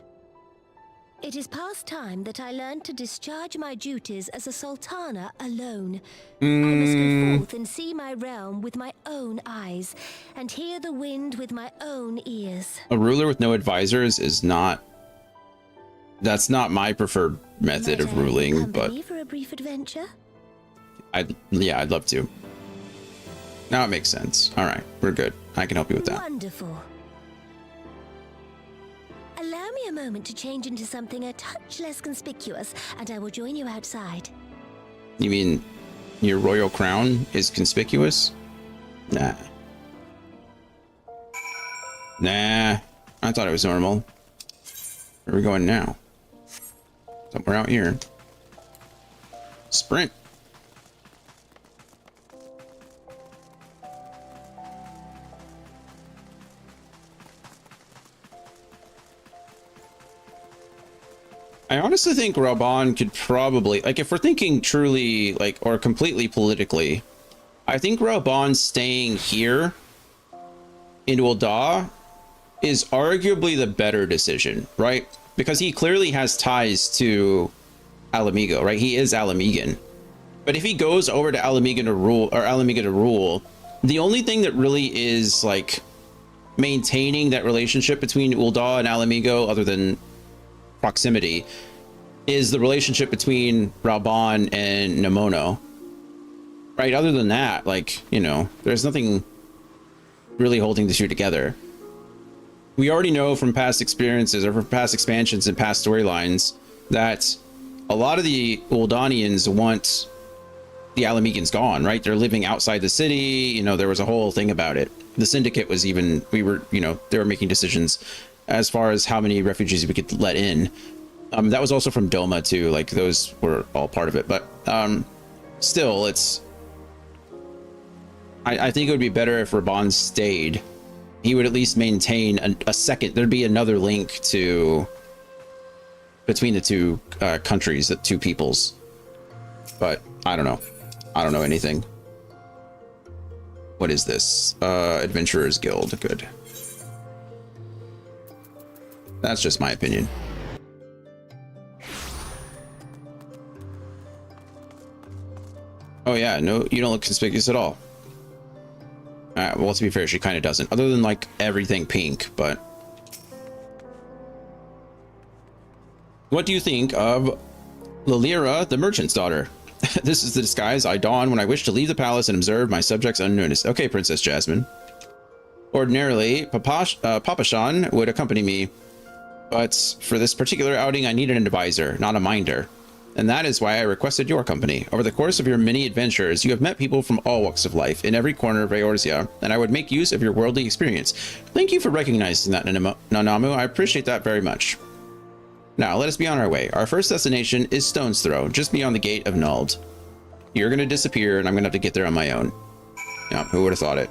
It is past time that I learned to discharge my duties as a sultana alone. I must go forth and see my realm with my own eyes, and hear the wind with my own ears. A ruler with no advisors is not That's not my preferred method of ruling, but for a brief adventure? I'd love to. Now it makes sense. All right, we're good. I can help you with that. Wonderful. Allow me a moment to change into something a touch less conspicuous, and I will join you outside. You mean your royal crown is conspicuous? Nah. Nah. I thought it was normal. Where are we going now? Somewhere out here. Sprint. I honestly think Raban could probably, like, if we're thinking truly, like, or completely politically, I think Raban staying here in Ul'dah is arguably the better decision, right? Because he clearly has ties to Ala Mhigo, right? He is Ala Mhigan. But if he goes over to Ala Mhigan to rule, the only thing that really is, like, maintaining that relationship between Ul'dah and Ala Mhigo, other than proximity, is the relationship between Raban and Nemono, right? Other than that, like, you know, there's nothing really holding the two together. We already know from past experiences or from past expansions and past storylines that a lot of the Uldanians want the Ala Mhigans gone, right? They're living outside the city. You know, there was a whole thing about it. The Syndicate was even, they were making decisions as far as how many refugees we could let in. That was also from Doma too. Like, those were all part of it. But still, it's... I think it would be better if Raban stayed. He would at least maintain a second. Thered be another link between the two countries, the two peoples. But I don't know. I don't know anything. What is this? Adventurers Guild. Good. That's just my opinion. Oh yeah, no, you don't look conspicuous at all. Well, to be fair, she kind of doesn't, other than like everything pink. But what do you think of Lilira, the merchant's daughter? This is the disguise I don when I wish to leave the palace and observe my subjects unnoticed. Okay, Princess Jasmine. Ordinarily, Papashan would accompany me, but for this particular outing, I needed an advisor, not a minder. And that is why I requested your company. Over the course of your many adventures, you have met people from all walks of life in every corner of Eorzea, and I would make use of your worldly experience. Thank you for recognizing that, Nanamu. I appreciate that very much. Now, let us be on our way. Our first destination is Stone's Throw, just beyond the gate of Nald. You're going to disappear, and I'm going to have to get there on my own. Yeah, who would have thought it?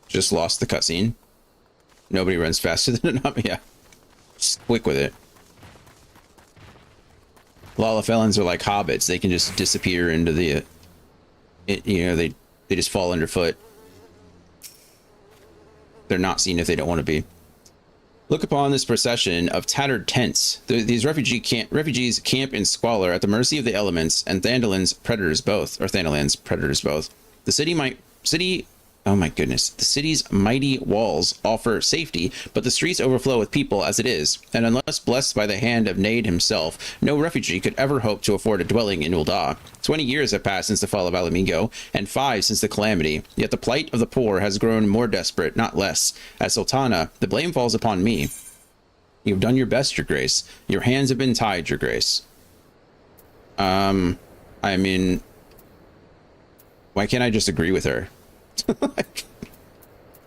Just lost the cutscene. Nobody runs faster than Nanamu. Yeah. Just quick with it. Lalafelans are like hobbits. They can just disappear into the... they just fall underfoot. They're not seen if they don't want to be. Look upon this procession of tattered tents. These refugees camp in squalor at the mercy of the elements and Thandalan's predators both. The city, oh my goodness. The city's mighty walls offer safety, but the streets overflow with people as it is. And unless blessed by the hand of Nade himself, no refugee could ever hope to afford a dwelling in Ul'dah. 20 years have passed since the fall of Ala Mhigo, and 5 since the calamity. Yet the plight of the poor has grown more desperate, not less. As Sultana, the blame falls upon me. You've done your best, Your Grace. Your hands have been tied, Your Grace. I mean, why can't I just agree with her?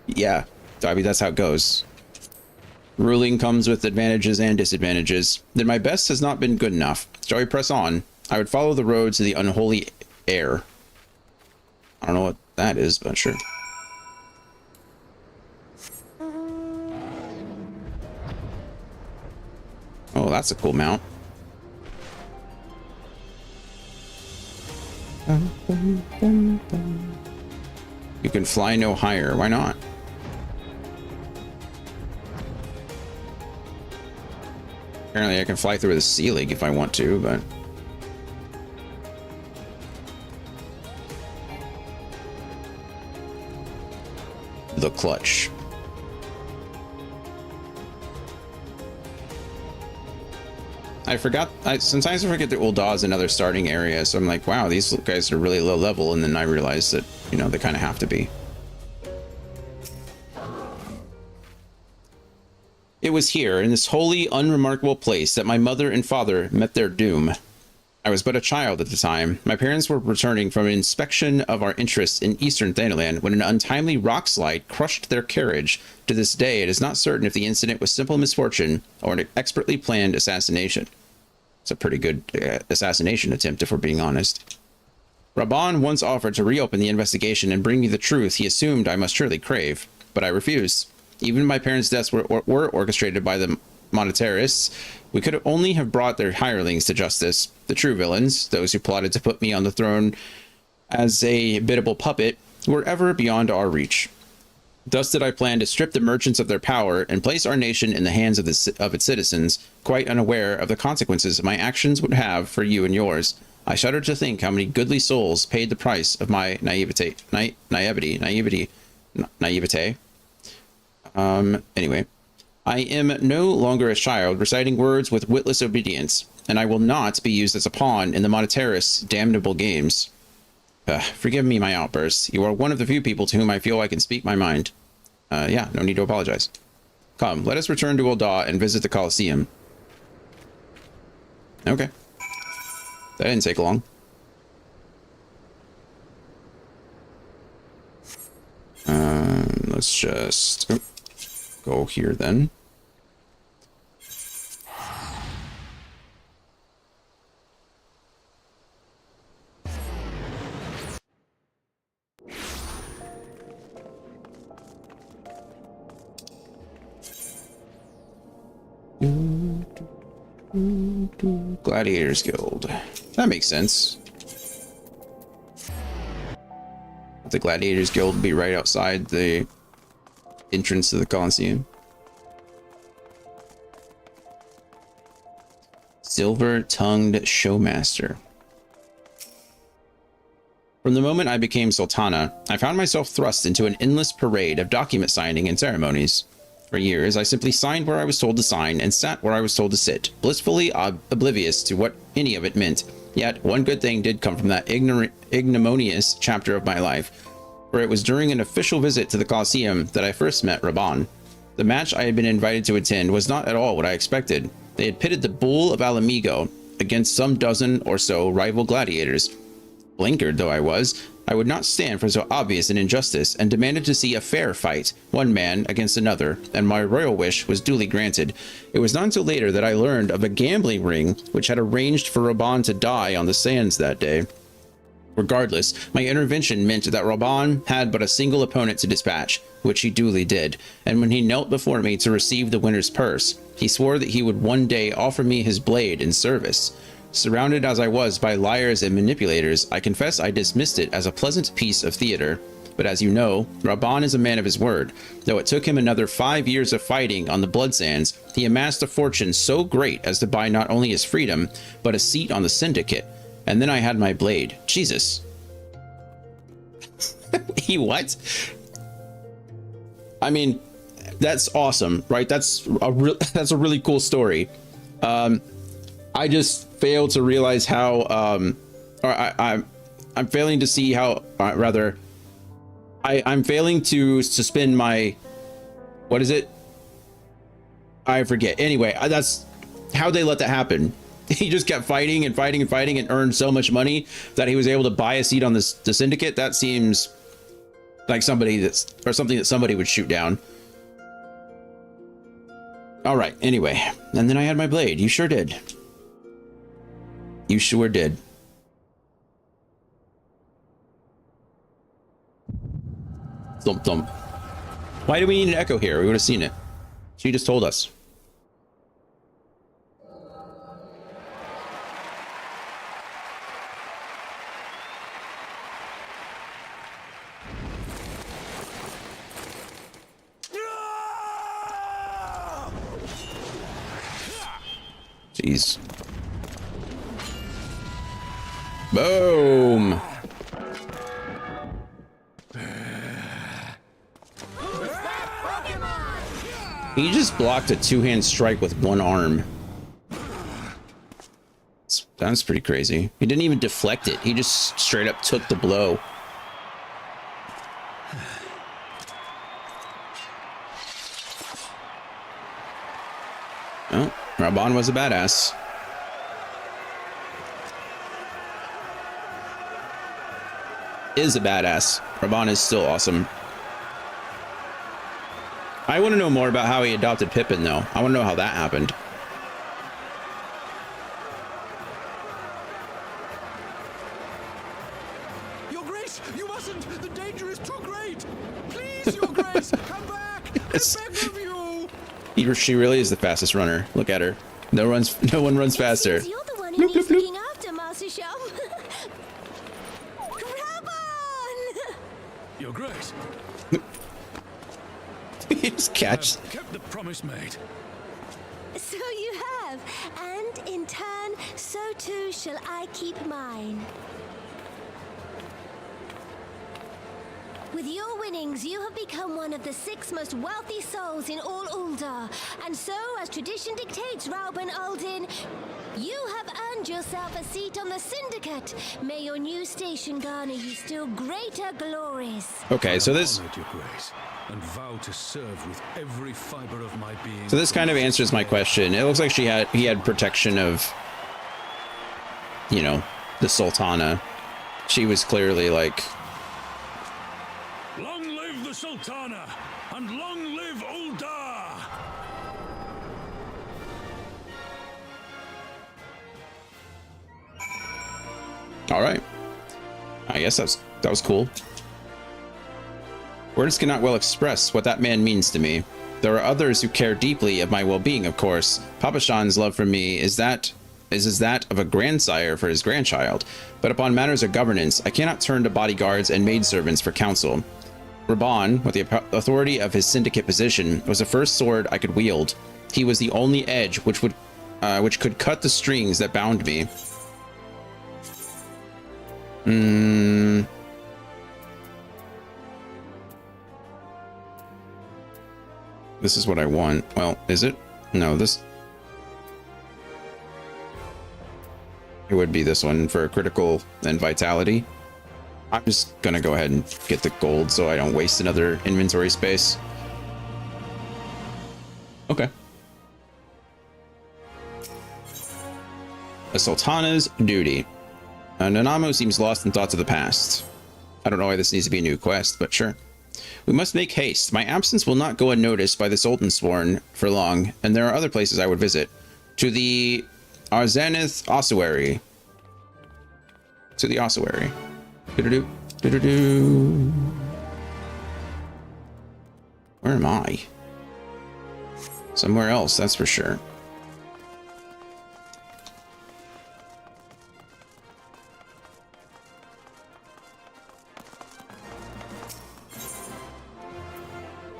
Yeah, I mean, that's how it goes. Ruling comes with advantages and disadvantages. Then my best has not been good enough. Shall we press on? I would follow the road to the unholy air. I don't know what that is, but sure. Oh, that's a cool mount. You can fly no higher. Why not? Apparently I can fly through the ceiling if I want to, but... The clutch. Sometimes I forget that Ul'dah is another starting area, so I'm like, wow, these guys are really low level, and then I realize that, you know, they kind of have to be. It was here, in this wholly unremarkable place, that my mother and father met their doom. I was but a child at the time. My parents were returning from an inspection of our interests in eastern Thanalan when an untimely rock slide crushed their carriage. To this day, it is not certain if the incident was simple misfortune or an expertly planned assassination. It's a pretty good assassination attempt, if we're being honest. Raban once offered to reopen the investigation and bring me the truth he assumed I must surely crave, but I refused. Even my parents' deaths were orchestrated by the monetarists. We could only have brought their hirelings to justice. The true villains, those who plotted to put me on the throne as a biddable puppet, were ever beyond our reach. Thus did I plan to strip the merchants of their power and place our nation in the hands of its citizens, quite unaware of the consequences my actions would have for you and yours. I shudder to think how many goodly souls paid the price of my naivete. Anyway, I am no longer a child reciting words with witless obedience, and I will not be used as a pawn in the monetarist's damnable games. Forgive me my outbursts. You are one of the few people to whom I feel I can speak my mind. Yeah, no need to apologize. Come, let us return to Ul'dah and visit the Colosseum. Okay. That didn't take long. Let's just go here then. Gladiators Guild. That makes sense. The Gladiators Guild will be right outside the entrance to the Colosseum. Silver-tongued Showmaster. From the moment I became Sultana, I found myself thrust into an endless parade of document signing and ceremonies. For years, I simply signed where I was told to sign and sat where I was told to sit, blissfully oblivious to what any of it meant. Yet, one good thing did come from that ignominious chapter of my life, for it was during an official visit to the Colosseum that I first met Raban. The match I had been invited to attend was not at all what I expected. They had pitted the Bull of Alamigo against some dozen or so rival gladiators. Blinkered though I was, I would not stand for so obvious an injustice and demanded to see a fair fight, one man against another, and my royal wish was duly granted. It was not until later that I learned of a gambling ring which had arranged for Raban to die on the sands that day. Regardless, my intervention meant that Raban had but a single opponent to dispatch, which he duly did, and when he knelt before me to receive the winner's purse, he swore that he would one day offer me his blade in service. Surrounded as I was by liars and manipulators, I confess I dismissed it as a pleasant piece of theater. But as you know, Raban is a man of his word. Though it took him another 5 years of fighting on the Blood Sands, he amassed a fortune so great as to buy not only his freedom, but a seat on the Syndicate. And then I had my blade. Jesus. He what? I mean, that's awesome, right? That's a really cool story. I just fail to realize how, I'm failing to see how, I'm failing to suspend my, what is it? I forget. Anyway, that's how they let that happen. He just kept fighting and fighting and fighting and earned so much money that he was able to buy a seat on the Syndicate. That seems like something that somebody would shoot down. All right. Anyway, and then I had my blade. You sure did. You sure did. Thump thump. Why do we need an echo here? We would have seen it. She just told us. Jeez. Boom. He just blocked a two-hand strike with one arm. That's pretty crazy. He didn't even deflect it. He just straight up took the blow. Oh, Raban was a badass. Is a badass. Raban is still awesome. I want to know more about how he adopted Pippin, though. I want to know how that happened. Your Grace, you mustn't! The danger is too great! Please, Your Grace, come back! Yes. I beg of you! She really is the fastest runner. Look at her. No one runs faster. You're the one who needs looking after, Master Shum. Raban! Your Grace. He just catch. Kept the promise made. So you have, and in turn, so too shall I keep mine. With your winnings, you have become one of the 6 most wealthy souls in all Uldar. And so, as tradition dictates, Rauben Aldin, you have earned yourself a seat on the Syndicate. May your new station garner you still greater glories. Okay, so this... Your Grace, and vow to serve with every fiber of my being. So this kind of answers my question. It looks like he had protection of, you know, the Sultana. She was clearly like... Long live the Sultana, and long live Uldar! All right. I guess that was cool. Words cannot well express what that man means to me. There are others who care deeply of my well-being, of course. Papa Shan's love for me is that of a grandsire for his grandchild. But upon matters of governance, I cannot turn to bodyguards and maidservants for counsel. Raban, with the authority of his syndicate position, was the first sword I could wield. He was the only edge which could cut the strings that bound me. This is what I want. Well, is it? No, this... It would be this one for critical and vitality. I'm just gonna go ahead and get the gold so I don't waste another inventory space. Okay. A Sultana's duty. Nanamo seems lost in thoughts of the past. I don't know why this needs to be a new quest, but sure. We must make haste. My absence will not go unnoticed by the Sultansworn for long, and there are other places I would visit. To the Arzaneth ossuary. To the ossuary. Do-do-do. Do-do-do. Where am I? Somewhere else, that's for sure.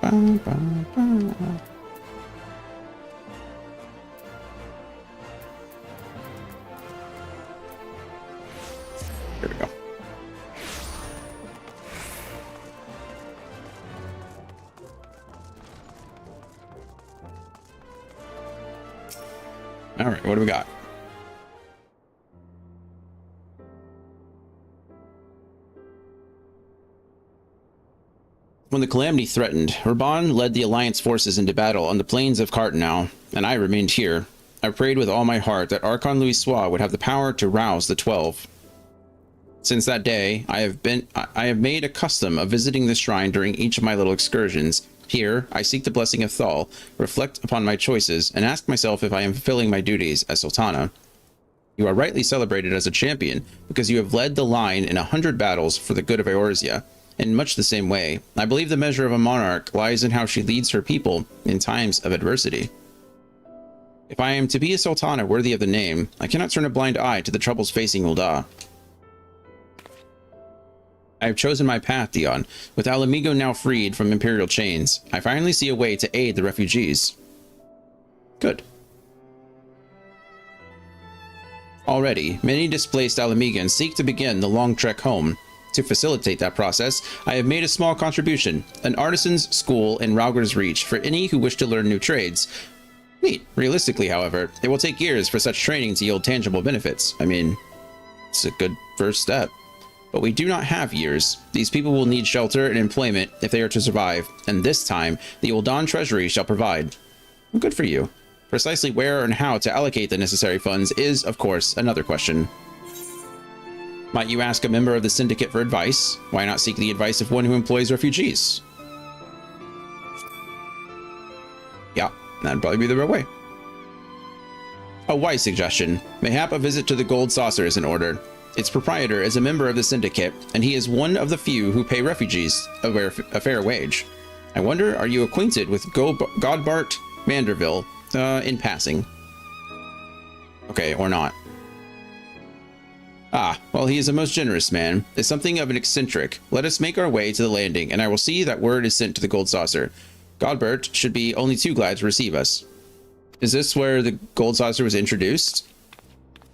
Ba, ba, ba. Here we go. All right, what do we got? When the calamity threatened, Raban led the Alliance forces into battle on the plains of Cartenow, and I remained here. I prayed with all my heart that Archon Louisoix would have the power to rouse the 12. Since that day, I have made a custom of visiting the shrine during each of my little excursions. Here, I seek the blessing of Thal, reflect upon my choices, and ask myself if I am fulfilling my duties as Sultana. You are rightly celebrated as a champion, because you have led the line in 100 battles for the good of Eorzea. In much the same way, I believe the measure of a monarch lies in how she leads her people in times of adversity. If I am to be a Sultana worthy of the name, I cannot turn a blind eye to the troubles facing Ul'dah. I have chosen my path, Dion. With Alamigo now freed from Imperial chains, I finally see a way to aid the refugees. Good. Already, many displaced Alamegans seek to begin the long trek home. To facilitate that process, I have made a small contribution, an artisan's school in Rauger's Reach for any who wish to learn new trades. Neat. Realistically, however, it will take years for such training to yield tangible benefits. I mean, it's a good first step. But we do not have years. These people will need shelter and employment if they are to survive, and this time, the Uldan Treasury shall provide. Well, good for you. Precisely where and how to allocate the necessary funds is, of course, another question. Might you ask a member of the Syndicate for advice? Why not seek the advice of one who employs refugees? Yeah, that'd probably be the real way. A wise suggestion. Mayhap a visit to the Gold Saucer is in order. Its proprietor is a member of the Syndicate, and he is one of the few who pay refugees a fair wage. I wonder, are you acquainted with Godbart Manderville, in passing? Okay, or not. Ah, well, he is a most generous man, is something of an eccentric. Let us make our way to the landing, and I will see that word is sent to the Gold Saucer. Godbert should be only too glad to receive us. Is this where the Gold Saucer was introduced?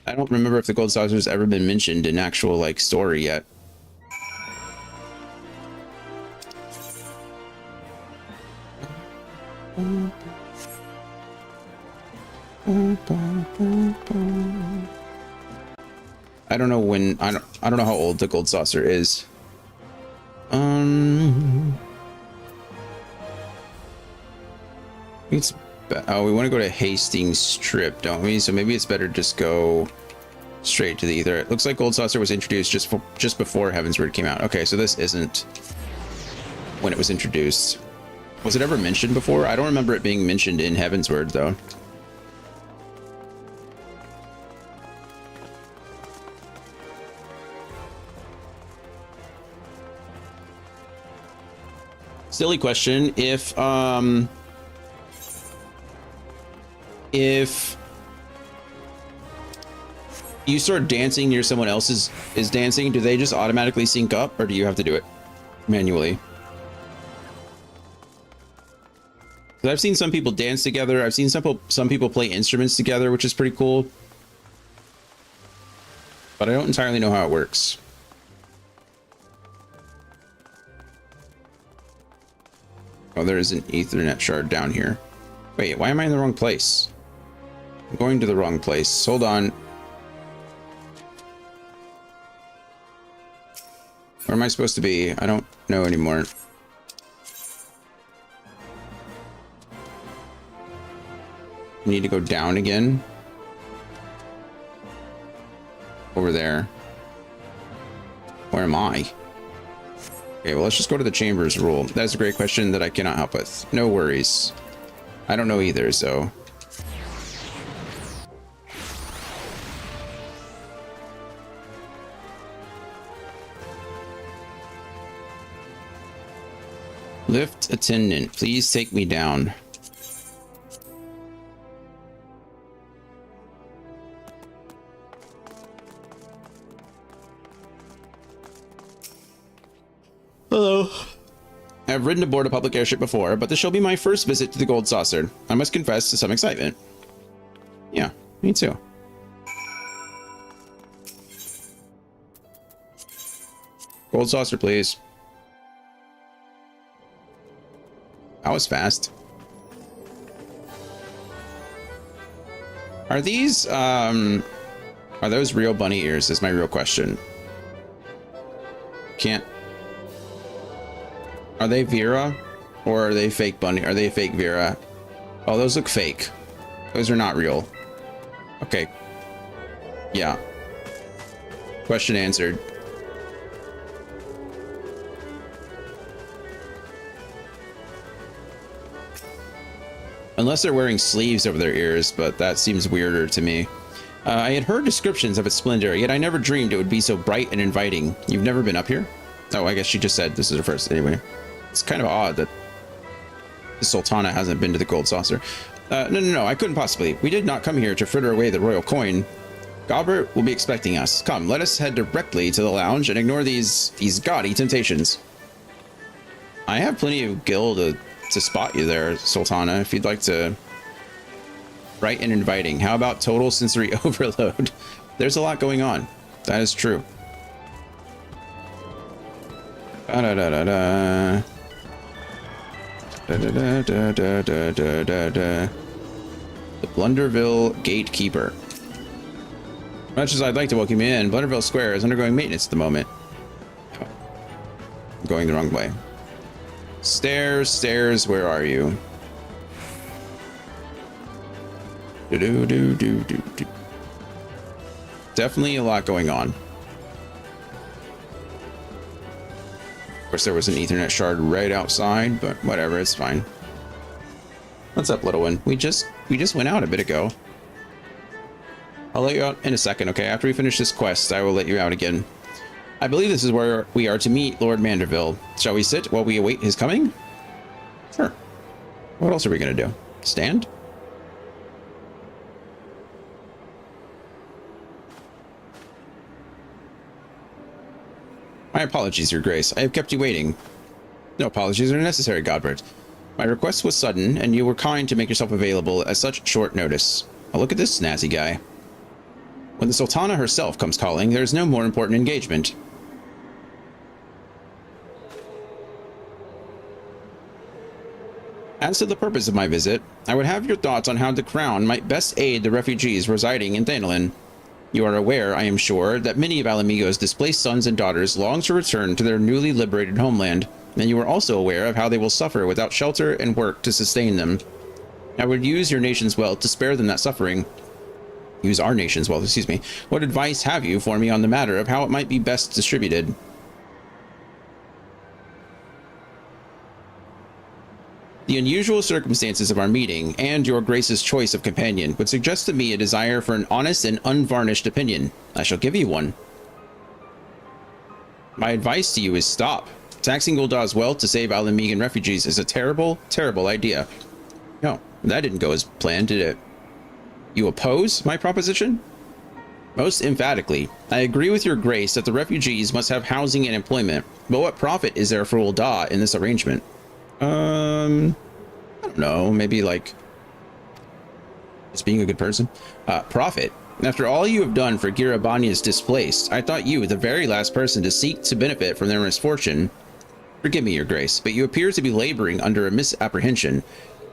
I don't remember if the Gold Saucer has ever been mentioned in actual, like, story yet. I don't know when, I don't know how old the Gold Saucer is. It's, oh, we want to go to Hastings Strip, don't we? So maybe it's better just go straight to the ether. It looks like Gold Saucer was introduced just before Heavensward came out. Okay, so this isn't when it was introduced. Was it ever mentioned before? I don't remember it being mentioned in Heavensward, though. Silly question. If you start dancing near someone else is dancing, do they just automatically sync up, or do you have to do it manually? Because I've seen some people dance together. I've seen some people play instruments together, which is pretty cool. But I don't entirely know how it works. Oh, there is an Ethernet shard down here. Wait, why am I in the wrong place? I'm going to the wrong place. Hold on. Where am I supposed to be? I don't know anymore. I need to go down again. Over there. Where am I? Okay, well, let's just go to the Chambers rule. That's a great question that I cannot help with. No worries. I don't know either, so... Lift attendant, please take me down. Hello. I've ridden aboard a public airship before, but this shall be my first visit to the Gold Saucer. I must confess to some excitement. Yeah, me too. Gold Saucer, please. That was fast. Are these, are those real bunny ears is my real question. Can't... Are they Vera? Or are they fake bunny? Are they fake Vera? Oh, those look fake. Those are not real. Okay. Yeah. Question answered. Unless they're wearing sleeves over their ears, but that seems weirder to me. I had heard descriptions of its splendor, yet I never dreamed it would be so bright and inviting. You've never been up here? Oh, I guess she just said this is her first. Anyway, it's kind of odd that the Sultana hasn't been to the Gold Saucer. No, I couldn't possibly. We did not come here to fritter away the royal coin. Galbert will be expecting us. Come, let us head directly to the lounge and ignore these gaudy temptations. I have plenty of gil to spot you there, Sultana, if you'd like to. Bright and inviting. How about total sensory overload? there's a lot going on. That is true. Da da da da da. Da da da da da da da da. The Blunderville Gatekeeper. Much as I'd like to welcome you in, Blunderville Square is undergoing maintenance at the moment. I'm going the wrong way. Stairs, stairs, where are you? Do-do-do-do-do-do. Definitely a lot going on. Of course, there was an Ethernet shard right outside, but whatever, it's fine. What's up, little one? We just went out a bit ago. I'll let you out in a second, okay? After we finish this quest, I will let you out again. I believe this is where we are to meet Lord Manderville. Shall we sit while we await his coming? Sure. What else are we gonna do? Stand? My apologies, Your Grace. I have kept you waiting. No apologies are necessary, Godbert. My request was sudden, and you were kind to make yourself available at such short notice. Now look at this snazzy guy. When the Sultana herself comes calling, there is no more important engagement. As to the purpose of my visit, I would have your thoughts on how the Crown might best aid the refugees residing in Thanolin. You are aware, I am sure, that many of Alamigo's displaced sons and daughters long to return to their newly liberated homeland, and you are also aware of how they will suffer without shelter and work to sustain them. I would use your nation's wealth to spare them that suffering. Use our nation's wealth, excuse me. What advice have you for me on the matter of how it might be best distributed? The unusual circumstances of our meeting, and your Grace's choice of companion, would suggest to me a desire for an honest and unvarnished opinion. I shall give you one. My advice to you is stop. Taxing Gul'dah's wealth to save Alamigan refugees is a terrible, terrible idea. No, that didn't go as planned, did it? You oppose my proposition? Most emphatically, I agree with your Grace that the refugees must have housing and employment, but what profit is there for Gul'dah in this arrangement? I don't know, maybe like just being a good person. Profit. After all you have done for Girabania's displaced, I thought you the very last person to seek to benefit from their misfortune. Forgive me, Your Grace, but you appear to be laboring under a misapprehension.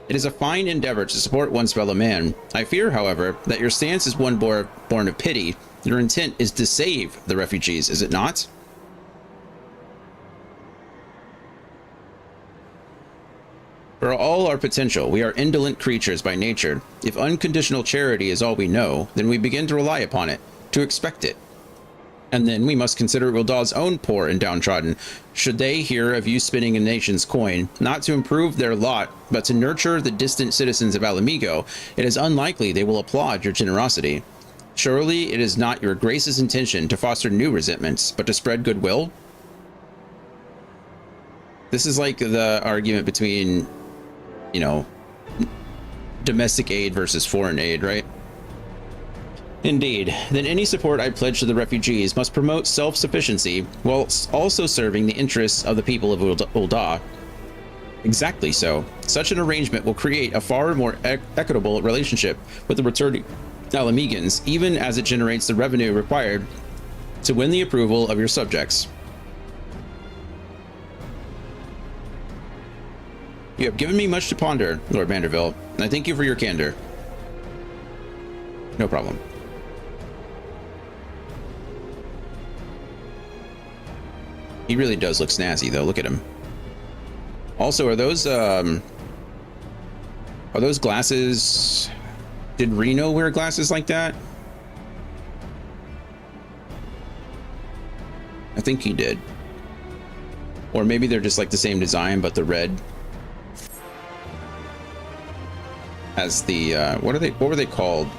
It is a fine endeavor to support one's fellow man. I fear, however, that your stance is one born of pity. Your intent is to save the refugees, is it not? For all our potential, we are indolent creatures by nature. If unconditional charity is all we know, then we begin to rely upon it, to expect it. And then we must consider Gul'dah's own poor and downtrodden. Should they hear of you spinning a nation's coin, not to improve their lot, but to nurture the distant citizens of Alamigo, it is unlikely they will applaud your generosity. Surely it is not your Grace's intention to foster new resentments, but to spread goodwill? This is like the argument between, you know, domestic aid versus foreign aid, right? Indeed, then any support I pledge to the refugees must promote self-sufficiency while also serving the interests of the people of Gul'dah. Exactly so. Such an arrangement will create a far more equitable relationship with the returning Alamigans, even as it generates the revenue required to win the approval of your subjects. You have given me much to ponder, Lord Manderville, and I thank you for your candor. No problem. He really does look snazzy, though. Look at him. Also, are those glasses? Did Reno wear glasses like that? I think he did. Or maybe they're just like the same design, but the red as the what were they called?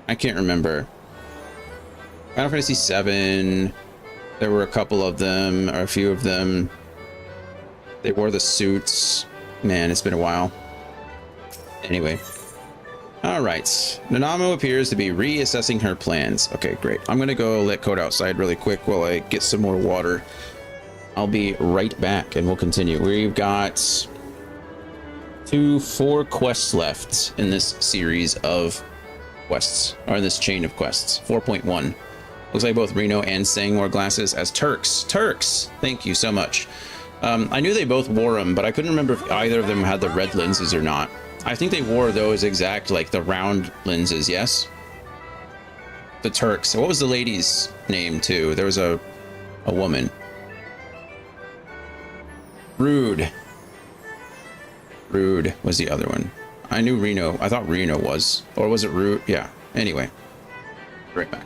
I can't remember. Final Fantasy VII. There were a couple of them, or a few of them. They wore the suits. Man, it's been a while. Anyway. Alright. Nanamo appears to be reassessing her plans. Okay, great. I'm gonna go let Code outside really quick while I get some more water. I'll be right back and we'll continue. We've got 4 quests left in this series of quests, or in this chain of quests. 4.1. Looks like both Reno and Sang wore glasses as Turks. Turks! Thank you so much. I knew they both wore them, but I couldn't remember if either of them had the red lenses or not. I think they wore those exact, like the round lenses, yes? The Turks. What was the lady's name, too? There was a woman. Rude. Rude was the other one. I knew Reno. I thought Reno was. Or was it Rude? Yeah. Anyway. Right back.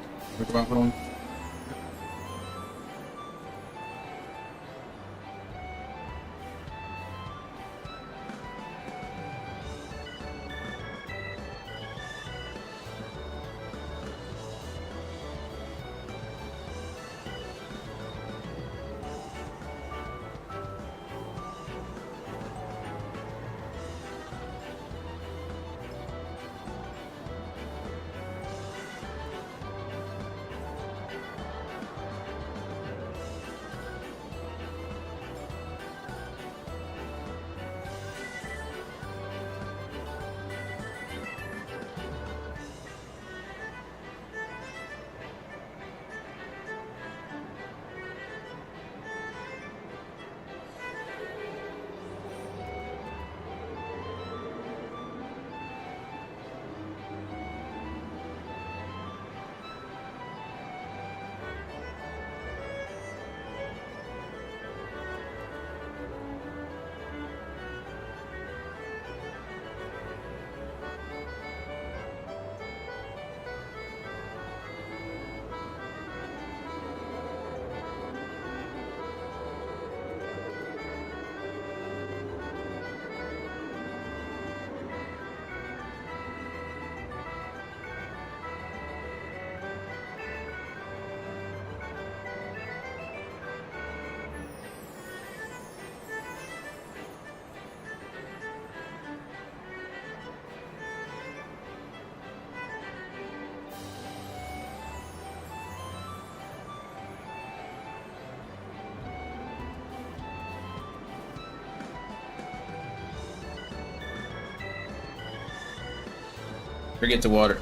Forget to water.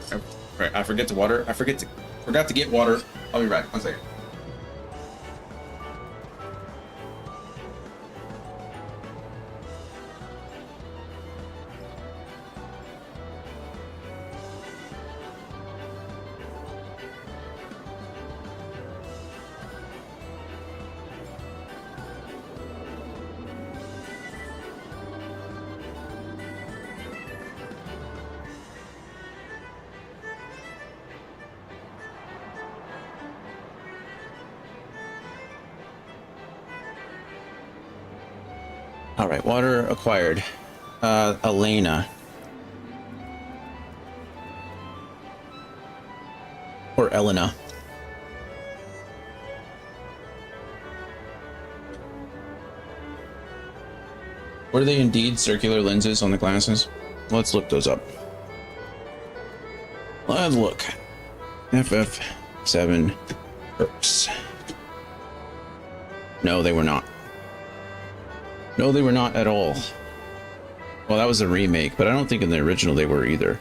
Right, I forget to water. Forgot to get water. I'll be back. 1 second. All right, water acquired. Elena. Or Elena. Were they indeed circular lenses on the glasses? Let's look those up. Let's look. FF7 Perks. No, they were not. No, they were not at all. Well, that was a remake, but I don't think in the original they were either.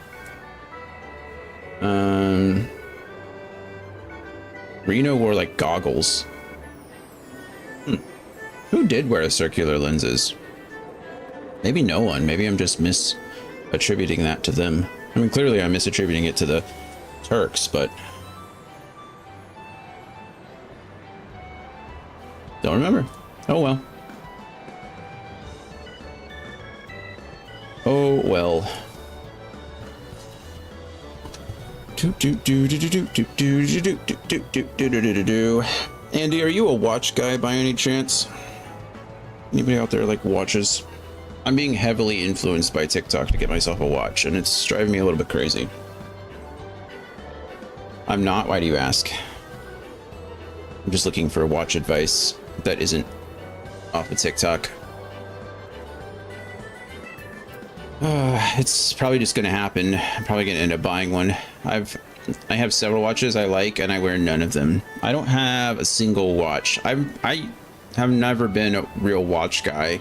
Reno wore like goggles. Who did wear circular lenses? Maybe no one. Maybe I'm just misattributing that to them. I mean, clearly I'm misattributing it to the Turks, but don't remember. Oh well. Oh well. Andy, are you a watch guy by any chance? Anybody out there like watches? I'm being heavily influenced by TikTok to get myself a watch, and it's driving me a little bit crazy. I'm not. Why do you ask? I'm just looking for watch advice that isn't off of TikTok. It's probably just gonna happen. I'm probably gonna end up buying one. I have several watches I like, and I wear none of them. I don't have a single watch. I have never been a real watch guy.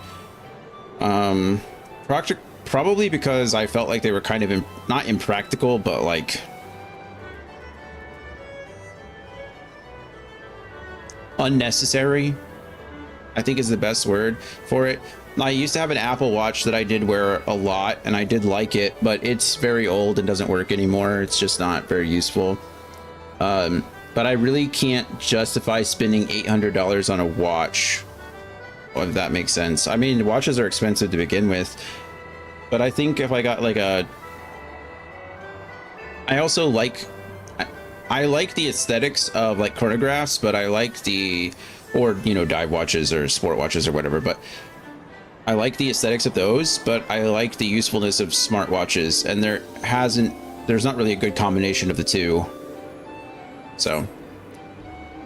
Probably because I felt like they were kind of not impractical, but like unnecessary, I think is the best word for it. I used to have an Apple Watch that I did wear a lot, and I did like it, but it's very old and doesn't work anymore. It's just not very useful. But I really can't justify spending $800 on a watch, if that makes sense. I mean, watches are expensive to begin with, but I think if I got like a... I also like... I like the aesthetics of like chronographs, but I like the... or, you know, dive watches or sport watches or whatever, but I like the aesthetics of those, but I like the usefulness of smartwatches, and there's not really a good combination of the two. So,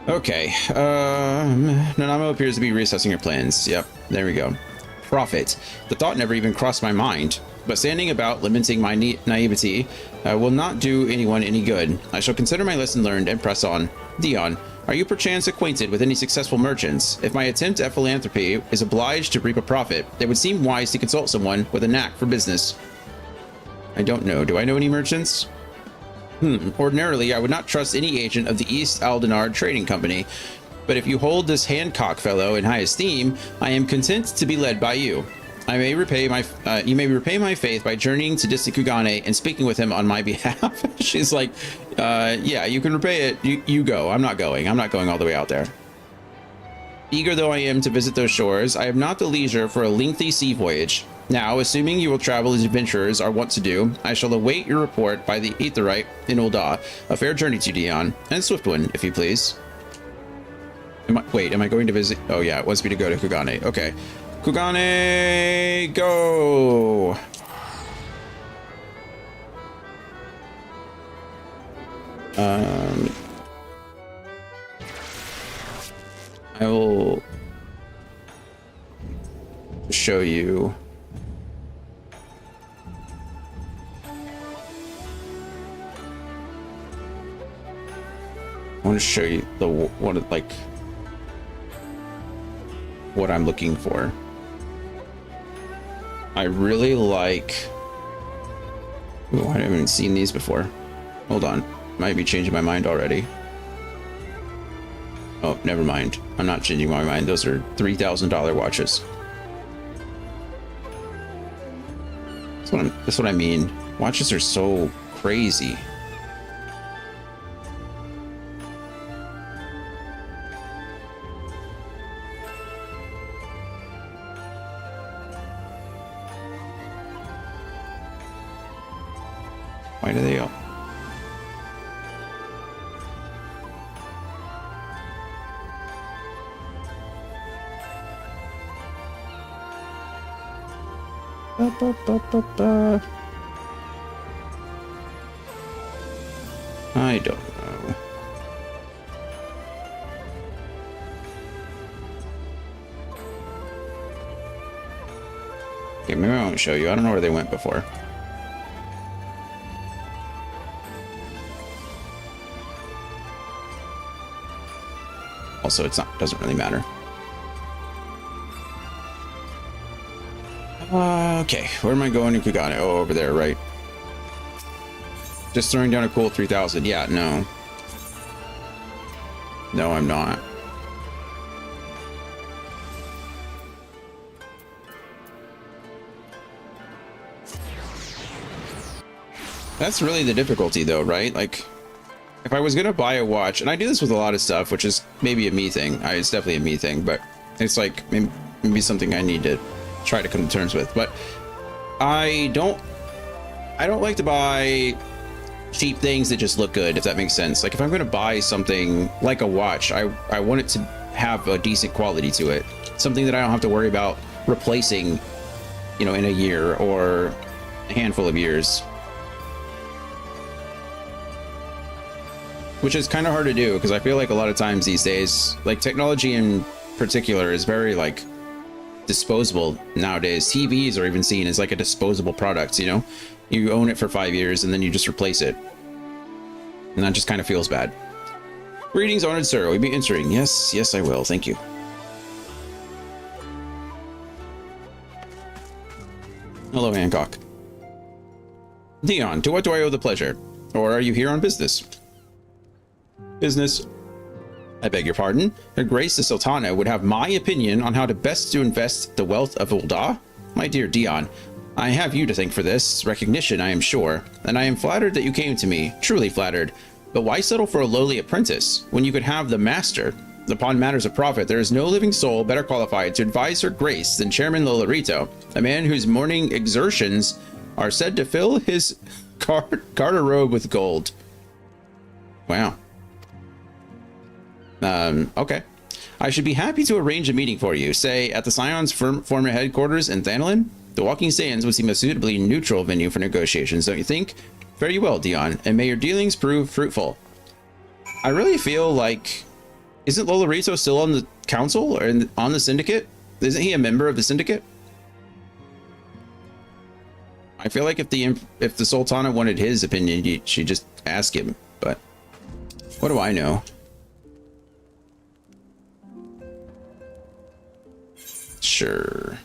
okay. Nanamo appears to be reassessing her plans. Yep, there we go. Profit. The thought never even crossed my mind, but standing about lamenting my naivety will not do anyone any good. I shall consider my lesson learned and press on. Dion, are you perchance acquainted with any successful merchants? If my attempt at philanthropy is obliged to reap a profit, it would seem wise to consult someone with a knack for business. I don't know. Do I know any merchants? Ordinarily, I would not trust any agent of the East Aldenard Trading Company, but if you hold this Hancock fellow in high esteem, I am content to be led by you. You may repay my faith by journeying to distant Kugane and speaking with him on my behalf. She's like, yeah, you can repay it. You go. I'm not going all the way out there. Eager though I am to visit those shores, I have not the leisure for a lengthy sea voyage. Now, assuming you will travel as adventurers are wont to do, I shall await your report by the Aetherite in Ul'dah. A fair journey to you, Dion, and a swift one, if you please. Am I going to visit? Oh yeah, it wants me to go to Kugane. Okay. Kugane, go! I will show you. I want to show you what I'm looking for. I really like... Ooh, I haven't seen these before. Hold on. Might be changing my mind already. Oh, never mind. I'm not changing my mind. Those are $3,000 watches. That's what I mean. Watches are so crazy. Why do they all? I don't know. Okay, maybe I won't show you. I don't know where they went before. Also, doesn't really matter. Okay, where am I going in Kugane? Oh, over there, right? Just throwing down a cool 3,000. Yeah, no. No, I'm not. That's really the difficulty, though, right? Like, if I was gonna buy a watch, and I do this with a lot of stuff, which is maybe a me thing. It's definitely a me thing, but it's like maybe something I need to try to come to terms with. But I don't like to buy cheap things that just look good, if that makes sense. Like if I'm gonna buy something like a watch, I want it to have a decent quality to it, something that I don't have to worry about replacing, you know, in a year or a handful of years. Which is kind of hard to do, because I feel like a lot of times these days, like technology in particular is very like disposable nowadays. TVs are even seen as like a disposable product, you know? You own it for 5 years and then you just replace it. And that just kind of feels bad. Greetings, honored sir. Will you be entering? Yes, yes I will. Thank you. Hello, Hancock. Dion, to what do I owe the pleasure? Or are you here on business? Business. I beg your pardon? Her Grace the Sultana would have my opinion on how to best to invest the wealth of Ul'dah? My dear Dion, I have you to thank for this recognition, I am sure, and I am flattered that you came to me, truly flattered. But why settle for a lowly apprentice when you could have the master? Upon matters of profit, there is no living soul better qualified to advise Her Grace than Chairman Lolorito, a man whose morning exertions are said to fill his garderobe with gold. Wow. Okay. I should be happy to arrange a meeting for you, say, at the Scion's former headquarters in Thanolin. The Walking Sands would seem a suitably neutral venue for negotiations, don't you think? Very well, Dion, and may your dealings prove fruitful. I really feel like... Isn't Lolorito still on the council or on the syndicate? Isn't he a member of the syndicate? I feel like if the Sultana wanted his opinion, she'd just ask him, but what do I know? Sure.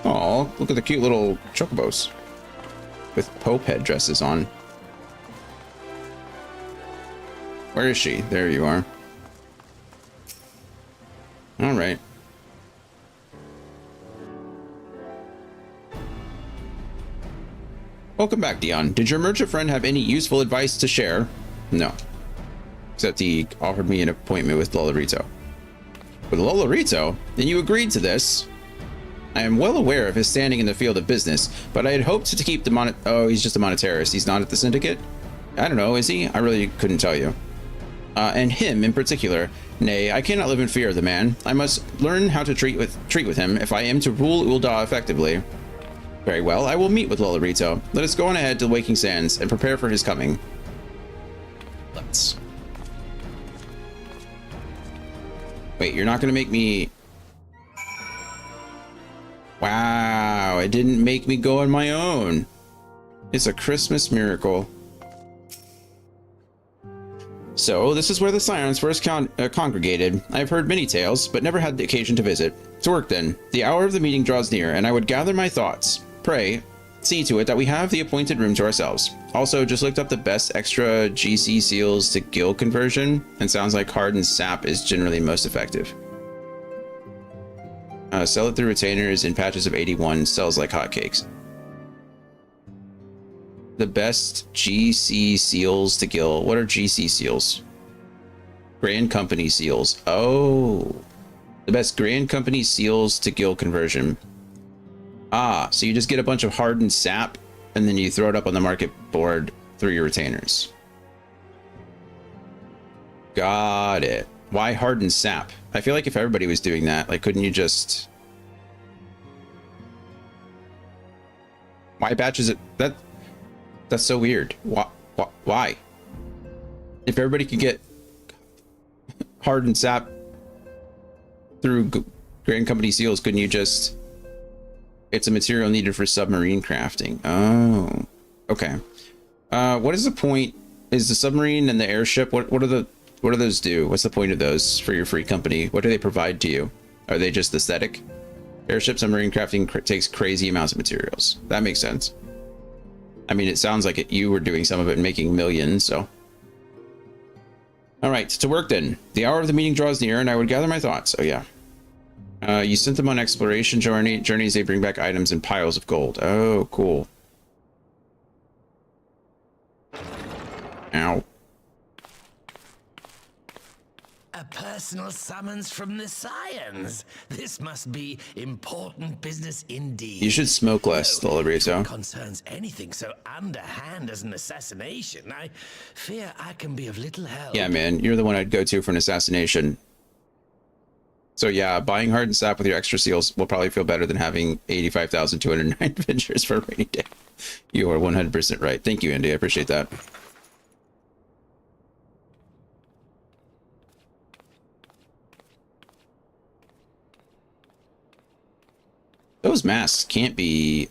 Oh, look at the cute little chocobos with Pope headdresses on. Where is she? There you are. All right. Welcome back, Dion. Did your merchant friend have any useful advice to share? No. Except he offered me an appointment with Lolorito. With Lolorito? Then you agreed to this? I am well aware of his standing in the field of business, but I had hoped to keep the Oh, he's just a monetarist. He's not at the syndicate? I don't know, is he? I really couldn't tell you. And him in particular. Nay, I cannot live in fear of the man. I must learn how to treat with him if I am to rule Ul'dah effectively. Very well, I will meet with Lolorito. Let us go on ahead to the Waking Sands and prepare for his coming. Let's. Wait, you're not going to make me... Wow, it didn't make me go on my own. It's a Christmas miracle. So, this is where the Scions first congregated. I have heard many tales, but never had the occasion to visit. To work then. The hour of the meeting draws near, and I would gather my thoughts. Pray, see to it that we have the appointed room to ourselves. Also, just looked up the best extra GC seals to guild conversion, and sounds like hardened sap is generally most effective. Sell it through retainers in patches of 81, sells like hotcakes. The best GC seals to guild. What are GC seals? Grand Company seals. Oh, the best Grand Company seals to guild conversion. Ah, so you just get a bunch of hardened sap and then you throw it up on the market board through your retainers. Got it. Why hardened sap? I feel like if everybody was doing that, like, couldn't you just... Why batches it? That's so weird. Why? If everybody could get hardened sap through Grand Company seals, couldn't you just... It's a material needed for submarine crafting. Oh, okay. What is the point? Is the submarine and the airship, what do those do? What's the point of those for your free company? What do they provide to you? Are they just aesthetic? Airship submarine crafting takes crazy amounts of materials. That makes sense. I mean, it sounds like you were doing some of it and making millions, so. All right, to work then. The hour of the meeting draws near and I would gather my thoughts. Oh yeah. You sent them on exploration journeys. They bring back items in piles of gold. Oh, cool. Ow. A personal summons from the Scions. This must be important business indeed. You should smoke less, Lolorito. Concerns anything so underhand as an assassination. I fear I can be of little help. Yeah, man, you're the one I'd go to for an assassination. So yeah, buying hardened sap with your extra seals will probably feel better than having 85,209 adventures for a rainy day. You are 100% right. Thank you, Andy. I appreciate that. Those masks can't be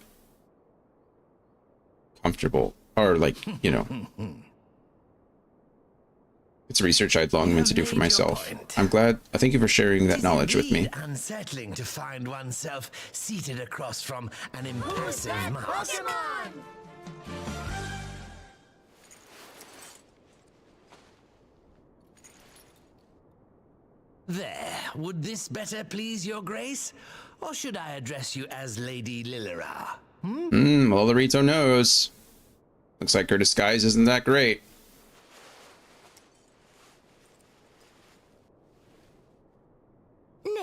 comfortable or like, you know, It's research I'd long meant to do for myself. I'm glad. Thank you for sharing that knowledge with me. Unsettling to find oneself seated across from an impassive mask. There, would this better please your grace? Or should I address you as Lady Lilira? Lolorito knows. Looks like her disguise isn't that great.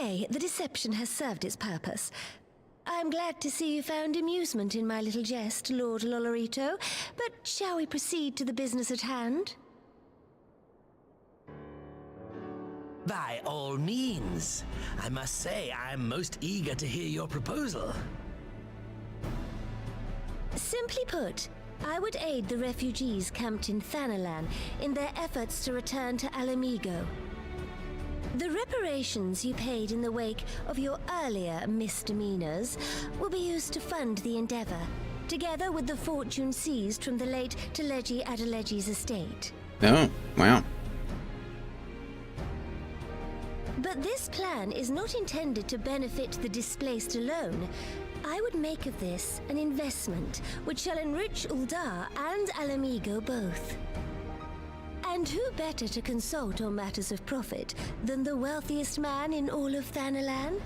Nay, the deception has served its purpose. I'm glad to see you found amusement in my little jest, Lord Lolorito, but shall we proceed to the business at hand? By all means. I must say, I'm most eager to hear your proposal. Simply put, I would aid the refugees camped in Thanalan in their efforts to return to Alamigo. The reparations you paid in the wake of your earlier misdemeanors will be used to fund the endeavor, together with the fortune seized from the late Teleji Adeleji's estate. Oh, wow. But this plan is not intended to benefit the displaced alone. I would make of this an investment which shall enrich Uldar and Alamigo both. And who better to consult on matters of profit than the wealthiest man in all of Thanalan?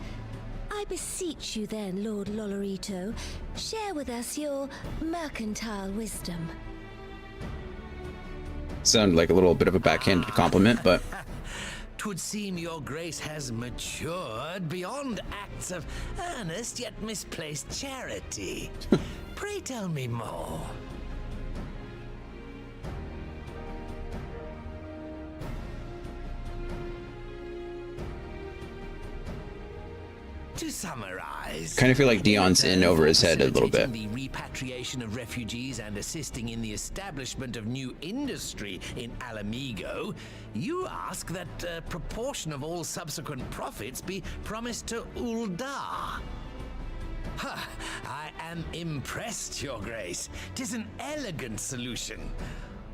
I beseech you then, Lord Lolorito, share with us your mercantile wisdom. Sounded like a little bit of a backhanded compliment, but... 'Twould seem your grace has matured beyond acts of earnest yet misplaced charity. Pray tell me more. To summarize, kind of feel like Dion's in over his head a little bit. The repatriation of refugees and assisting in the establishment of new industry in Alamigo, you ask that a proportion of all subsequent profits be promised to Uldar. Huh, I am impressed, Your Grace. 'Tis an elegant solution.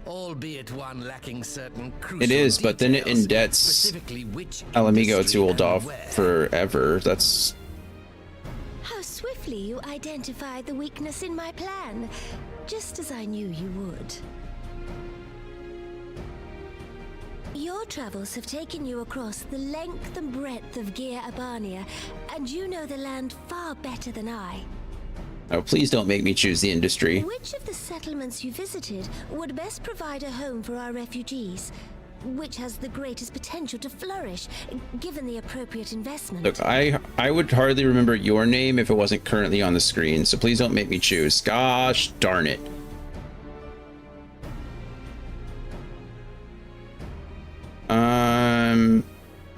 Albeit one lacking certain crucial It is, but then it details, indebts specifically which Alamigo industry to and Uldar where. forever. That's... How swiftly you identified the weakness in my plan, just as I knew you would. Your travels have taken you across the length and breadth of Gir Abania, and you know the land far better than I. Oh, please don't make me choose the industry. Which of the settlements you visited would best provide a home for our refugees? Which has the greatest potential to flourish, given the appropriate investment? Look, I would hardly remember your name if it wasn't currently on the screen, so please don't make me choose. Gosh darn it.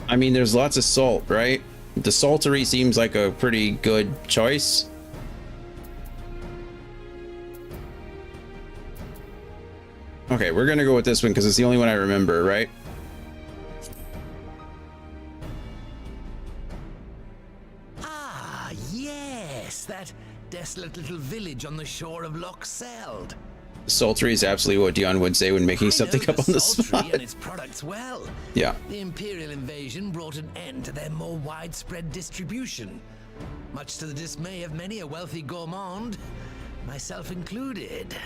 I mean, there's lots of salt, right? The saltery seems like a pretty good choice. Okay, we're gonna go with this one because it's the only one I remember, right? Ah, yes, that desolate little village on the shore of Loch Seld. Sultry is absolutely what Dion would say when making something up on the spot. And its products well. Yeah. The Imperial invasion brought an end to their more widespread distribution, much to the dismay of many a wealthy gourmand, myself included.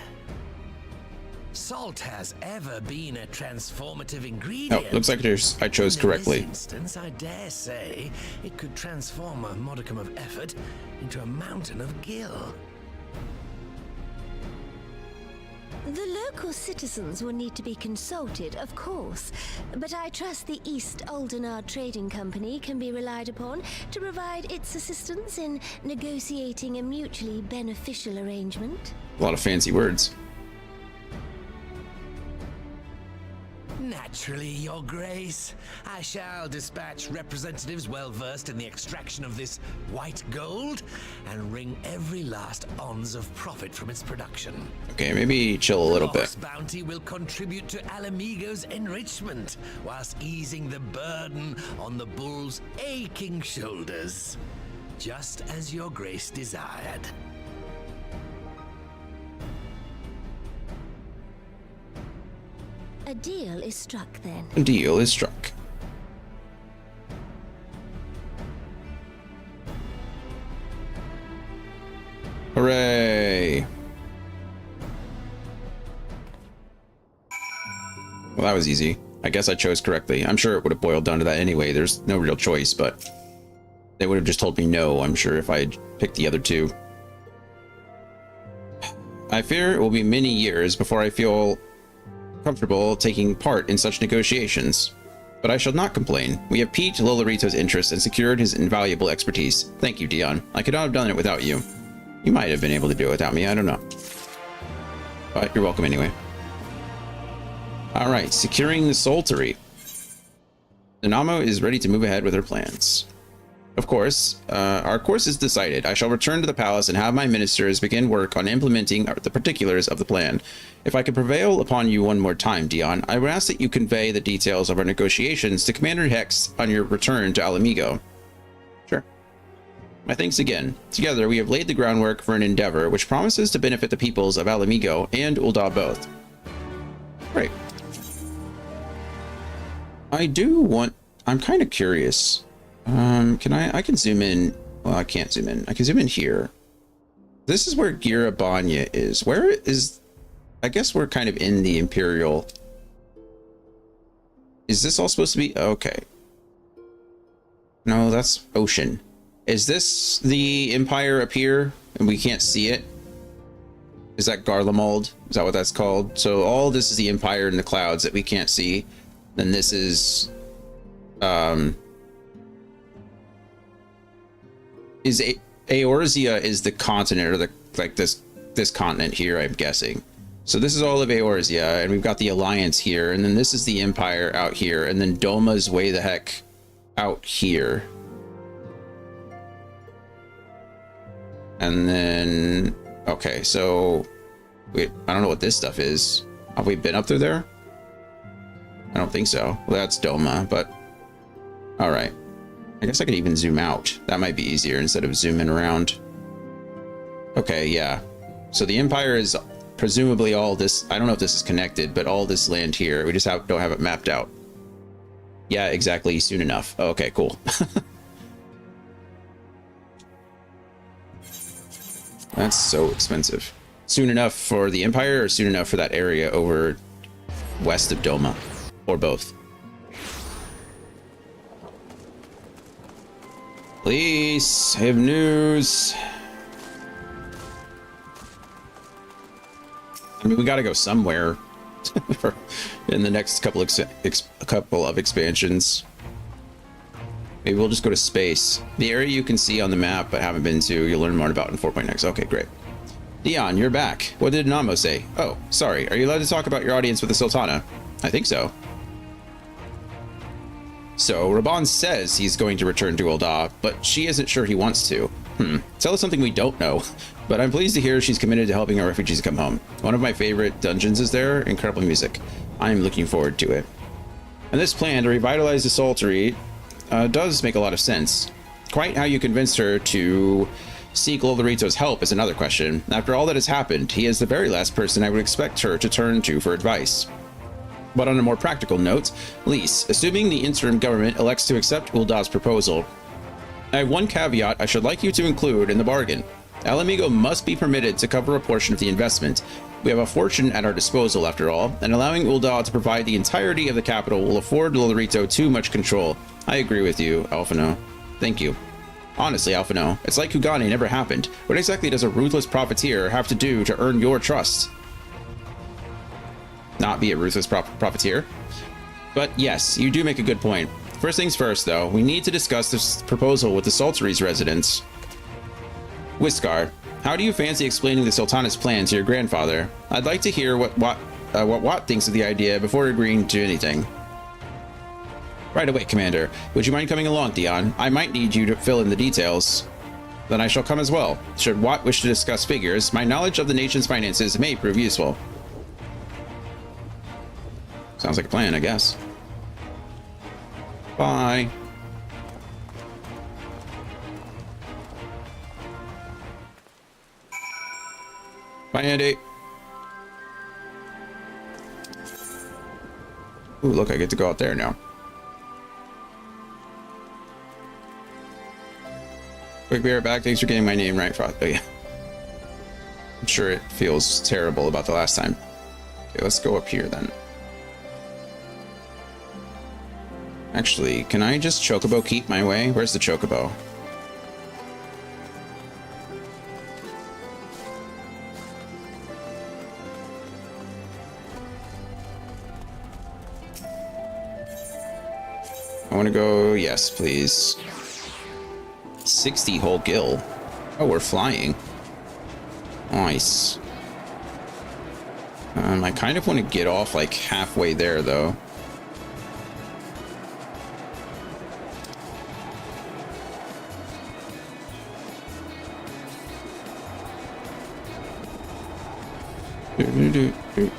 Salt has ever been a transformative ingredient. Oh, looks like I chose correctly. In this instance, I dare say it could transform a modicum of effort into a mountain of gil. The local citizens will need to be consulted, of course, but I trust the East Aldenard Trading Company can be relied upon to provide its assistance in negotiating a mutually beneficial arrangement. A lot of fancy words. Naturally, Your Grace. I shall dispatch representatives well versed in the extraction of this white gold and wring every last ounce of profit from its production. Okay, maybe chill a little bit. Loch's bounty will contribute to Alamigo's enrichment, whilst easing the burden on the bull's aching shoulders, just as Your Grace desired. A deal is struck then. A deal is struck. Hooray! Well, that was easy. I guess I chose correctly. I'm sure it would have boiled down to that anyway. There's no real choice, but they would have just told me no, I'm sure, if I had picked the other two. I fear it will be many years before I feel comfortable taking part in such negotiations. But I shall not complain. We have piqued Lolorito's interest and secured his invaluable expertise. Thank you, Dion. I could not have done it without you. You might have been able to do it without me, I don't know. But you're welcome anyway. Alright, securing the Saltery. Nanamo is ready to move ahead with her plans. Of course, our course is decided. I shall return to the palace and have my ministers begin work on implementing the particulars of the plan. If I could prevail upon you one more time, Dion, I would ask that you convey the details of our negotiations to Commander Hex on your return to Alamigo. Sure. My thanks again. Together, we have laid the groundwork for an endeavor which promises to benefit the peoples of Alamigo and Ul'dah both. Great. I'm kind of curious. I can zoom in. Well, I can't zoom in. I can zoom in here. This is where Girabanya is. Where is, I guess we're kind of in the Imperial. Is this all supposed to be? Okay. No, that's ocean. Is this the Empire up here and we can't see it? Is that Garlemald? Is that what that's called? So all this is the Empire in the clouds that we can't see. Then this is Eorzea is the continent, or this continent here, I'm guessing. So this is all of Eorzea, and we've got the Alliance here, and then this is the Empire out here, and then Doma's way the heck out here. And then, okay, so wait, I don't know what this stuff is. Have we been up through there? I don't think so. Well, that's Doma, but all right. I guess I could even zoom out. That might be easier instead of zooming around. Okay, yeah. So the Empire is presumably all this. I don't know if this is connected, but all this land here. We just don't have it mapped out. Yeah, exactly. Soon enough. Okay, cool. That's so expensive. Soon enough for the Empire, or soon enough for that area over west of Doma? Or both? Please, I have news. I mean, we gotta go somewhere in the next couple of expansions. Maybe we'll just go to space. The area you can see on the map but haven't been to, you'll learn more about in 4.x. Okay, great. Dion, you're back. What did Namo say? Oh, sorry. Are you allowed to talk about your audience with the Sultana? I think so. So, Raban says he's going to return to Ul'dah, but she isn't sure he wants to. Tell us something we don't know. But I'm pleased to hear she's committed to helping our refugees come home. One of my favorite dungeons is there. Incredible music. I'm looking forward to it. And this plan to revitalize the Saltery does make a lot of sense. Quite how you convinced her to seek Lolorito's help is another question. After all that has happened, he is the very last person I would expect her to turn to for advice. But on a more practical note, Lise, assuming the interim government elects to accept Ul'dah's proposal, I have one caveat I should like you to include in the bargain. Alamigo must be permitted to cover a portion of the investment. We have a fortune at our disposal, after all, and allowing Ul'dah to provide the entirety of the capital will afford Lolorito too much control. I agree with you, Alphino. Thank you. Honestly, Alphino, it's like Kugane never happened. What exactly does a ruthless profiteer have to do to earn your trust? Not be a ruthless profiteer. But yes, you do make a good point. First things first, though, we need to discuss this proposal with the Saltery's residents. Whiskar, how do you fancy explaining the Sultana's plan to your grandfather? I'd like to hear what Watt thinks of the idea before agreeing to anything. Right away, Commander. Would you mind coming along, Dion? I might need you to fill in the details. Then I shall come as well. Should Watt wish to discuss figures, my knowledge of the nation's finances may prove useful. Sounds like a plan, I guess. Bye. Bye, Andy. Ooh, look, I get to go out there now. Quick, be right back. Thanks for getting my name right, Frost. Oh, yeah. I'm sure it feels terrible about the last time. Okay, let's go up here then. Actually, can I just chocobo keep my way? Where's the chocobo? I want to go, yes, please. 60 whole gill. Oh, we're flying. Nice. I kind of want to get off like halfway there, though.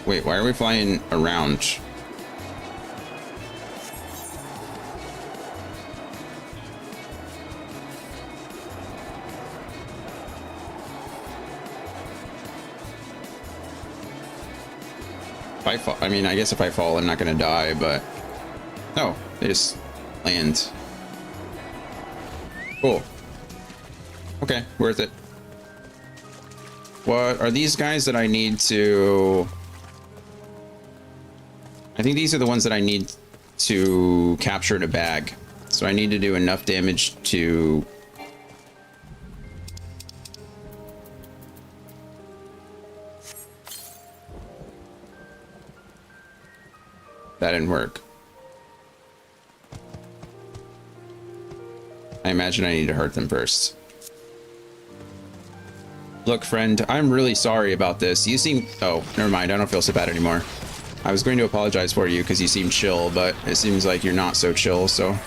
Wait, why are we flying around? If I fall, I mean, I guess if I fall, I'm not gonna die, but... Oh, they just land. Cool. Okay, worth it. What are these guys that I need to... I think these are the ones that I need to capture in a bag. So I need to do enough damage to... That didn't work. I imagine I need to hurt them first. Look, friend, I'm really sorry about this. You seem... Oh, never mind. I don't feel so bad anymore. I was going to apologize for you because you seem chill, but it seems like you're not so chill, so...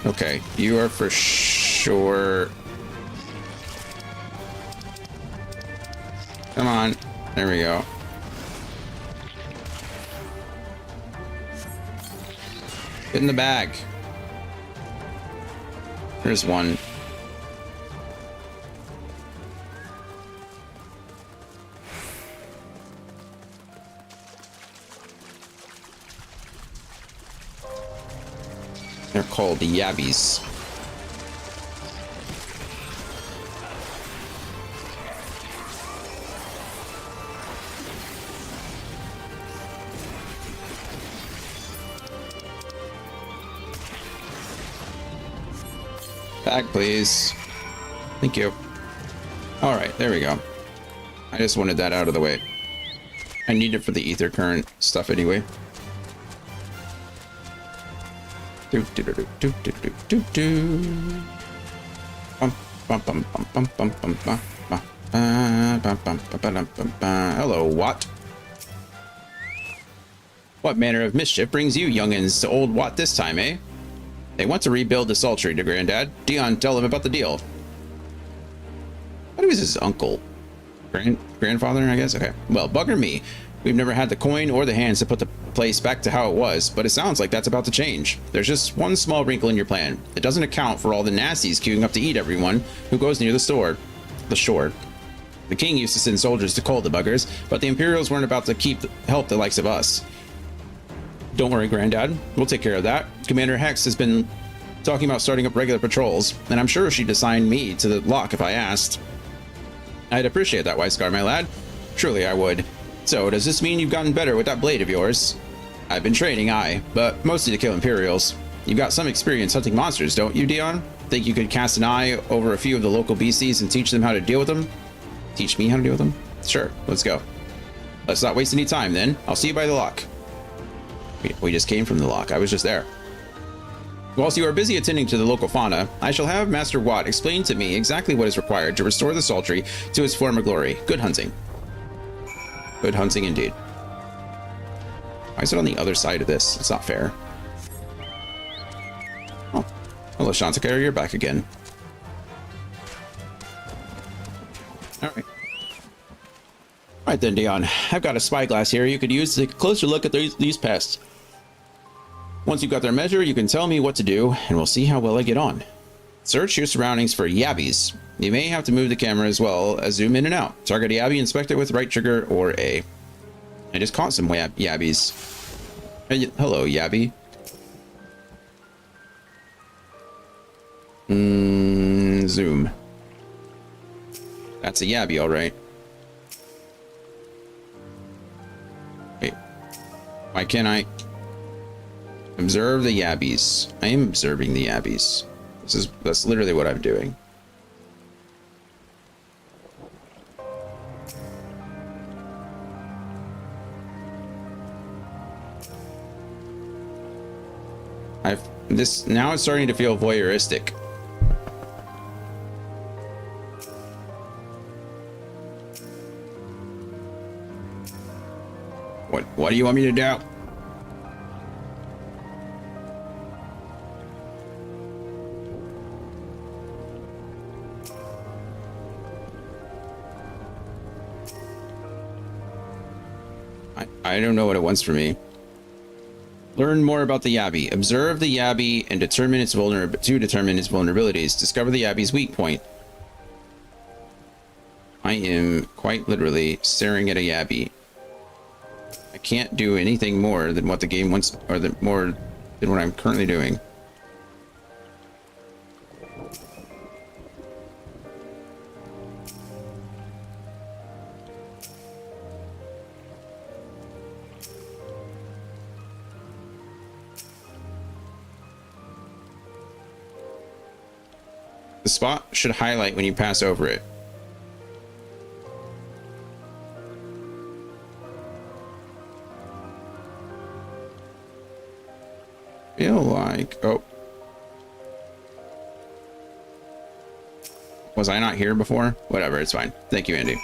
Okay, you are for sure... Come on. There we go. Get in the bag. There's one. They're called the Yabbies. Back, please. Thank you. All right, there we go. I just wanted that out of the way. I need it for the ether current stuff anyway. Do do do do do do do do. Bum bum bum bum bum bum bum bum bum. Hello, Watt. What manner of mischief brings you youngins to Old Watt this time, eh? They want to rebuild the Sultry to Granddad. Dion, tell him about the deal. What was his uncle? Grandfather, I guess? Okay. Well, bugger me. We've never had the coin or the hands to put the place back to how it was, but it sounds like that's about to change. There's just one small wrinkle in your plan. It doesn't account for all the nasties queuing up to eat everyone who goes near the shore. The king used to send soldiers to cull the buggers, but the Imperials weren't about to help the likes of us. Don't worry, Granddad. We'll take care of that. Commander Hex has been talking about starting up regular patrols, and I'm sure she'd assign me to the lock if I asked. I'd appreciate that, White Scar, my lad. Truly I would. So, does this mean you've gotten better with that blade of yours? I've been training, but mostly to kill Imperials. You've got some experience hunting monsters, don't you, Dion? Think you could cast an eye over a few of the local beasties and teach them how to deal with them? Teach me how to deal with them? Sure, let's go. Let's not waste any time, then. I'll see you by the lock. We just came from the lock. I was just there. Whilst you are busy attending to the local fauna, I shall have Master Watt explain to me exactly what is required to restore the Sultry to its former glory. Good hunting. Good hunting indeed. Why is it on the other side of this? It's not fair. Oh. Hello, Chanticleer. You're back again. Alright. Alright then, Dion. I've got a spyglass here you could use to take a closer look at these pests. Once you've got their measure, you can tell me what to do, and we'll see how well I get on. Search your surroundings for yabbies. You may have to move the camera as well as zoom in and out. Target a yabby, inspect it with right trigger or A. I just caught some yabbies. Hey, hello, yabby. Zoom. That's a yabby, all right. Wait. Why can't I observe the yabbies? I am observing the yabbies. That's literally what I'm doing. Now it's starting to feel voyeuristic. What do you want me to do? I don't know what it wants from me. Learn more about the Yabby. Observe the Yabby and determine its vulnerabilities. Discover the Yabby's weak point. I am quite literally staring at a Yabby. I can't do anything more than what the game wants, or more than what I'm currently doing. The spot should highlight when you pass over it. Feel like, oh. Was I not here before? Whatever, it's fine. Thank you, Andy.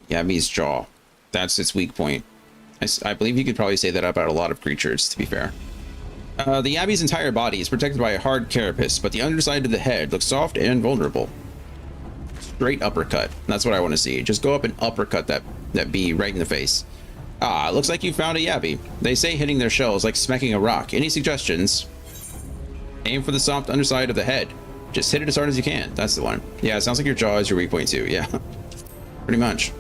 Yabby's jaw. That's its weak point. I believe you could probably say that about a lot of creatures, to be fair. The Yabby's entire body is protected by a hard carapace, but the underside of the head looks soft and vulnerable. Straight uppercut. That's what I want to see. Just go up and uppercut that bee right in the face. Ah, looks like you found a Yabby. They say hitting their shell is like smacking a rock. Any suggestions? Aim for the soft underside of the head. Just hit it as hard as you can. That's the one. Yeah, it sounds like your jaw is your weak point too. Yeah, pretty much.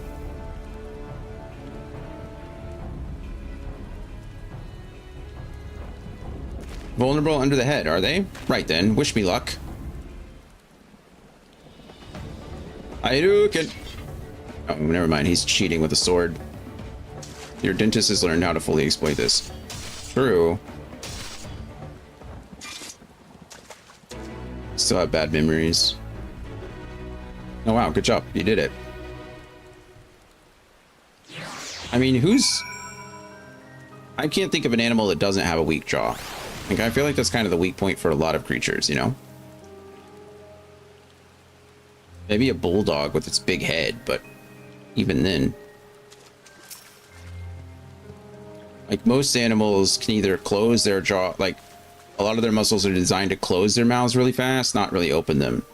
Vulnerable under the head, are they? Right then, wish me luck. Ayuken. Oh, never mind, he's cheating with a sword. Your dentist has learned how to fully exploit this. True. Still have bad memories. Oh wow, good job, you did it. I mean, I can't think of an animal that doesn't have a weak jaw. Like, I feel like that's kind of the weak point for a lot of creatures, you know? Maybe a bulldog with its big head, but even then. Like, most animals can either close their jaw, like, a lot of their muscles are designed to close their mouths really fast, not really open them.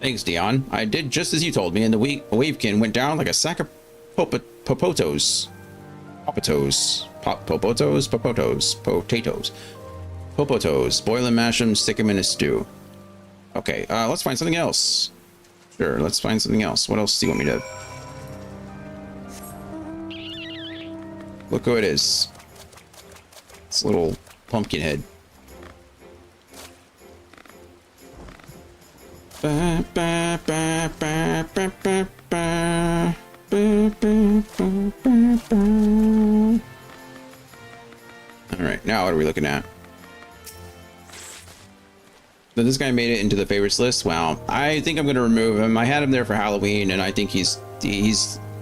Thanks, Dion. I did just as you told me, and the wavekin went down like a sack of potatoes. Boil and mash them, stick them in a stew. Okay, let's find something else. Sure, let's find something else. What else do you want me to... Look who it is. It's a little pumpkin head. Ba, ba, ba, ba, ba, ba, ba. All right, now what are we looking at? So this guy made it into the favorites list. Wow, I think I'm going to remove him. I had him there for Halloween, and I think he's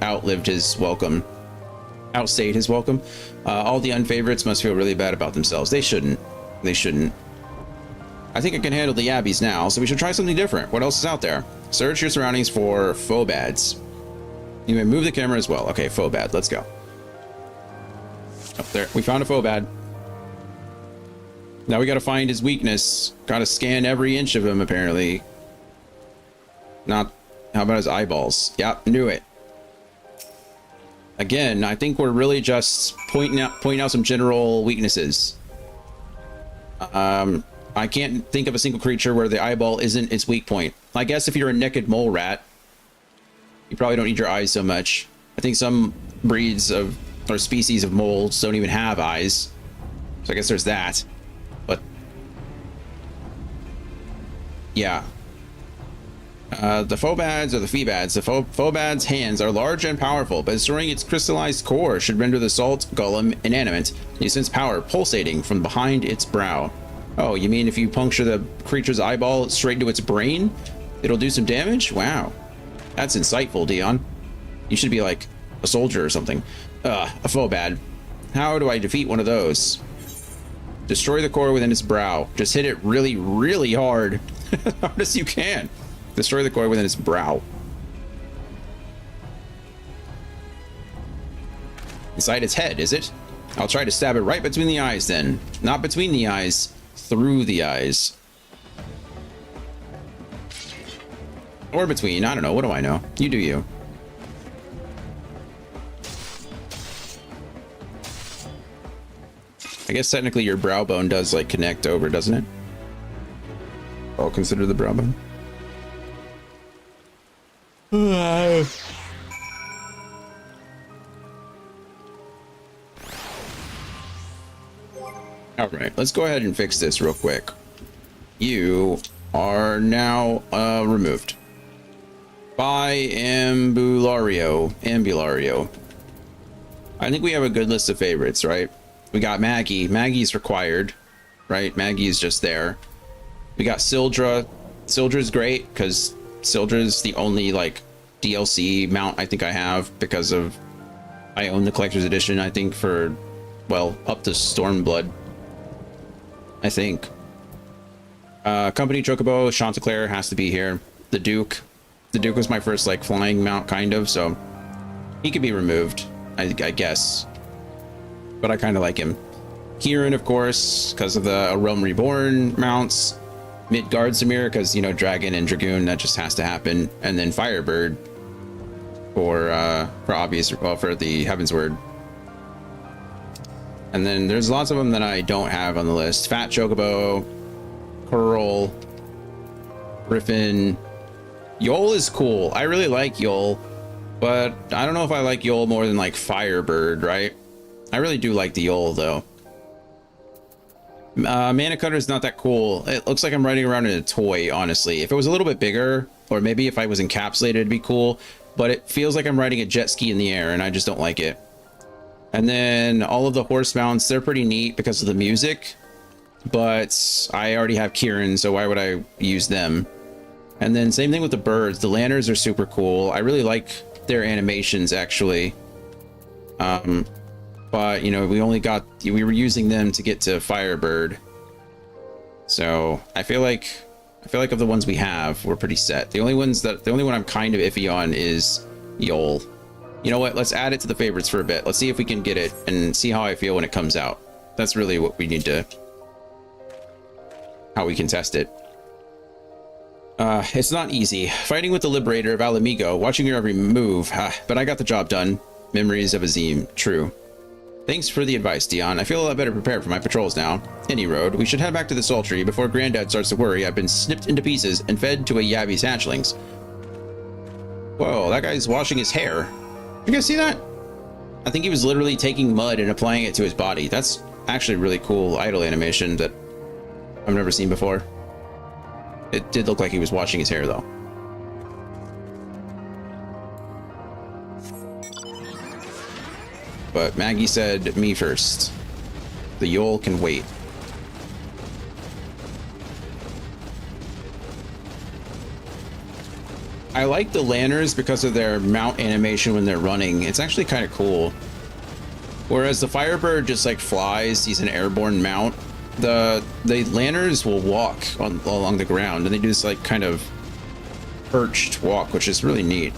outlived his welcome, outstayed his welcome. All the unfavorites must feel really bad about themselves. They shouldn't. They shouldn't. I think I can handle the Yabbies now, so we should try something different. What else is out there? Search your surroundings for Phobads. You may move the camera as well. Okay, Phobad, let's go. Up there, we found a Phobad. Now we gotta find his weakness. Gotta scan every inch of him, apparently. Not, how about his eyeballs? Yep, knew it. Again, I think we're really just pointing out some general weaknesses. I can't think of a single creature where the eyeball isn't its weak point. I guess if you're a naked mole rat, you probably don't need your eyes so much. I think some breeds of or species of moles don't even have eyes, so I guess there's that. But yeah, the Phobads or the Phoebads. The Phobad's hands are large and powerful, but destroying its crystallized core should render the salt golem inanimate. You sense power pulsating from behind its brow. Oh, you mean if you puncture the creature's eyeball straight into its brain, it'll do some damage? Wow, that's insightful, Dion. You should be like a soldier or something. A Phobad. How do I defeat one of those? Destroy the core within its brow. Just hit it really, really hard. As hard as you can. Destroy the core within its brow. Inside its head, is it? I'll try to stab it right between the eyes then. Not between the eyes, through the eyes. Or between, I don't know, what do I know? You do you. I guess technically your brow bone does like connect over, doesn't it? I'll consider the brow bone. All right, let's go ahead and fix this real quick. You are now removed by Ambulario. I think we have a good list of favorites, right? We got Maggie. Maggie's required, right? Maggie's just there. We got Sildra. Sildra's great because Sildra's the only like DLC mount I think I have because of I own the collector's edition, I think, for, well, up to Stormblood, I think. Company Chocobo, Chanticleer has to be here. The Duke was my first like flying mount, kind of, so he could be removed, I guess. But I kind of like him. Kieran, of course, because of the Realm Reborn mounts. Midgard Samir, because, you know, Dragon and Dragoon, that just has to happen. And then Firebird for obvious, well, for the Heavensward. And then there's lots of them that I don't have on the list. Fat Chocobo, Curl, Griffin. Yol is cool. I really like Yol, but I don't know if I like Yol more than like Firebird, right? I really do like the Yol though. Mana Cutter is not that cool. It looks like I'm riding around in a toy, honestly. If it was a little bit bigger, or maybe if I was encapsulated, it'd be cool. But it feels like I'm riding a jet ski in the air, and I just don't like it. And then all of the horse mounts, they're pretty neat because of the music. But I already have Kieran, so why would I use them? And then same thing with the birds. The Lanners are super cool. I really like their animations, actually. But, you know, we were using them to get to Firebird. So I feel like of the ones we have, we're pretty set. The only one I'm kind of iffy on is Yol. You know what? Let's add it to the favorites for a bit. Let's see if we can get it and see how I feel when it comes out. That's really what we need to, how we can test it. It's not easy. Fighting with the Liberator of Alamigo, watching your every move, but I got the job done. Memories of Azim, true. Thanks for the advice, Dion. I feel a lot better prepared for my patrols now. Any road, we should head back to the Sultry before Granddad starts to worry I've been snipped into pieces and fed to a Yabby's hatchlings. Whoa, that guy's washing his hair. You guys see that? I think he was literally taking mud and applying it to his body. That's actually really cool idle animation that I've never seen before. It did look like he was washing his hair, though. But Maggie said me first. The Yol can wait. I like the Lanners because of their mount animation when they're running. It's actually kind of cool. Whereas the Firebird just like flies, he's an airborne mount. The Lanners will walk along the ground, and they do this like kind of perched walk, which is really neat.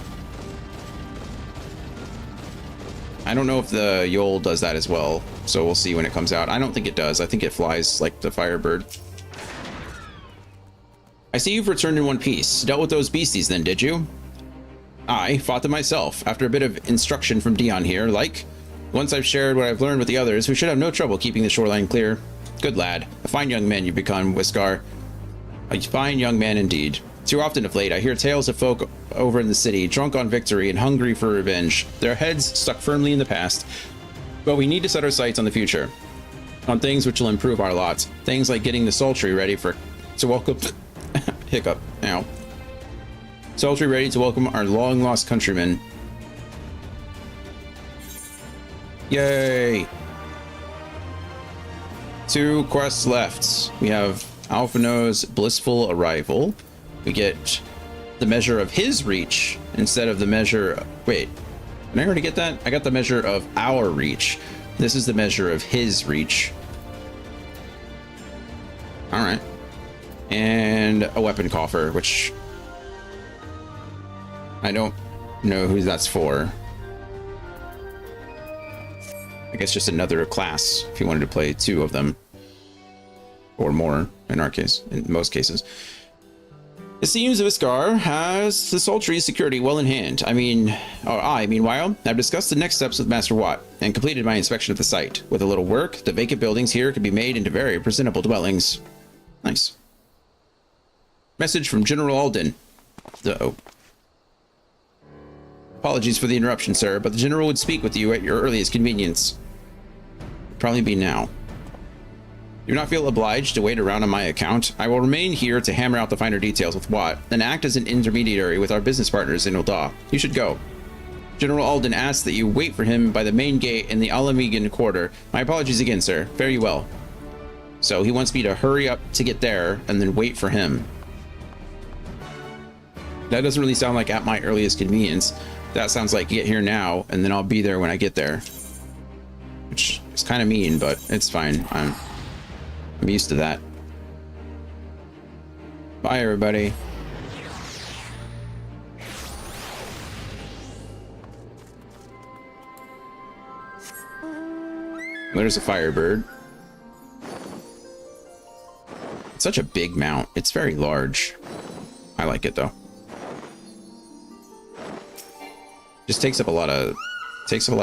I don't know if the Yol does that as well, so we'll see when it comes out. I don't think it does. I think it flies like the Firebird. I see you've returned in one piece. Dealt with those beasties then, did you? I fought them myself, after a bit of instruction from Dion here, like, once I've shared what I've learned with the others, we should have no trouble keeping the shoreline clear. Good lad. A fine young man you've become, Whiskar. A fine young man indeed. Too often of late, I hear tales of folk over in the city, drunk on victory and hungry for revenge, their heads stuck firmly in the past. But we need to set our sights on the future, on things which will improve our lots. Things like getting the Sultry ready to welcome... Hiccup. Ow. Sultry ready to welcome our long-lost countrymen. Yay! 2 quests left. We have Alphino's Blissful Arrival. We get the measure of his reach instead of the measure... Wait, did I already get that? I got the measure of our reach. This is the measure of his reach. Alright. And a weapon coffer, which... I don't know who that's for. I guess just another class if you wanted to play 2 of them. Or more, in our case, in most cases. It seems Viscar has the Sultry security well in hand. I, meanwhile, have discussed the next steps with Master Watt and completed my inspection of the site. With a little work, the vacant buildings here could be made into very presentable dwellings. Nice. Message from General Alden. Uh-oh. Apologies for the interruption, sir, but the General would speak with you at your earliest convenience. Probably be now. Do not feel obliged to wait around on my account. I will remain here to hammer out the finer details with Watt and act as an intermediary with our business partners in Ul'dah. You should go. General Alden asks that you wait for him by the main gate in the Alamegan quarter. My apologies again, sir. Fare you well. So he wants me to hurry up to get there and then wait for him. That doesn't really sound like at my earliest convenience. That sounds like get here now and then I'll be there when I get there. Which is kind of mean, but it's fine. I'm used to that. Bye, everybody. There's a Firebird. It's such a big mount. It's very large. I like it though. Just takes up a lot of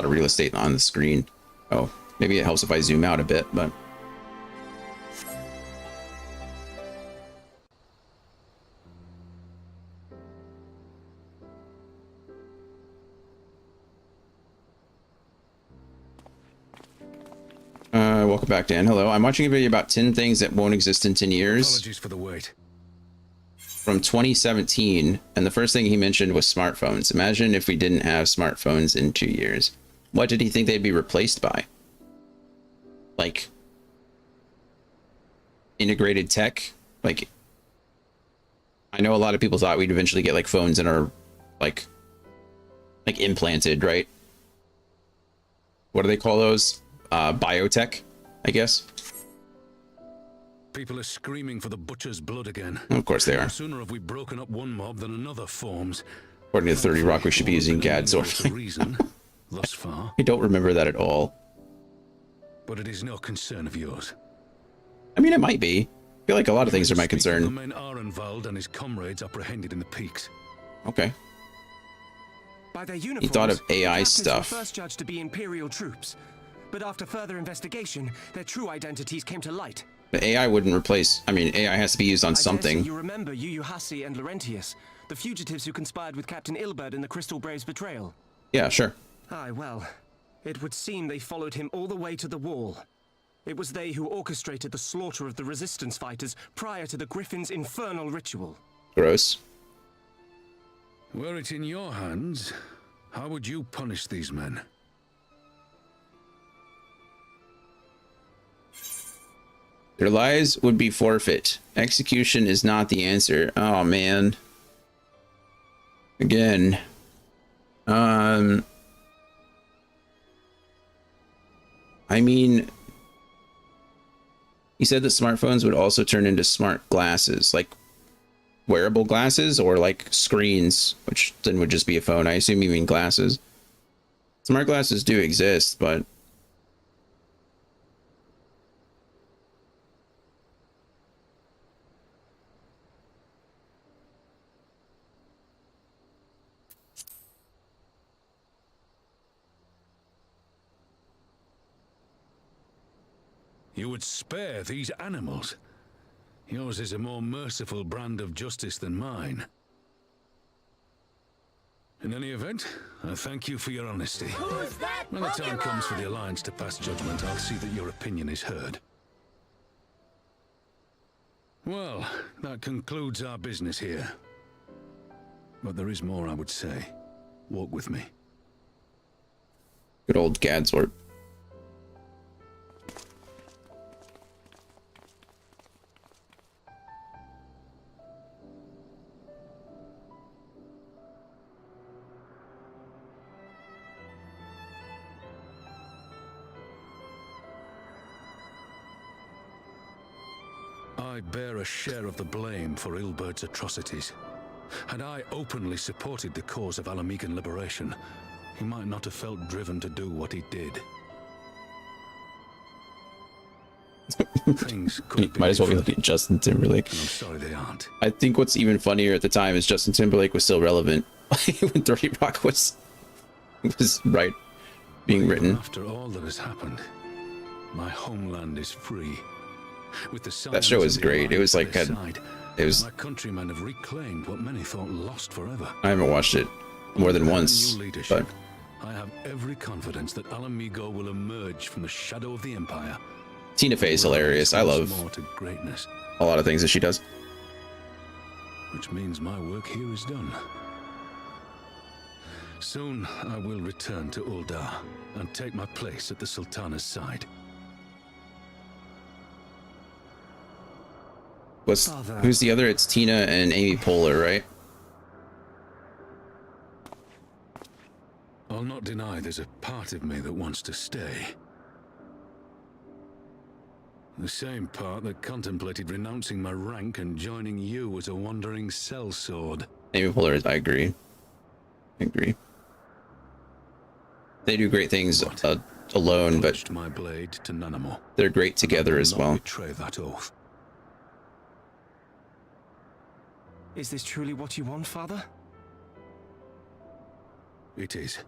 real estate on the screen. Oh, maybe it helps if I zoom out a bit, but welcome back, Dan. Hello. I'm watching a video about 10 things that won't exist in 10 years. Apologies for the wait. From 2017, and the first thing he mentioned was smartphones. Imagine if we didn't have smartphones in 2 years. What did he think they'd be replaced by? Like integrated tech? Like, I know a lot of people thought we'd eventually get like phones in our like implanted, right? What do they call those? Biotech, I guess. People are screaming for the butcher's blood again. Of course they are. No sooner have we broken up one mob than another forms. According to 30 Rock, we should be using Gadzor. Reason, thus far. I don't remember that at all. But it is no concern of yours. I mean, it might be. I feel like a lot of things are my concern. The men Arenvald and his comrades apprehended in the peaks. Okay. By their uniforms, he thought of AI the stuff. were first judged to be Imperial troops, but after further investigation, their true identities came to light. The AI wouldn't replace... I mean, AI has to be used on something. You remember Yuyuhasi and Laurentius, the fugitives who conspired with Captain Ilberd in the Crystal Brave's betrayal? Yeah, sure. Aye, well, it would seem they followed him all the way to the wall. It was they who orchestrated the slaughter of the resistance fighters prior to the Griffin's infernal ritual. Gross. Were it in your hands, how would you punish these men? Their lives would be forfeit. Execution is not the answer. Oh, man. Again. I mean, he said that smartphones would also turn into smart glasses, like wearable glasses or like screens, which then would just be a phone. I assume you mean glasses. Smart glasses do exist, but You would spare these animals. Yours is a more merciful brand of justice than mine. In any event, I thank you for your honesty. Who's that When the time Pokemon? comes for the Alliance to pass judgment, I'll see that your opinion is heard. Well, that concludes our business here. But there is more I would say. Walk with me. Good old Gadsort. I bear a share of the blame for Ilbert's atrocities. Had I openly supported the cause of Alamegan liberation, he might not have felt driven to do what he did. Things could Might as well be looking at Justin Timberlake. I'm sorry they aren't. I think what's even funnier at the time is Justin Timberlake was still relevant when 30 Rock was right being written. After all that has happened, my homeland is free. With the That show was great. It was like my countrymen have reclaimed what many thought lost forever. I haven't watched it more than once, New leadership, but I have every confidence that Alamigo will emerge from the shadow of the Empire. Tina Fey is hilarious. I love more to greatness, a lot of things that she does. which means my work here is done. Soon I will return to Uldar and take my place at the Sultana's side. Who's the other? It's Tina and Amy Poehler, right? I'll not deny there's a part of me that wants to stay. The same part that contemplated renouncing my rank and joining you as a wandering sellsword. Amy Poehler, I agree. I agree. They do great things alone, but my blade to Nanamo. They're great together as well. Betray that oath. Is this truly what you want, Father? It is.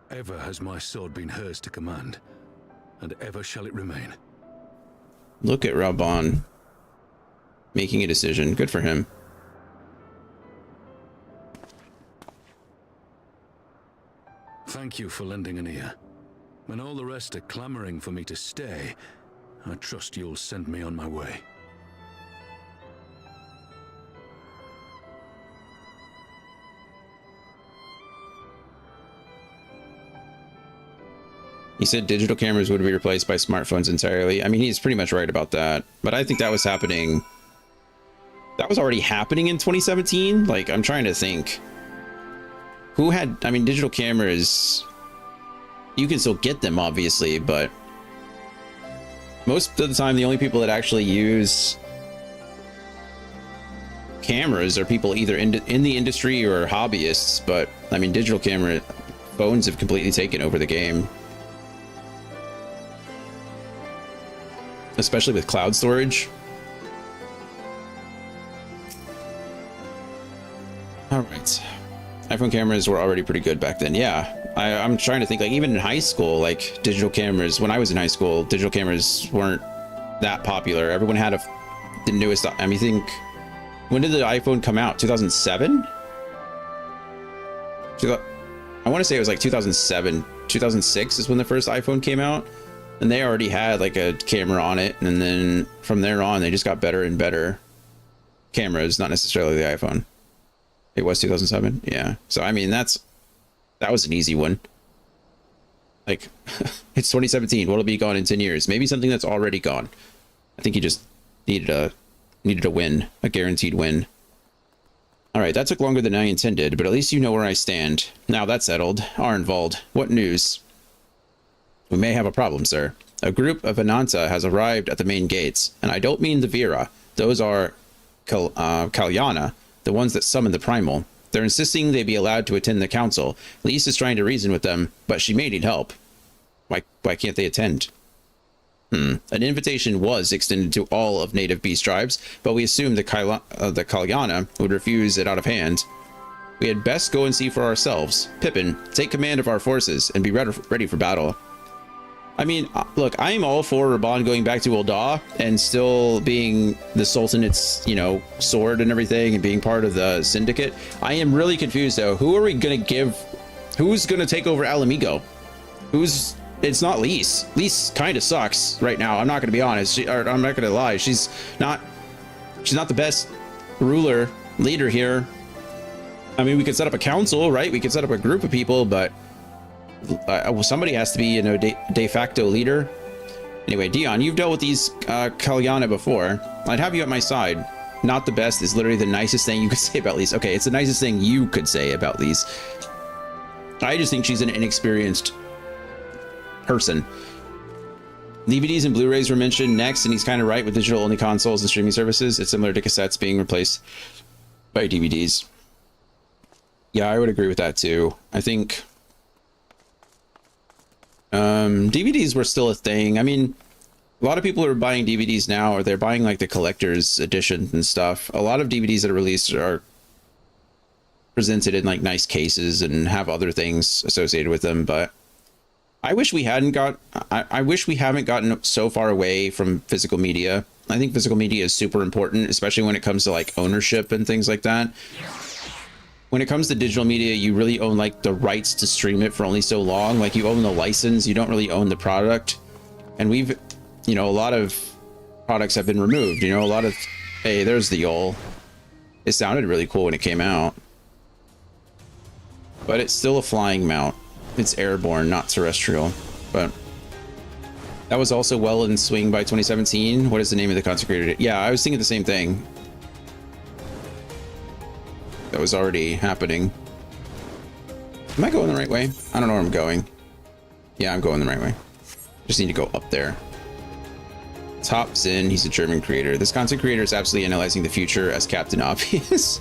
Ever has my sword been hers to command, and ever shall it remain. Look at Raban making a decision. Good for him. Thank you for lending an ear. When all the rest are clamoring for me to stay, I trust you'll send me on my way. He said digital cameras would be replaced by smartphones entirely. I mean, he's pretty much right about that. But I think that was happening. That was already happening in 2017. Like, I'm trying to think. Who had, I mean, digital cameras, you can still get them, obviously, but most of the time, the only people that actually use cameras are people either in the industry or hobbyists. But, I mean, digital camera phones have completely taken over the game. Especially with cloud storage. All right. iPhone cameras were already pretty good back then. Yeah, I'm trying to think, like, even in high school, like, digital cameras, when I was in high school, digital cameras weren't that popular. Everyone had the newest, I mean, think, when did the iPhone come out? 2007? I want to say it was like 2007. 2006 is when the first iPhone came out. And they already had like a camera on it, and then from there on they just got better and better cameras, not necessarily the iPhone. It was 2007, yeah. So I mean, that was an easy one. Like, it's 2017. What'll be gone in 10 years? Maybe something that's already gone. I think he just needed a win, a guaranteed win. All right, that took longer than I intended, but at least you know where I stand. Now that's settled. Arenvald, what news? We may have a problem, sir. A group of Ananta has arrived at the main gates, and I don't mean the Vira. Those are Kalyana, the ones that summon the Primal. They're insisting they be allowed to attend the council. Lise is trying to reason with them, but she may need help. Why can't they attend? An invitation was extended to all of native beast tribes, but we assumed the Kalyana would refuse it out of hand. We had best go and see for ourselves. Pippin, take command of our forces and be ready for battle. I mean, look, I'm all for Raban going back to Ul'dah and still being the Sultanate's, you know, sword and everything and being part of the Syndicate. I am really confused though. Who are we gonna give? Who's gonna take over Alamigo? Who's? It's not Lise. Lise kind of sucks right now. I'm not gonna be honest. I'm not gonna lie. She's not the best ruler leader here. I mean, we could set up a council, right? We could set up a group of people, but somebody has to be, you know, de facto leader. Anyway, Dion, you've dealt with these Kalyana before. I'd have you at my side. Not the best is literally the nicest thing you could say about Lise. Okay, it's the nicest thing you could say about Lise. I just think she's an inexperienced person. DVDs and Blu-rays were mentioned next, and he's kind of right with digital-only consoles and streaming services. It's similar to cassettes being replaced by DVDs. Yeah, I would agree with that too. I think DVDs were still a thing. I mean, a lot of people are buying DVDs now, or they're buying like the collector's editions and stuff. A lot of DVDs that are released are presented in like nice cases and have other things associated with them, but I wish we hadn't I wish we haven't gotten so far away from physical media. I think physical media is super important, especially when it comes to like ownership and things like that. When it comes to digital media, you really own like the rights to stream it for only so long. Like you own the license, you don't really own the product. And we've, you know, a lot of products have been removed, you know, a lot of, hey, there's the Yol. It sounded really cool when it came out, but it's still a flying mount. It's airborne, not terrestrial. But that was also well in swing by 2017. What is the name of the consecrated? Yeah, I was thinking the same thing. That was already happening. Am I going the right way? I don't know where I'm going. Yeah, I'm going the right way. Just need to go up there. Top Zin, he's a German creator. This content creator is absolutely analyzing the future as Captain Obvious.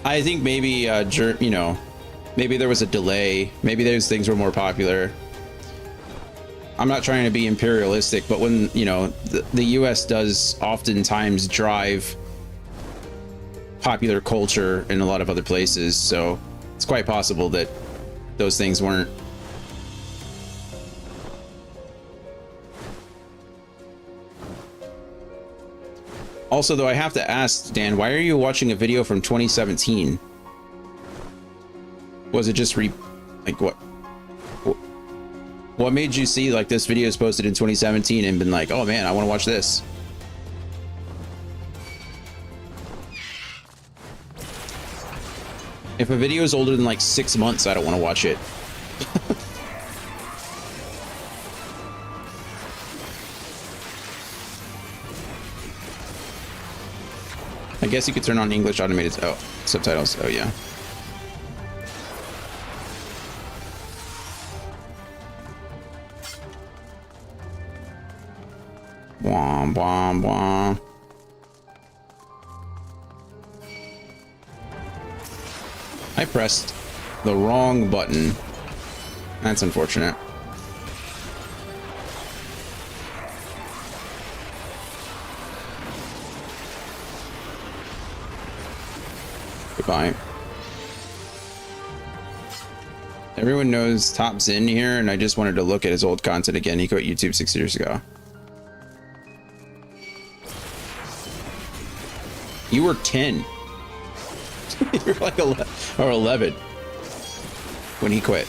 I think maybe, you know, maybe there was a delay. Maybe those things were more popular. I'm not trying to be imperialistic, but when, you know, the US does oftentimes drive popular culture in a lot of other places, so it's quite possible that those things weren't. Also, though, I have to ask, Dan, why are you watching a video from 2017? Was it just like what made you see like this video is posted in 2017 and been like, oh man, I want to watch this? If a video is older than like 6 months, I don't want to watch it. I guess you could turn on English automated subtitles. Oh yeah. Womp womp womp. I pressed the wrong button. That's unfortunate. Goodbye. Everyone knows Top Zin here, and I just wanted to look at his old content again. He quit YouTube 6 years ago. You were 10. You're like 11 or 11 when he quit.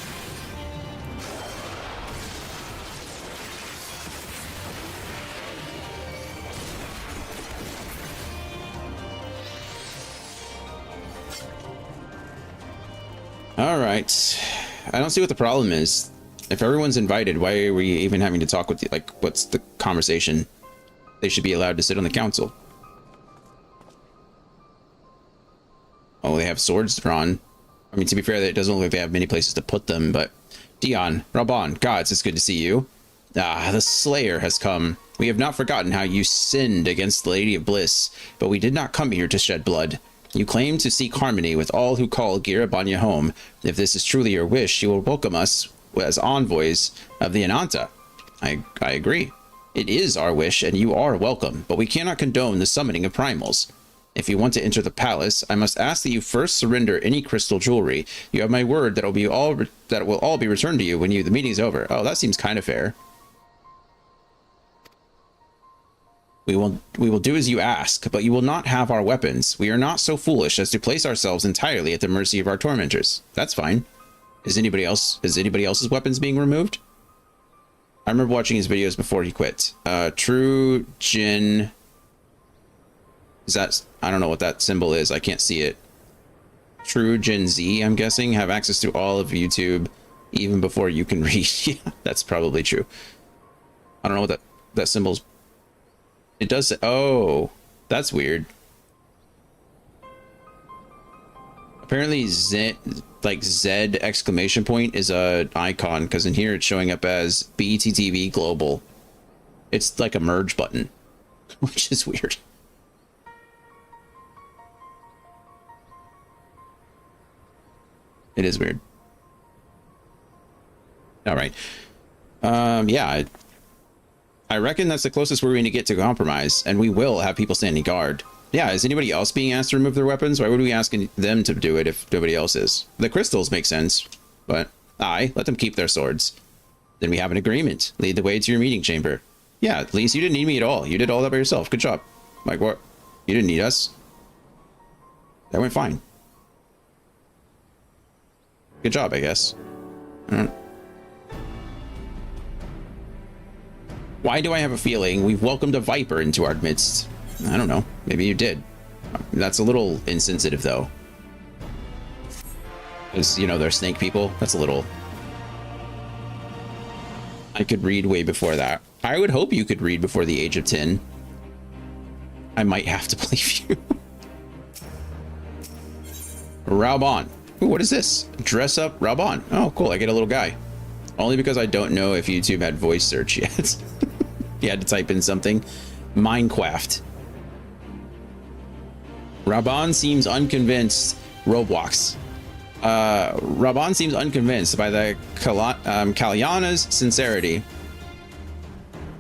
All right. I don't see what the problem is. If everyone's invited, why are we even having to talk with you? Like, what's the conversation? They should be allowed to sit on the council. Oh, they have swords drawn. I mean, to be fair, it doesn't look like they have many places to put them, but... Dion, Raban, gods, it's good to see you. Ah, the Slayer has come. We have not forgotten how you sinned against the Lady of Bliss, but we did not come here to shed blood. You claim to seek harmony with all who call Girabanya home. If this is truly your wish, you will welcome us as envoys of the Ananta. I agree. It is our wish, and you are welcome, but we cannot condone the summoning of primals. If you want to enter the palace, I must ask that you first surrender any crystal jewelry. You have my word that will all be returned to you when the meeting's over. Oh, that seems kind of fair. We will do as you ask, but you will not have our weapons. We are not so foolish as to place ourselves entirely at the mercy of our tormentors. That's fine. Is anybody else's weapons being removed? I remember watching his videos before he quit. True Jin. Is that, I don't know what that symbol is. I can't see it. True Gen Z, I'm guessing, have access to all of YouTube even before you can read. Yeah, that's probably true. I don't know what that symbol's. It does say, oh, that's weird. Apparently Z exclamation point is a icon, because in here it's showing up as BTTV Global. It's like a merge button, which is weird. It is weird. All right. Yeah, I reckon that's the closest we're going to get to compromise, and we will have people standing guard. Yeah, is anybody else being asked to remove their weapons? Why would we be asking them to do it if nobody else is? The crystals make sense, but let them keep their swords. Then we have an agreement. Lead the way to your meeting chamber. Yeah, at least you didn't need me at all. You did all that by yourself. Good job. Like, what? You didn't need us. That went fine. Good job, I guess. Why do I have a feeling we've welcomed a viper into our midst? I don't know. Maybe you did. That's a little insensitive, though. Because, you know, they're snake people. That's a little... I could read way before that. I would hope you could read before the age of 10. I might have to believe you. Raubon. Ooh, what is this? Dress up Raubon. Oh, cool. I get a little guy. Only because I don't know if YouTube had voice search yet. You had to type in something. Minecraft. Raubon seems unconvinced. Roblox. Raubon seems unconvinced by the Kalyana's sincerity.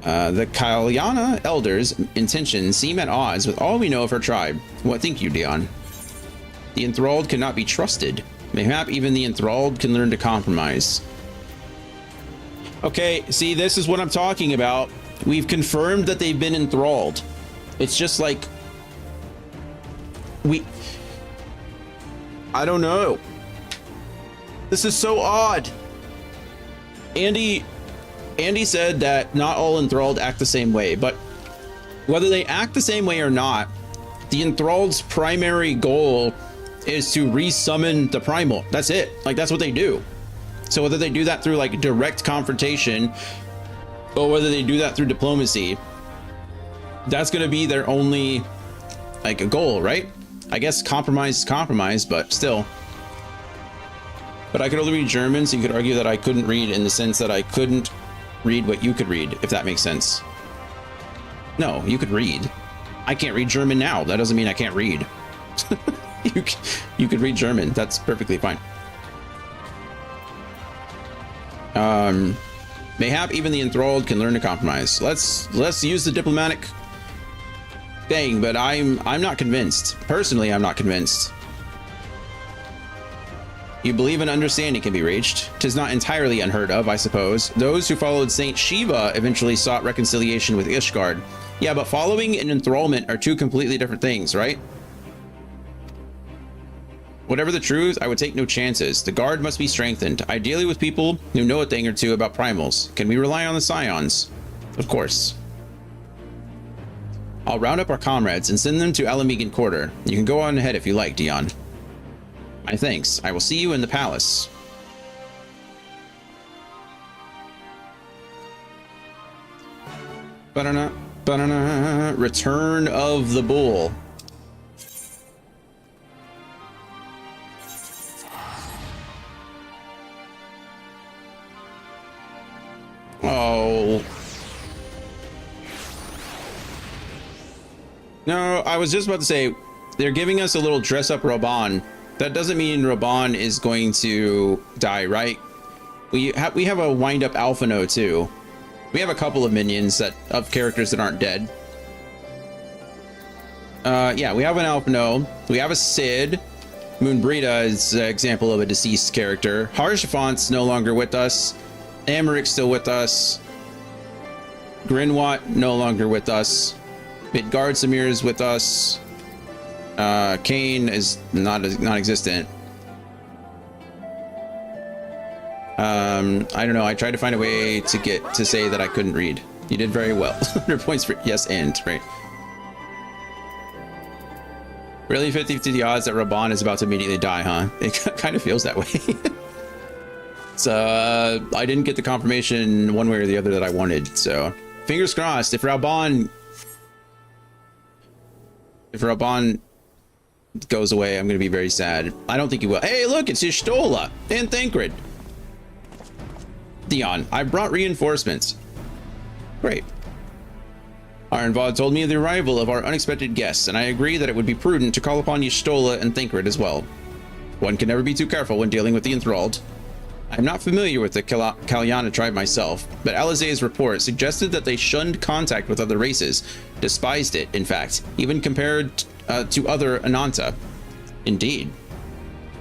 The Kalyana elders' intentions seem at odds with all we know of her tribe. What think you, Dion? The enthralled cannot be trusted. Mayhap even the enthralled can learn to compromise. Okay, see, this is what I'm talking about. We've confirmed that they've been enthralled. It's just like... I don't know. This is so odd. Andy said that not all enthralled act the same way, but whether they act the same way or not, the enthralled's primary goal is to resummon the primal. That's it. Like, that's what they do. So whether they do that through like direct confrontation or whether they do that through diplomacy, that's going to be their only like a goal, right? I guess compromise is compromise, but still. But I could only read German, so you could argue that I couldn't read in the sense that I couldn't read what you could read, if that makes sense. No, you could read. I can't read German now. That doesn't mean I can't read. You could read German. That's perfectly fine. Mayhap even the enthralled can learn to compromise. Let's use the diplomatic thing, but I'm not convinced. Personally, I'm not convinced. You believe an understanding can be reached. 'Tis not entirely unheard of, I suppose. Those who followed Saint Shiva eventually sought reconciliation with Ishgard. Yeah, but following and enthrallment are two completely different things, right? Whatever the truth, I would take no chances. The guard must be strengthened, ideally with people who know a thing or two about primals. Can we rely on the scions? Of course. I'll round up our comrades and send them to Alamegan Quarter. You can go on ahead if you like, Dion. My thanks. I will see you in the palace. Ba-da-na, ba-da-na. Return of the Bull. Oh. No, I was just about to say, they're giving us a little dress-up Raubon. That doesn't mean Raubon is going to die, right? We have a wind-up Alphino, too. We have a couple of minions of characters that aren't dead. Yeah, we have an Alphino. We have a Cid. Moonbrita is an example of a deceased character. Harshafont's no longer with us. Amaric's still with us. Grinwat no longer with us. Midgard Samir is with us. Kane is non-existent. I don't know. I tried to find a way to say that I couldn't read. You did very well. 100 points for yes and right. Really 50-50 the odds that Raban is about to immediately die, huh? It kind of feels that way. So I didn't get the confirmation one way or the other that I wanted. So fingers crossed. If Raban goes away, I'm going to be very sad. I don't think he will. Hey, look, it's Y'shtola and Thancred. Dion, I brought reinforcements. Great. Arenvald told me of the arrival of our unexpected guests, and I agree that it would be prudent to call upon Y'shtola and Thancred as well. One can never be too careful when dealing with the enthralled. I'm not familiar with the Kalyana tribe myself, but Alizé's report suggested that they shunned contact with other races, despised it, in fact, even compared to other Ananta. Indeed.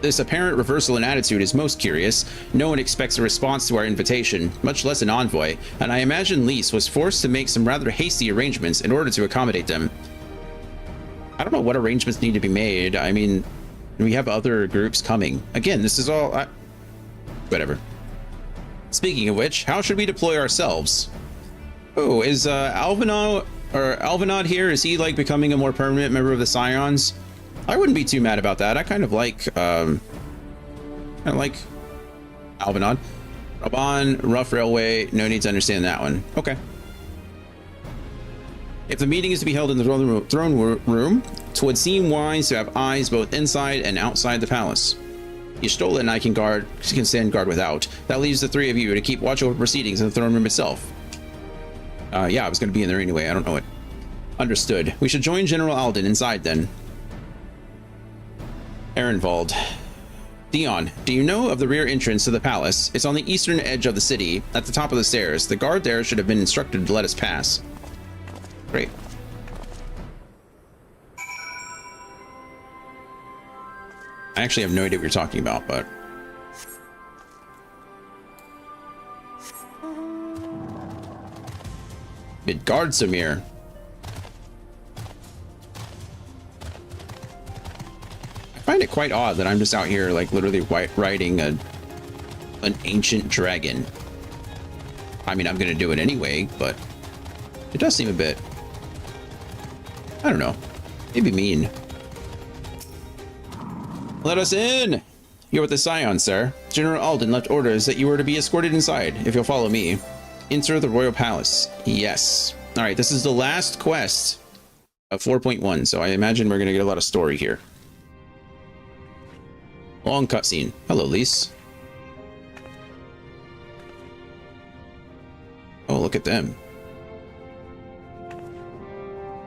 This apparent reversal in attitude is most curious. No one expects a response to our invitation, much less an envoy, and I imagine Lys was forced to make some rather hasty arrangements in order to accommodate them. I don't know what arrangements need to be made. I mean, we have other groups coming. Again, this is all... whatever. Speaking of which, how should we deploy ourselves? Oh, is Alvinod here? Is he like becoming a more permanent member of the Scions? I wouldn't be too mad about that. I kind of like Alvinod. Raban, rough railway. No need to understand that one. Okay. If the meeting is to be held in the throne room, it would seem wise to have eyes both inside and outside the palace. Y'shtola and I can stand guard without. That leaves the three of you to keep watch over proceedings in the throne room itself. Yeah, I was going to be in there anyway. I don't know it. Understood. We should join General Alden inside then. Arenvald. Dion, do you know of the rear entrance to the palace? It's on the eastern edge of the city, at the top of the stairs. The guard there should have been instructed to let us pass. Great. I actually have no idea what you're talking about, but... Midgard Samir. I find it quite odd that I'm just out here, like, literally riding an ancient dragon. I mean, I'm gonna do it anyway, but it does seem a bit... I don't know. Maybe mean. Let us in! You're with the Scion, sir. General Alden left orders that you were to be escorted inside, if you'll follow me. Enter the Royal Palace. Yes. Alright, this is the last quest of 4.1, so I imagine we're gonna get a lot of story here. Long cutscene. Hello, Lys. Oh, look at them.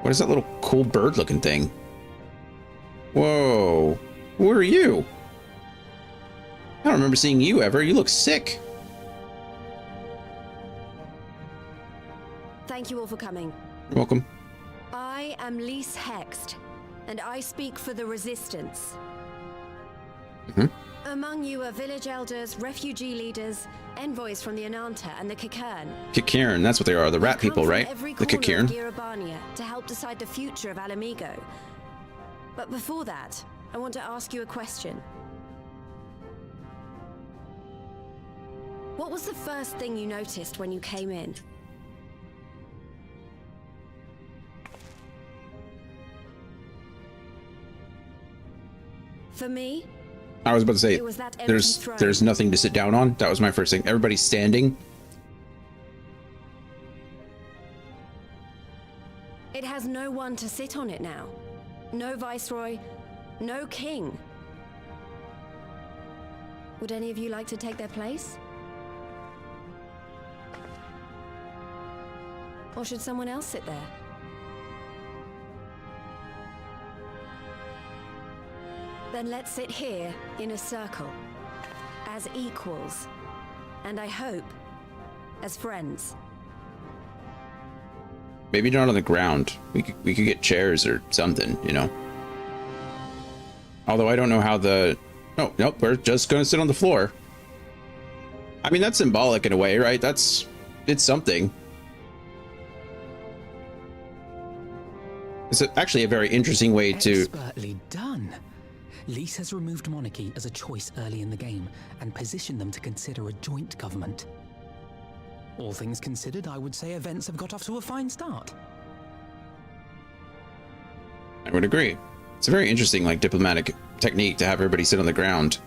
What is that little cool bird-looking thing? Whoa. Who are you? I don't remember seeing you ever. You look sick. Thank you all for coming. You're welcome. I am Lys Hext, and I speak for the Resistance. Among you are village elders, refugee leaders, envoys from the Ananta and the Kikern. Kikern, that's what they are. The rat people, right? The Kikern. To help decide the future of Alamigo. But before that, I want to ask you a question. What was the first thing you noticed when you came in? For me, I was about to say, there's nothing to sit down on. That was my first thing. Everybody's standing. It has no one to sit on it now. No viceroy, no king. Would any of you like to take their place? Or should someone else sit there? Then let's sit here in a circle, as equals, and I hope, as friends. Maybe not on the ground. We could get chairs or something, you know. Although I don't know how the... Oh, nope, we're just gonna sit on the floor. I mean, that's symbolic in a way, right? It's something. It's actually a very interesting way to... Expertly done. Lys has removed monarchy as a choice early in the game and positioned them to consider a joint government. All things considered, I would say events have got off to a fine start. I would agree. It's a very interesting, like, diplomatic technique to have everybody sit on the ground.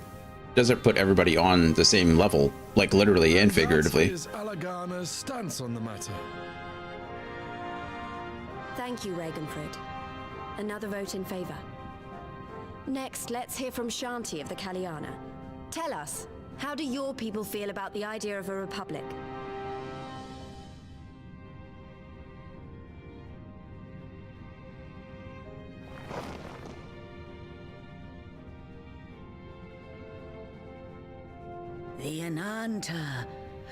Doesn't put everybody on the same level, like literally and figuratively. That is Alagana's stance on the matter. Thank you, Ragenfrid. Another vote in favor. Next, let's hear from Shanti of the Kalyana. Tell us, how do your people feel about the idea of a republic? The Ananta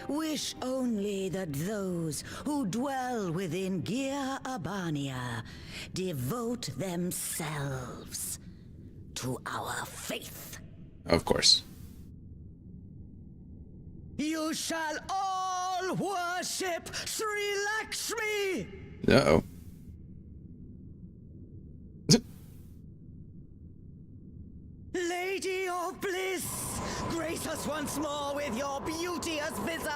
wish only that those who dwell within Gia Abania devote themselves to our faith. Of course. You shall all worship Sri Lakshmi! Uh-oh. Lady of bliss, grace us once more with your beauteous visage.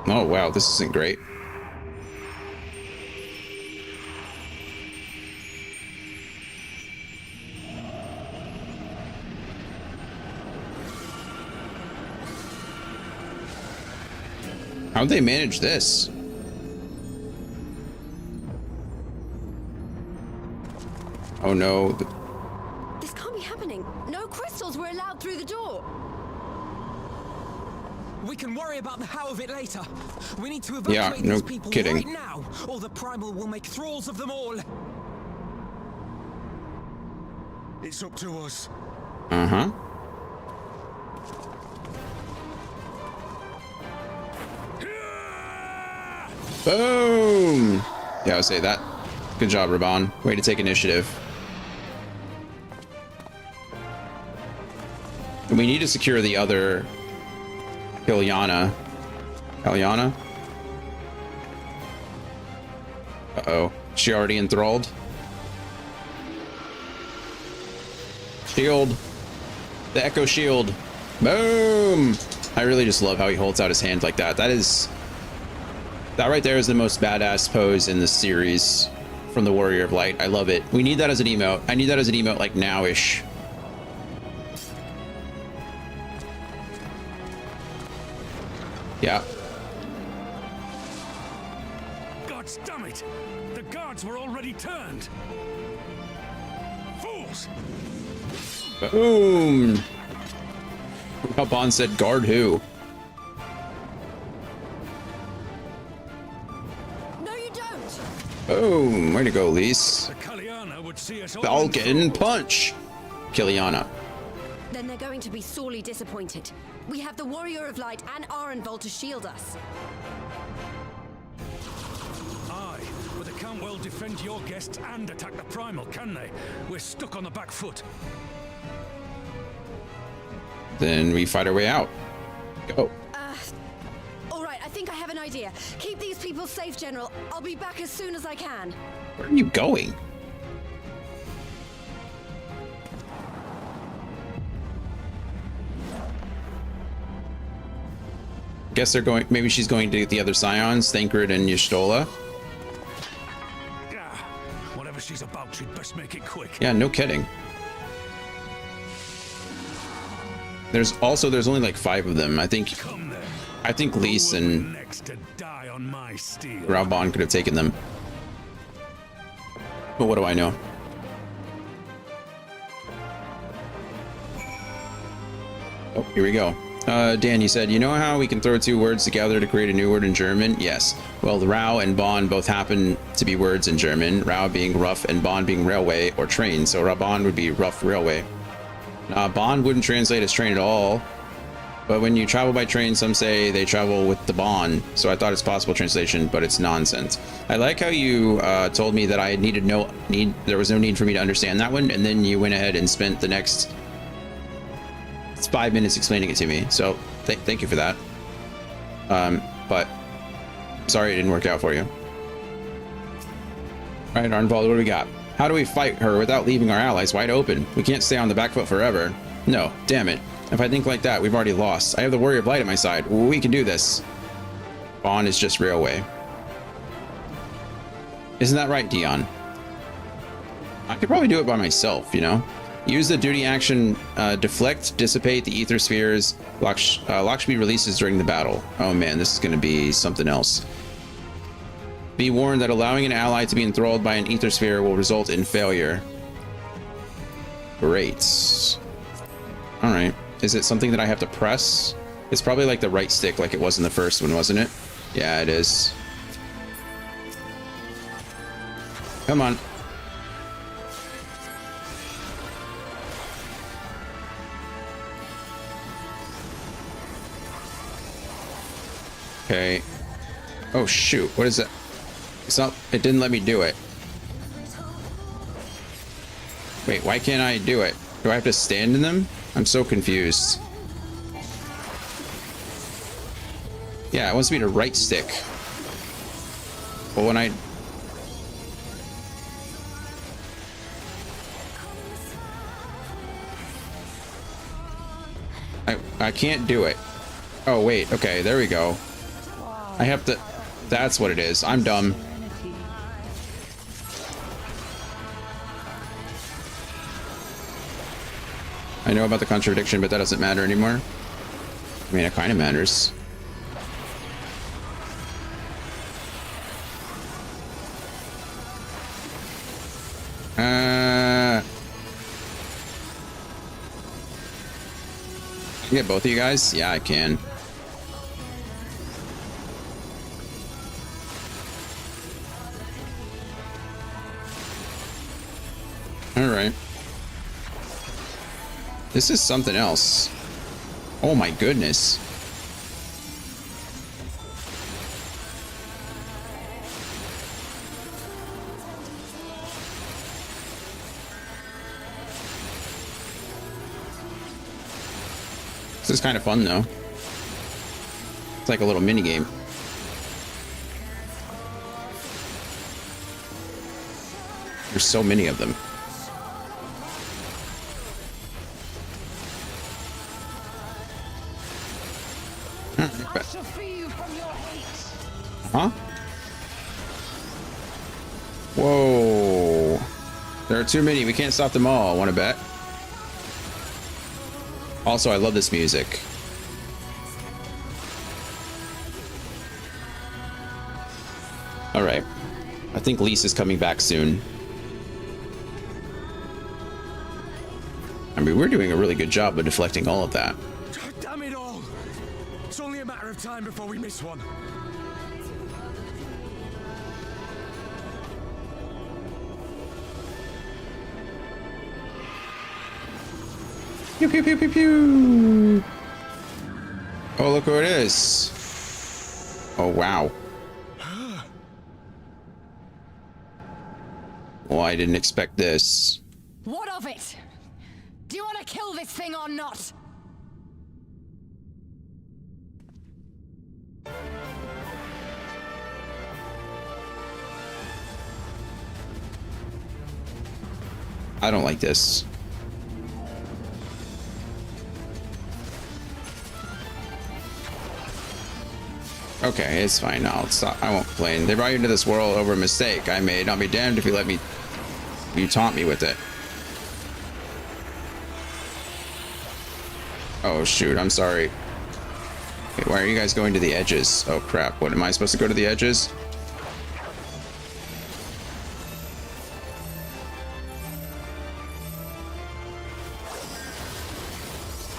Oh, wow, this isn't great. How'd they manage this? Oh no. This can't be happening. No crystals were allowed through the door. We can worry about the how of it later. We need to evacuate these people right now, or the Primal will make thralls of them all. It's up to us. Uh-huh. Boom! Yeah, I'll say that. Good job, Raban. Way to take initiative. And we need to secure the other Kalyana. Kalyana? Uh-oh. She already enthralled? Shield. The Echo Shield. Boom! I really just love how he holds out his hand like that. That right there is the most badass pose in the series from the Warrior of Light. I love it. We need that as an emote. I need that as an emote like now-ish. Yeah. God damn it! The guards were already turned! Fools! Boom! How Bond said, guard who? No, you don't! Boom! Way to go, Lys. The Kalyana would see us all. Falcon Punch! Kalyana. Then they're going to be sorely disappointed. We have the Warrior of Light and Arenvald to shield us. Aye, but they can't well defend your guests and attack the Primal, can they? We're stuck on the back foot. Then we fight our way out. Go. All right, I think I have an idea. Keep these people safe, General. I'll be back as soon as I can. Where are you going? Guess they're going. Maybe she's going to get the other Scions, Thancred and Y'shtola. Whatever she's about, she'd best make it quick. Yeah, no kidding. There's only like 5 of them. I think Lys and Raban could have taken them. But what do I know? Oh, here we go. Dan, you said, you know how we can throw 2 words together to create a new word in German? Yes. Well, Rau and Bahn both happen to be words in German. Rau being rough and Bahn being railway or train. So Raban would be rough railway. Bahn wouldn't translate as train at all. But when you travel by train, some say they travel with the Bahn. So I thought it's possible translation, but it's nonsense. I like how you told me that I there was no need for me to understand that one. And then you went ahead and spent the next 5 minutes explaining it to me, so thank you for that. But sorry it didn't work out for you. All right, Arenvald, what do we got? How do we fight her without leaving our allies wide open? We can't stay on the back foot forever. No, damn it. If I think like that, we've already lost. I have the Warrior of Light at my side. We can do this. Bond is just railway. Isn't that right, Dion? I could probably do it by myself, you know? Use the duty action, deflect, dissipate the ether spheres. Lock speed releases during the battle. Oh man, this is going to be something else. Be warned that allowing an ally to be enthralled by an ether sphere will result in failure. Great. All right. Is it something that I have to press? It's probably like the right stick like it was in the first one, wasn't it? Yeah, it is. Come on. Okay. Oh shoot, what is it? It's not, it didn't let me do it. Wait, why can't I do it? Do I have to stand in them? I'm so confused. Yeah, it wants me to right stick. But when I can't do it. Oh wait, okay, there we go. I have to, that's what it is. I'm dumb. I know about the contradiction, but that doesn't matter anymore. I mean, it kind of matters. Can I get both of you guys? Yeah, I can. All right. This is something else. Oh my goodness. This is kind of fun though. It's like a little mini game. There's so many of them. Huh? Whoa. There are too many. We can't stop them all. Want to bet? Also, I love this music. All right. I think Lisa's coming back soon. I mean, we're doing a really good job of deflecting all of that. Damn it all! It's only a matter of time before we miss one. Pew, pew, pew, pew, pew. Oh, look who it is. Oh, wow. Well, I didn't expect this. What of it? Do you want to kill this thing or not? I don't like this. Okay, it's fine. I'll stop. I won't complain. They brought you into this world over a mistake I made. I'll be damned if you let me. You taunt me with it. Oh shoot! I'm sorry. Wait, why are you guys going to the edges? Oh crap! What am I supposed to go to the edges?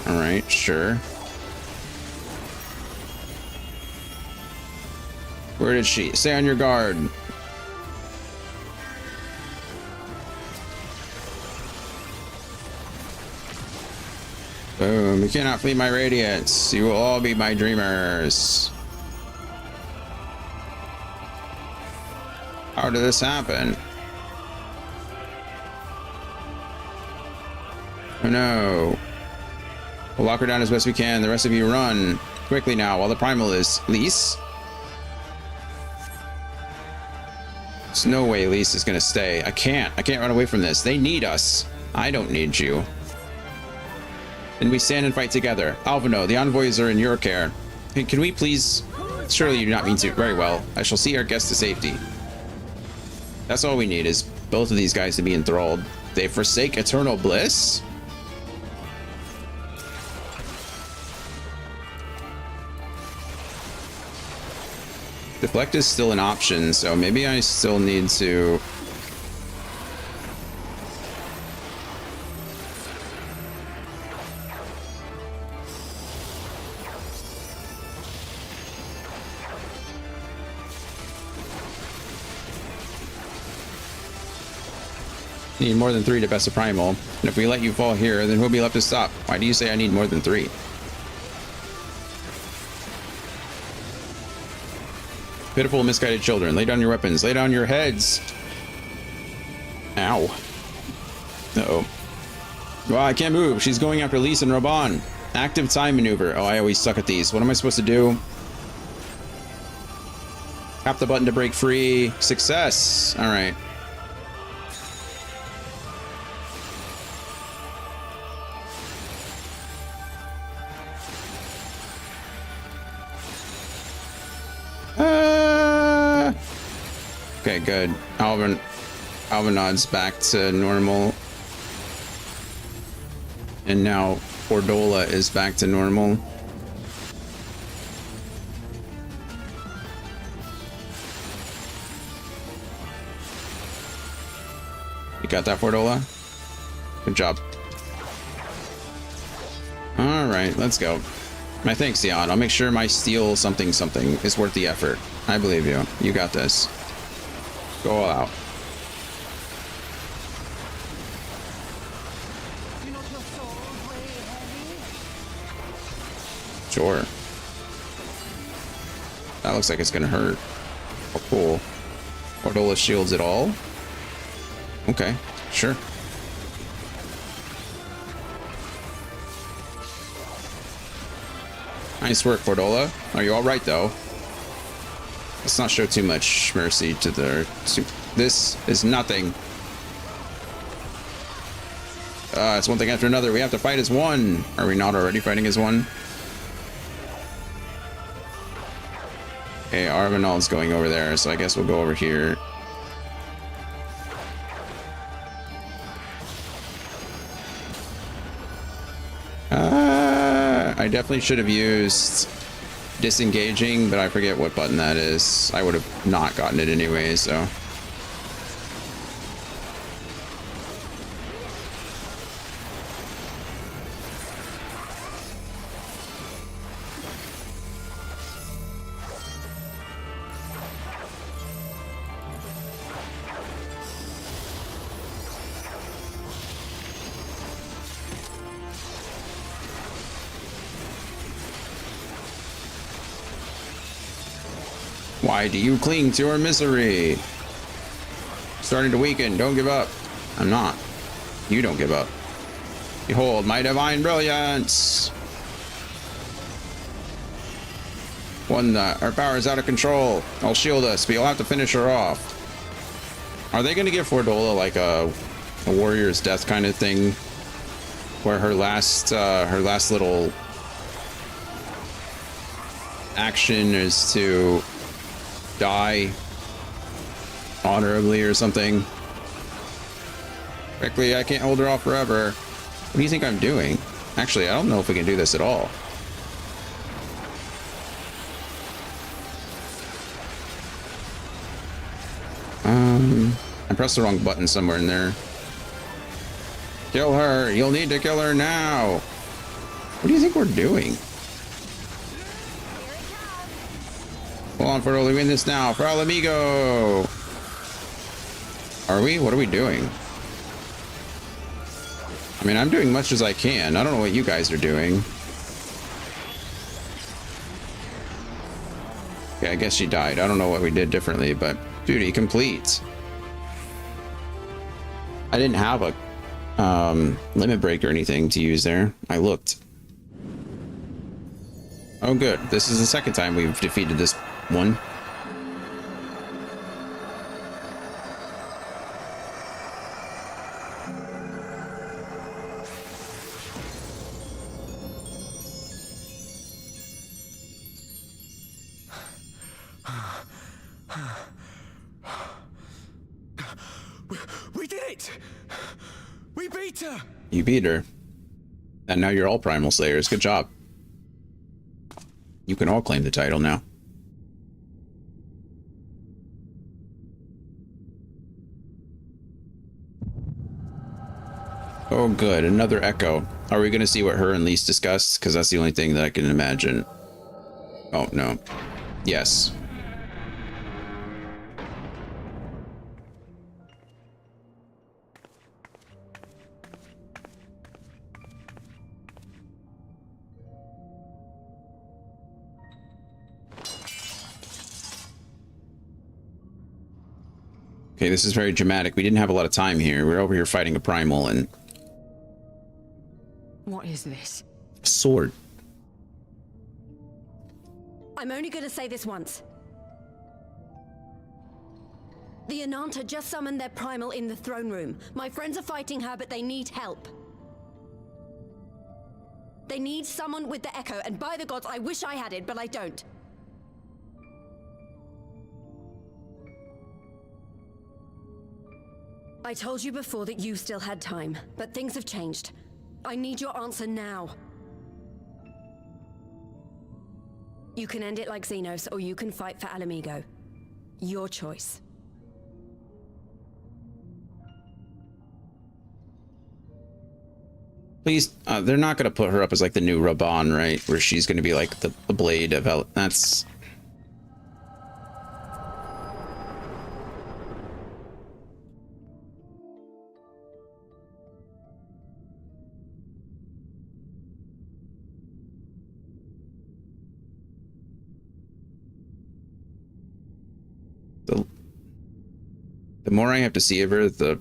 All right, sure. Where did she? Stay on your guard. Boom. You cannot flee my radiance. You will all be my dreamers. How did this happen? Oh no. We'll lock her down as best we can. The rest of you run. Quickly now while the primal is. Lise? There's no way Lise is gonna stay. I can't run away from this. They need us. I don't need you. Then we stand and fight together. Alvino, the envoys are in your care. Hey, can we please... Surely you do not mean to. Very well. I shall see our guests to safety. That's all we need, is both of these guys to be enthralled. They forsake eternal bliss? Deflect is still an option, so maybe I still need to... Need more than 3 to best a primal. And if we let you fall here, then who'll be left to stop? Why do you say I need more than 3? Pitiful, misguided children. Lay down your weapons. Lay down your heads. Ow. Uh-oh. Well, I can't move. She's going after Lise and Raban. Active time maneuver. Oh, I always suck at these. What am I supposed to do? Tap the button to break free. Success. All right. Okay, good. Alvinod's back to normal. And now Ordola is back to normal. You got that, Ordola? Good job. Alright, let's go. My thanks, Dion. I'll make sure my steal something is worth the effort. I believe you. You got this. Go all out. Sure. That looks like it's gonna hurt. Oh, cool. Ordola shields it all? Okay, sure. Nice work, Ordola. Are you alright, though? Let's not show too much mercy to the... This is nothing. It's one thing after another. We have to fight as one. Are we not already fighting as one? Okay, Arenvald's going over there, so I guess we'll go over here. I definitely should have used disengaging, but I forget what button that is. I would have not gotten it anyway, so... Why do you cling to our misery? Starting to weaken. Don't give up. I'm not. You don't give up. Behold my divine brilliance. Our power is out of control. I'll shield us, but you'll have to finish her off. Are they going to give Ordola like a warrior's death kind of thing, where her last little action is to die honorably or something? Frankly, I can't hold her off forever. What do you think I'm doing? Actually, I don't know if we can do this at all. I pressed the wrong button somewhere in there. Kill her! You'll need to kill her now! What do you think we're doing? Hold on, Fertile, we win this now. For El Amigo! Are we? What are we doing? I mean, I'm doing much as I can. I don't know what you guys are doing. Okay, I guess she died. I don't know what we did differently, but duty complete. I didn't have a limit break or anything to use there. I looked. Oh, good. This is the second time we've defeated this one. We did it! We beat her! You beat her. And now you're all Primal Slayers. Good job. You can all claim the title now. Oh, good. Another echo. Are we going to see what her and Lise discuss? Because that's the only thing that I can imagine. Oh, no. Yes. Okay, this is very dramatic. We didn't have a lot of time here. We're over here fighting a primal and... What is this? a sword. I'm only going to say this once. The Ananta just summoned their primal in the throne room. My friends are fighting her, but they need help. They need someone with the echo, and by the gods, I wish I had it, but I don't. I told you before that you still had time, but things have changed. I need your answer now. You can end it like Xenos, or you can fight for Alamigo. Your choice. Please, they're not going to put her up as like the new Raban, right? Where she's going to be like the blade of... That's... The more I have to see of her, the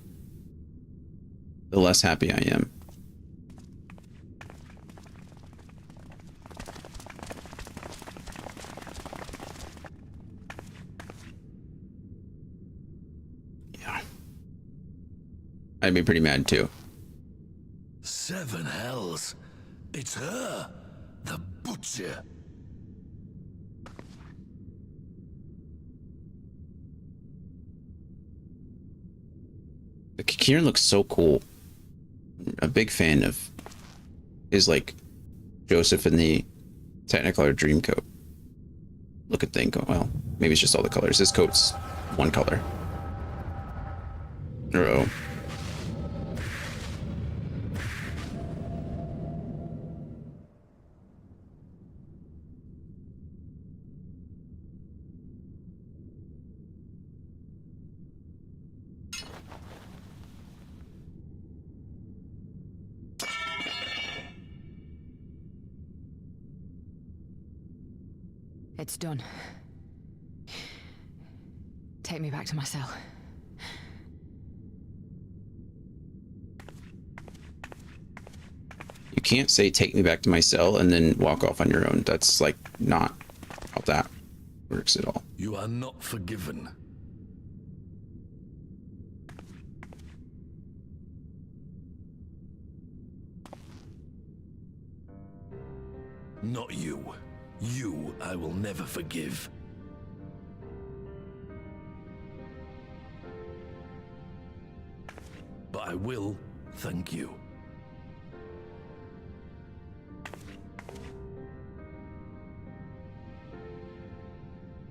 less happy I am. Yeah. I'd be pretty mad too. 7 hells. It's her, the butcher. The Kieran looks so cool. A big fan of his, like, Joseph in the Technicolor Dreamcoat. Look at thing. Well, maybe it's just all the colors. His coat's one color. Uh-oh. It's done. Take me back to my cell. You can't say take me back to my cell and then walk off on your own. That's like not how that works at all. You are not forgiven. Not you. You I will never forgive. But I will thank you.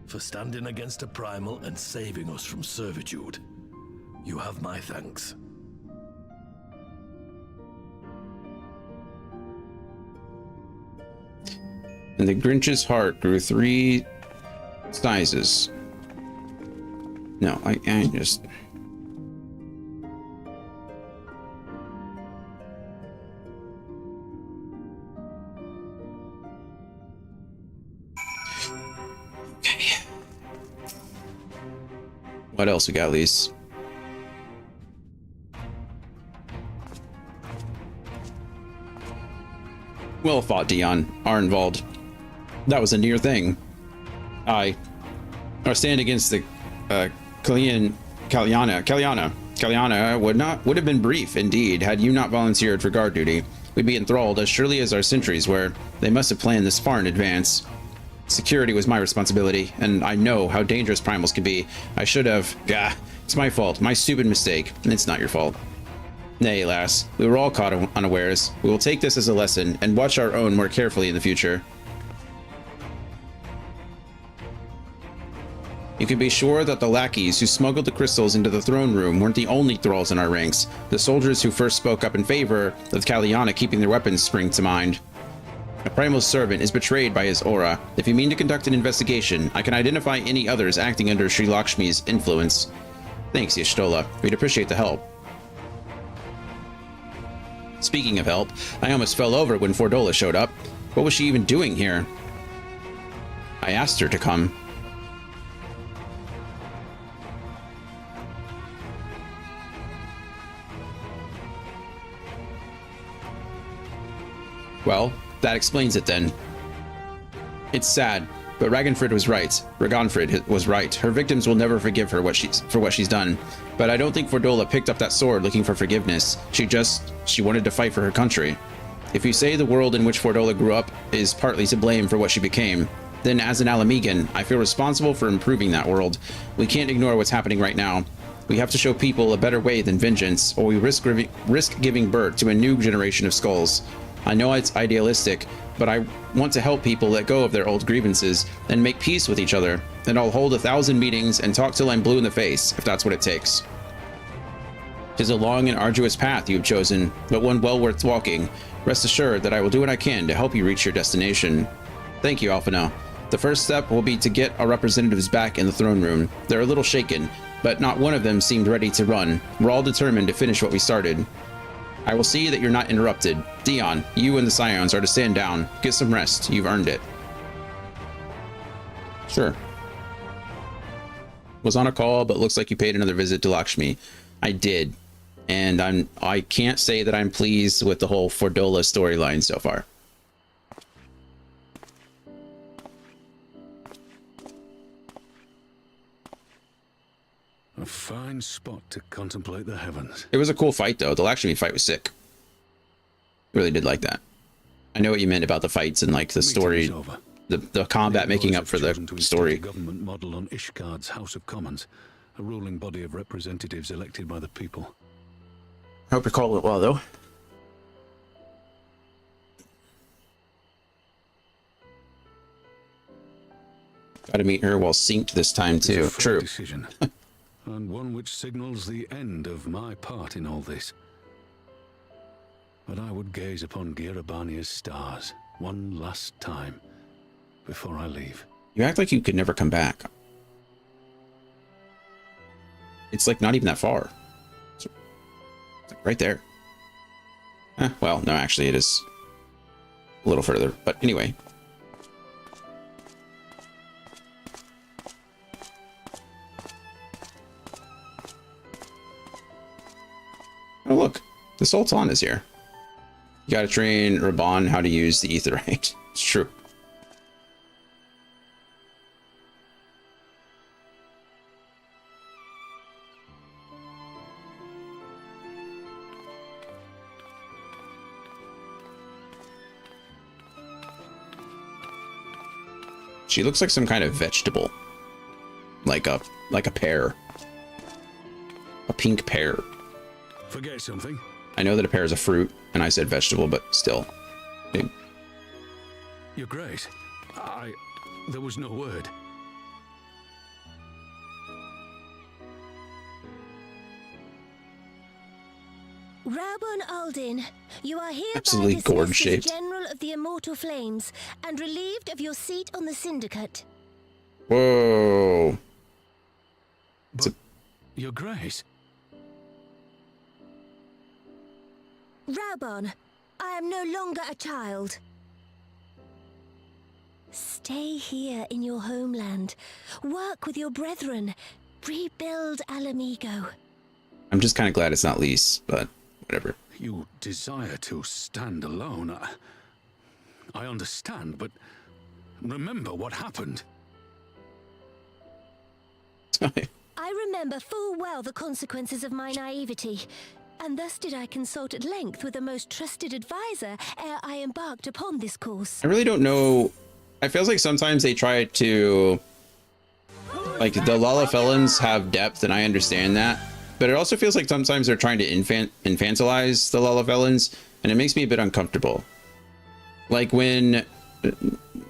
For standing against a primal and saving us from servitude. You have my thanks. And the Grinch's heart grew 3 sizes. No, I just... Okay. What else we got, Lise? Well fought, Dion. Arenvald. That was a near thing. I stand against the Kalyana. Kalyana would have been brief, indeed, had you not volunteered for guard duty. We'd be enthralled as surely as our sentries were. They must have planned this far in advance. Security was my responsibility, and I know how dangerous primals can be. I should have... Gah, it's my fault, my stupid mistake, and it's not your fault. Nay, lass, we were all caught unawares. We will take this as a lesson, and watch our own more carefully in the future. You can be sure that the lackeys who smuggled the crystals into the throne room weren't the only thralls in our ranks. The soldiers who first spoke up in favor of Kalyana keeping their weapons spring to mind. A primal servant is betrayed by his aura. If you mean to conduct an investigation, I can identify any others acting under Sri Lakshmi's influence. Thanks, Y'shtola. We'd appreciate the help. Speaking of help, I almost fell over when Fordola showed up. What was she even doing here? I asked her to come. Well, that explains it then. It's sad, but Ragnfrid was right. Ragnfrid was right. Her victims will never forgive her for what she's done. But I don't think Fordola picked up that sword looking for forgiveness. She wanted to fight for her country. If you say the world in which Fordola grew up is partly to blame for what she became, then as an Alamegan, I feel responsible for improving that world. We can't ignore what's happening right now. We have to show people a better way than vengeance, or we risk giving birth to a new generation of skulls. I know it's idealistic, but I want to help people let go of their old grievances and make peace with each other, and I'll hold 1,000 meetings and talk till I'm blue in the face, if that's what it takes. 'Tis a long and arduous path you have chosen, but one well worth walking. Rest assured that I will do what I can to help you reach your destination. Thank you, Alphinaud. The first step will be to get our representatives back in the throne room. They're a little shaken, but not one of them seemed ready to run. We're all determined to finish what we started. I will see that you're not interrupted. Dion, you and the Scions are to stand down. Get some rest. You've earned it. Sure. Was on a call, but looks like you paid another visit to Lakshmi. I did. And I can't say that I'm pleased with the whole Fordola storyline so far. A fine spot to contemplate the heavens. It was a cool fight, though. The Lakshmi fight was sick. Really did like that. I know what you meant about the fights and like the story, the combat making up for the story. Government model on Ishgard's House of Commons, a ruling body of representatives elected by the people. I hope you call it well, though. Got to meet her well synced this time too. True. Decision. And one which signals the end of my part in all this. But I would gaze upon Girabania's stars one last time before I leave. You act like you could never come back. It's like not even that far. It's like right there. Well, no, actually it is a little further, but anyway. Oh, look, the Sultan is here. You gotta train Raban how to use the Aetheryte. It's true. She looks like some kind of vegetable. Like a pear. A pink pear. Forget something. I know that a pear is a fruit, and I said vegetable, but still. Your Grace, there was no word. Raubon Aldin, you are hereby absolutely dismissed gourd-shaped. as General of the Immortal Flames and relieved of your seat on the Syndicate. Whoa. But, Your Grace. Raubon, I am no longer a child. Stay here in your homeland. Work with your brethren. Rebuild Alamigo. I'm just kind of glad it's not Lise, but whatever. You desire to stand alone. I understand, but remember what happened. I remember full well the consequences of my naivety, and thus did I consult at length with a most trusted advisor ere I embarked upon this course. I really don't know. I feels like sometimes they try to, like, the Lullafelons have depth, and I understand that, but it also feels like sometimes they're trying to infantilize the Lullafelons, and it makes me a bit uncomfortable. Like when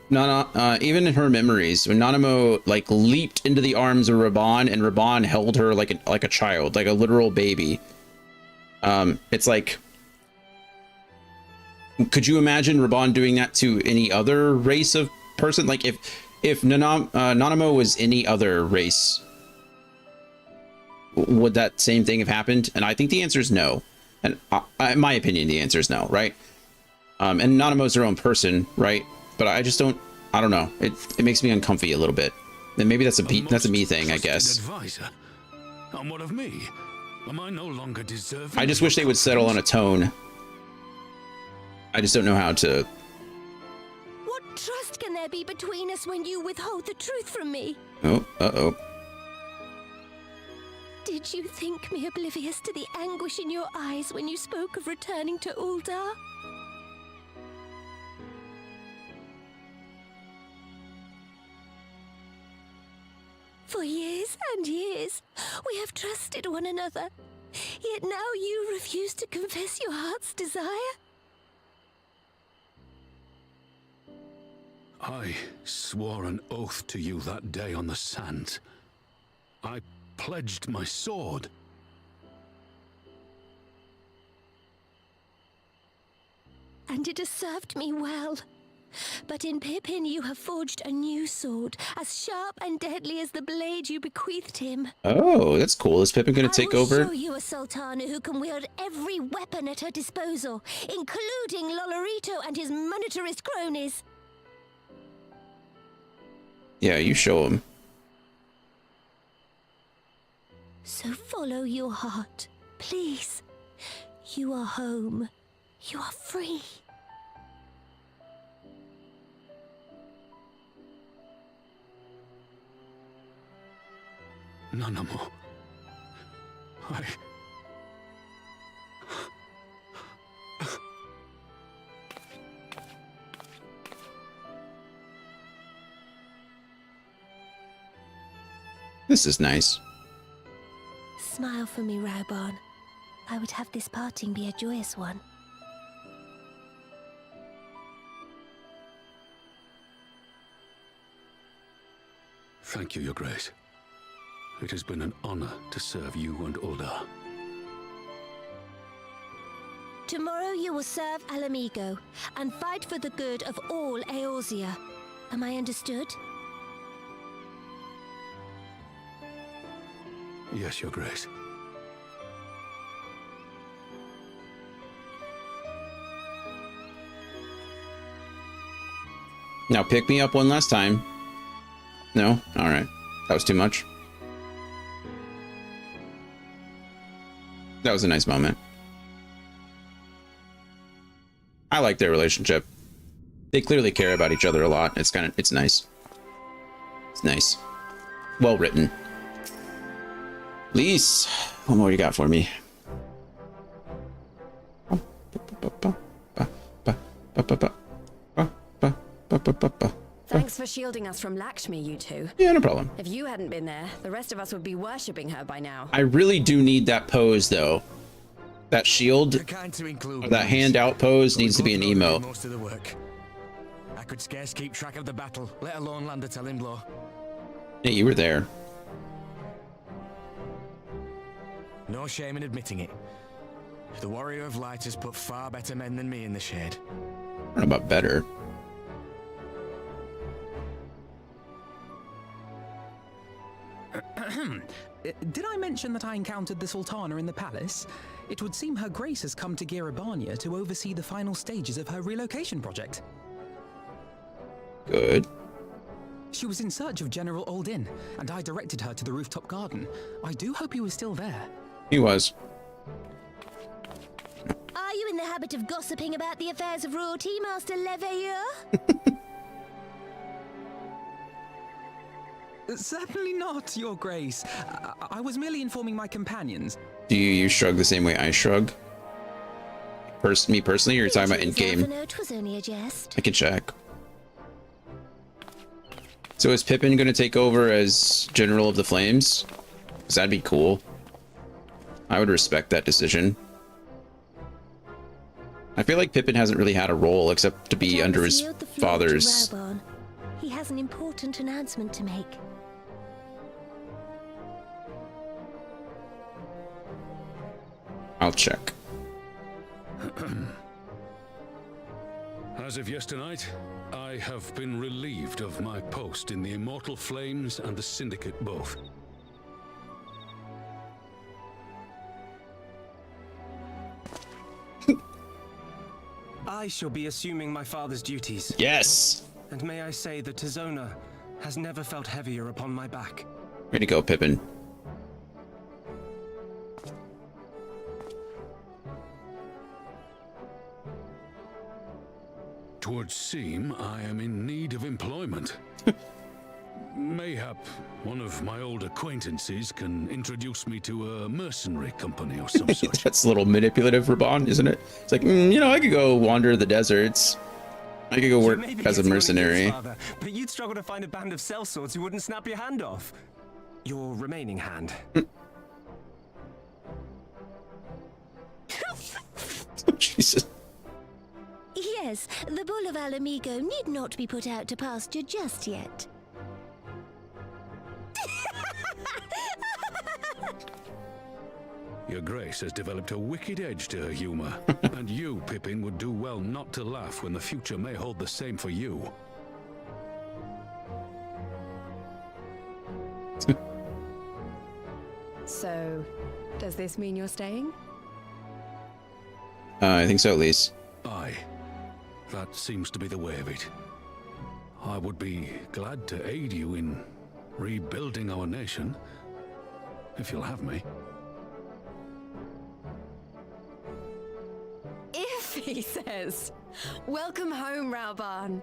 Nana, even in her memories, when Nanamo like leaped into the arms of Raban, and Raban held her like a child, like a literal baby. It's like, could you imagine Raban doing that to any other race of person? Like if Nanamo was any other race, would that same thing have happened? And I think the answer is no. And in my opinion, the answer is no, right? And Nanamo's her own person, right? But I just don't, I don't know. It makes me uncomfy a little bit. And maybe that's a me thing, I guess. Advisor. And what of me? Am I no longer deserving? I just wish they would settle on a tone. I just don't know how to. What trust can there be between us when you withhold the truth from me? Oh, uh-oh. Did you think me oblivious to the anguish in your eyes when you spoke of returning to Uldar? For years and years, we have trusted one another. Yet now you refuse to confess your heart's desire? I swore an oath to you that day on the sands. I pledged my sword. And it has served me well. But in Pippin you have forged a new sword, as sharp and deadly as the blade you bequeathed him. Oh, that's cool. Is Pippin gonna take over? I will show you a Sultana who can wield every weapon at her disposal, including Lolorito and his monetarist cronies. Yeah, you show him. So follow your heart, please. You are home. You are free. Nanamo. This is nice. Smile for me, Raubon. I would have this parting be a joyous one. Thank you, Your Grace. It has been an honor to serve you and Uldar. Tomorrow you will serve Alamigo and fight for the good of all Eorzea. Am I understood? Yes, Your Grace. Now pick me up one last time. No? Alright. That was too much. That was a nice moment. I like their relationship. They clearly care about each other a lot. It's nice. It's nice. Well written. Lise, what more you got for me? Thanks for shielding us from Lakshmi, you two. Yeah, no problem. If you hadn't been there, the rest of us would be worshipping her by now. I really do need that pose, though. That shield, or that hand out pose needs to be an emo. Most of the work. I could scarce keep track of the battle, let alone land a telling blow. Yeah, you were there. No shame in admitting it. The Warrior of Light has put far better men than me in the shade. I don't know about better. Did I mention that I encountered the Sultana in the palace? It would seem Her Grace has come to Girabania to oversee the final stages of her relocation project. Good. She was in search of General Oldin, and I directed her to the rooftop garden. I do hope he was still there. He was. Are you in the habit of gossiping about the affairs of royalty, Master Leveilleur? Certainly not, Your Grace. I was merely informing my companions. Do you shrug the same way I shrug? Me personally, or you're talking about in game? It was only a jest. I can check. So is Pippin going to take over as General of the Flames? Because that'd be cool. I would respect that decision. I feel like Pippin hasn't really had a role except to be under his father's. He has an important announcement to make. I'll check. As of yesternight, I have been relieved of my post in the Immortal Flames and the Syndicate both. I shall be assuming my father's duties. Yes! And may I say that Tizona has never felt heavier upon my back. Way to go, Pippin. Twould seem I am in need of employment. Mayhap one of my old acquaintances can introduce me to a mercenary company or some such. That's a little manipulative, Raban, isn't it? It's like, you know, I could go wander the deserts. I could go work as a mercenary. Father, but you'd struggle to find a band of sellswords who wouldn't snap your hand off. Your remaining hand. Jesus. Yes, the Bull of Alamigo need not be put out to pasture just yet. Your Grace has developed a wicked edge to her humor, and you, Pippin, would do well not to laugh when the future may hold the same for you. So, does this mean you're staying? I think so, at least. Aye. That seems to be the way of it. I would be glad to aid you in rebuilding our nation, if you'll have me. If, he says. Welcome home, Rauban.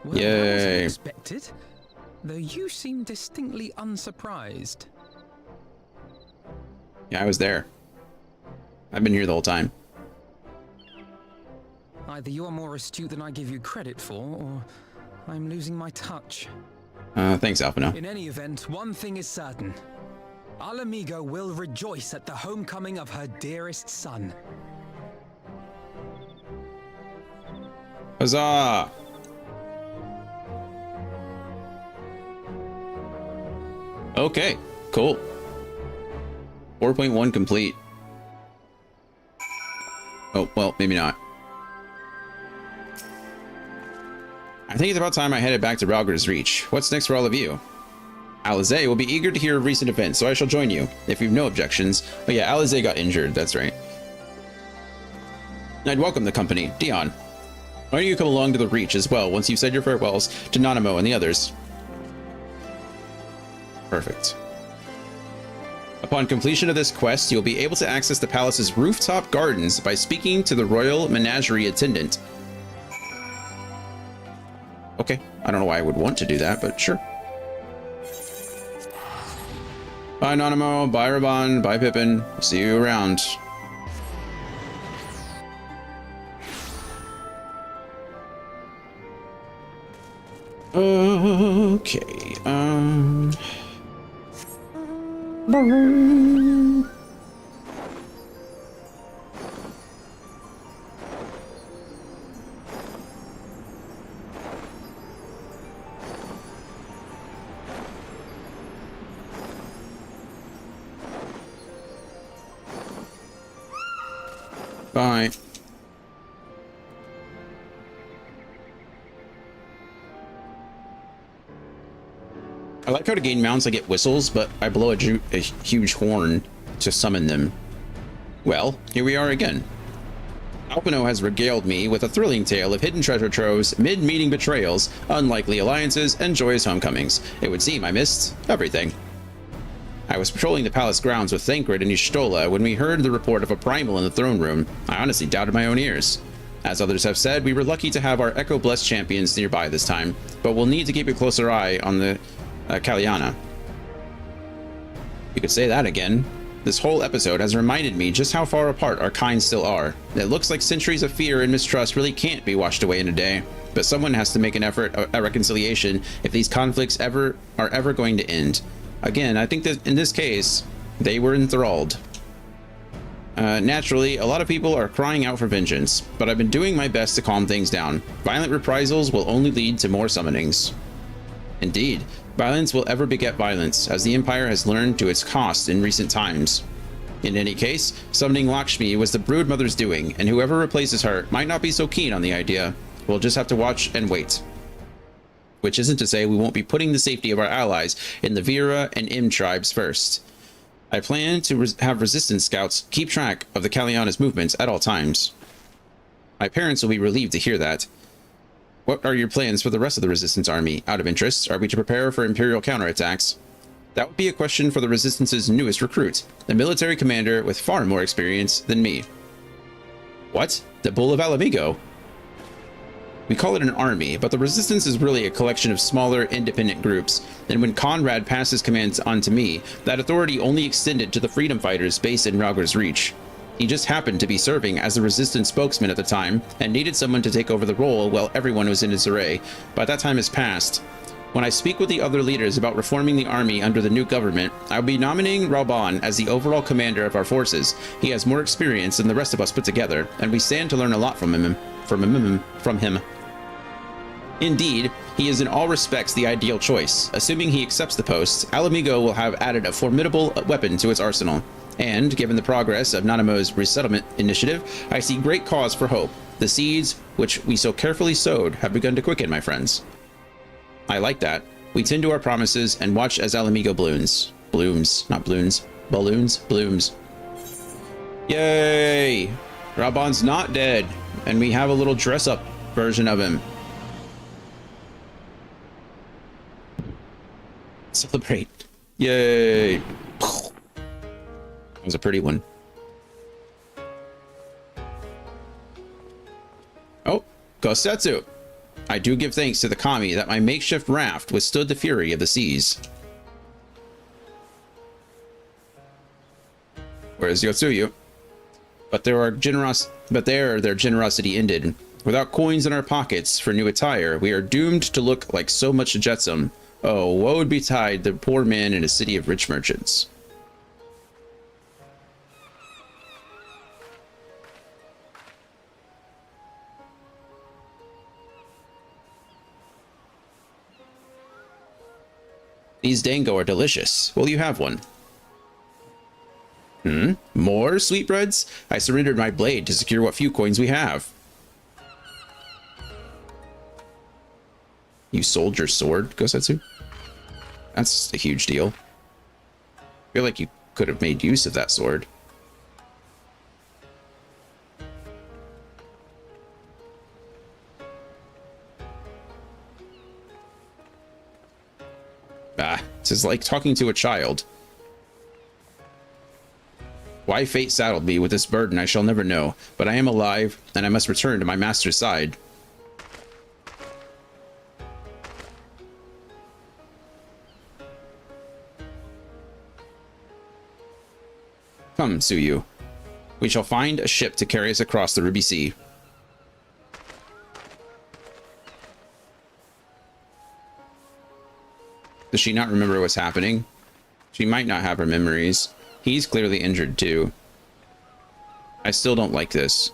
Well, Yay. that was unexpected, though you seem distinctly unsurprised. Yeah, I was there. I've been here the whole time. Either you're more astute than I give you credit for, or I'm losing my touch. Thanks, Alphino. In any event, one thing is certain. Alamigo will rejoice at the homecoming of her dearest son. Huzzah! Okay, cool. 4.1 complete. Oh, well, maybe not. I think it's about time I headed back to Ralgar's Reach. What's next for all of you? Alizé will be eager to hear of recent events, so I shall join you, if you've no objections. Oh yeah, Alizé got injured, that's right. I'd welcome the company. Dion, why don't you come along to the Reach as well once you've said your farewells to Nanamo and the others? Perfect. Upon completion of this quest, you'll be able to access the palace's rooftop gardens by speaking to the royal menagerie attendant. Okay, I don't know why I would want to do that, but sure. Bye, Nanamo. Bye, Raban. Bye, Pippin. See you around. Okay, bye. I like how to gain mounts I get whistles, but I blow a huge horn to summon them. Well, here we are again. Alpino has regaled me with a thrilling tale of hidden treasure troves, mid-meeting betrayals, unlikely alliances, and joyous homecomings. It would seem I missed everything. I was patrolling the palace grounds with Thancred and Y'shtola when we heard the report of a primal in the throne room. I honestly doubted my own ears. As others have said, we were lucky to have our Echo-blessed champions nearby this time, but we'll need to keep a closer eye on the Kaliana. You could say that again. This whole episode has reminded me just how far apart our kinds still are. It looks like centuries of fear and mistrust really can't be washed away in a day, but someone has to make an effort at reconciliation if these conflicts are ever going to end. Again, I think that in this case, they were enthralled. Naturally, a lot of people are crying out for vengeance, but I've been doing my best to calm things down. Violent reprisals will only lead to more summonings. Indeed, violence will ever beget violence, as the Empire has learned to its cost in recent times. In any case, summoning Lakshmi was the Broodmother's doing, and whoever replaces her might not be so keen on the idea. We'll just have to watch and wait. Which isn't to say we won't be putting the safety of our allies in the Vera and Im tribes first. I plan to have resistance scouts keep track of the Kaliana's movements at all times. My parents will be relieved to hear that. What are your plans for the rest of the Resistance army? Out of interest, are we to prepare for Imperial counterattacks? That would be a question for the Resistance's newest recruit, a military commander with far more experience than me. What? The Bull of Alamigo? We call it an army, but the Resistance is really a collection of smaller, independent groups, and when Conrad passed his commands on to me, that authority only extended to the freedom fighters based in Rauger's Reach. He just happened to be serving as the Resistance spokesman at the time, and needed someone to take over the role while everyone was in disarray, but that time has passed. When I speak with the other leaders about reforming the army under the new government, I'll be nominating Rauban as the overall commander of our forces. He has more experience than the rest of us put together, and we stand to learn a lot from him. Indeed, he is in all respects the ideal choice. Assuming he accepts the post, Alamigo will have added a formidable weapon to its arsenal. And, given the progress of Nanamo's resettlement initiative, I see great cause for hope. The seeds, which we so carefully sowed, have begun to quicken, my friends. I like that. We tend to our promises and watch as Alamigo blooms. Blooms, not balloons. Balloons, blooms. Yay! Rauban's not dead, and we have a little dress-up version of him. Celebrate. Yay! That was a pretty one. Oh, Kosetsu! I do give thanks to the kami that my makeshift raft withstood the fury of the seas. Where's Yotsuyu? But their generosity ended. Without coins in our pockets for new attire, we are doomed to look like so much jetsam. Oh, woe would betide the poor man in a city of rich merchants. These dango are delicious. Will you have one? More sweetbreads? I surrendered my blade to secure what few coins we have. You sold your sword, Kosetsu? That's a huge deal. I feel like you could have made use of that sword. This is like talking to a child. Why fate saddled me with this burden I shall never know, but I am alive, and I must return to my master's side. Come, Tsuyu. We shall find a ship to carry us across the Ruby Sea. Does she not remember what's happening? She might not have her memories. He's clearly injured too. I still don't like this.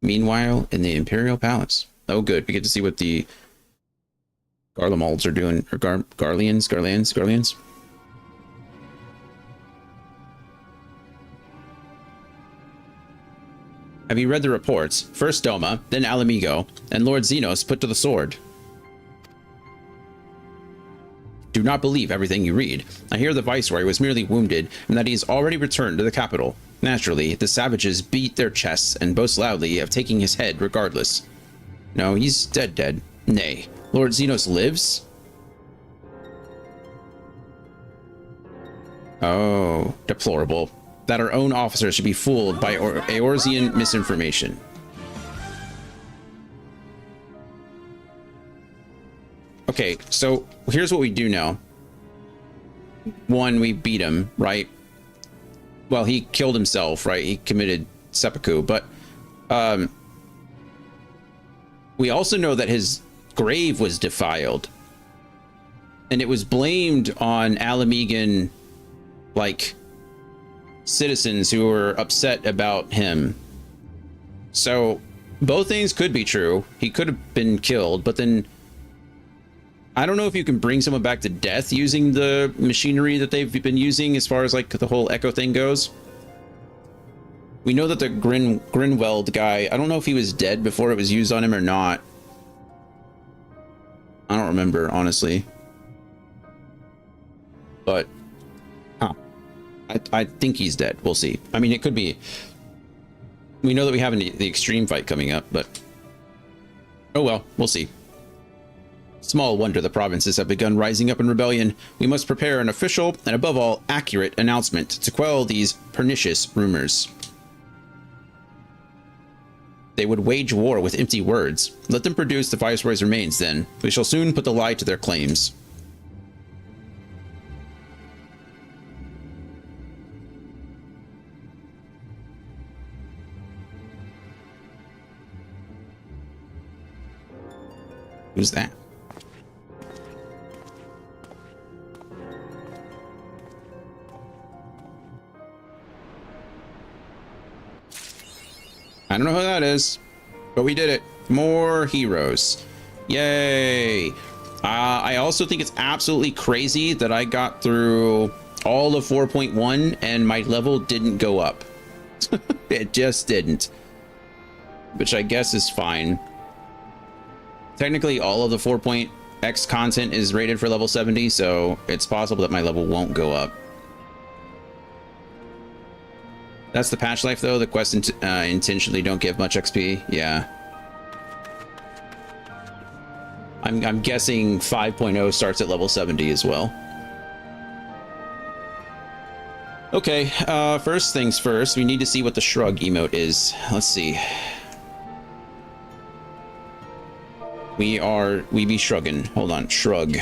Meanwhile, in the Imperial Palace. Oh good, we get to see what the Garlemalds are doing, or Garleans. Have you read the reports? First Doma, then Alamigo, and Lord Xenos put to the sword. Do not believe everything you read. I hear the Viceroy was merely wounded and that he has already returned to the capital. Naturally, the savages beat their chests and boast loudly of taking his head regardless. No, he's dead. Nay, Lord Xenos lives? Oh, deplorable. That our own officers should be fooled by Eorzean misinformation. Okay, so here's what we do know. One, we beat him, right? Well, he killed himself, right? He committed seppuku, but we also know that his grave was defiled. And it was blamed on Alamegan, like, citizens who were upset about him. So both things could be true. He could have been killed, but then I don't know if you can bring someone back to death using the machinery that they've been using as far as like the whole echo thing goes. We know that the Grinweld guy, I don't know if he was dead before it was used on him or not. I don't remember, honestly. But I think he's dead. We'll see. I mean, it could be. We know that we have the extreme fight coming up, but oh well, we'll see. Small wonder the provinces have begun rising up in rebellion. We must prepare an official and above all accurate announcement to quell these pernicious rumors. They would wage war with empty words. Let them produce the Viceroy's remains then. We shall soon put the lie to their claims. Who's that? I don't know who that is, but we did it. More heroes. Yay. I also think it's absolutely crazy that I got through all of 4.1 and my level didn't go up. It just didn't. Which I guess is fine. Technically, all of the 4.x content is rated for level 70, so it's possible that my level won't go up. That's the patch life, though. The quests intentionally don't give much XP. Yeah. I'm guessing 5.0 starts at level 70 as well. Okay, first things first. We need to see what the shrug emote is. Let's see. We be shrugging. Hold on, shrug.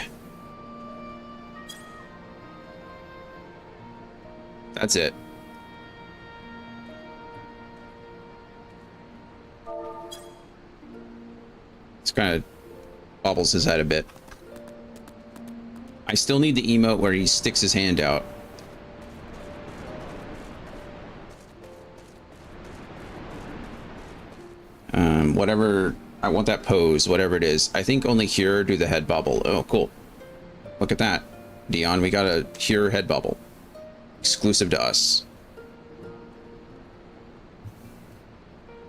That's it. It's kind of bobbles his head a bit. I still need the emote where he sticks his hand out. Whatever, I want that pose, whatever it is. I think only here do the head bobble. Oh, cool. Look at that. Dion, we got a here head bobble. Exclusive to us.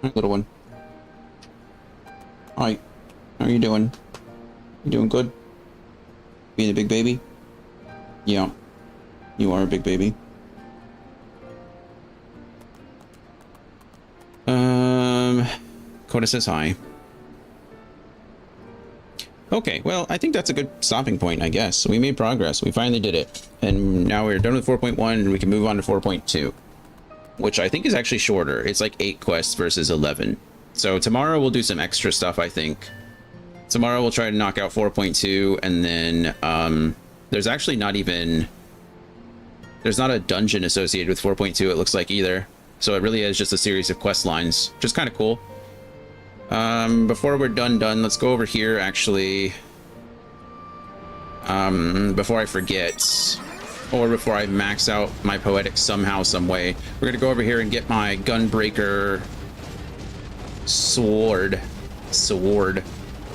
Hi, little one. Hi. How are you doing? You doing good? Being a big baby? Yeah. You are a big baby. Coda says hi. Okay, well, I think that's a good stopping point, I guess. We made progress. We finally did it. And now we're done with 4.1 and we can move on to 4.2. Which I think is actually shorter. It's like 8 quests versus 11. So tomorrow we'll do some extra stuff, I think. Tomorrow we'll try to knock out 4.2 and then there's actually not even... There's not a dungeon associated with 4.2, it looks like, either. So it really is just a series of quest lines, which is kind of cool. Before we're done, let's go over here, actually. Before I forget, or before I max out my poetics somehow, some way, we're gonna go over here and get my Gunbreaker sword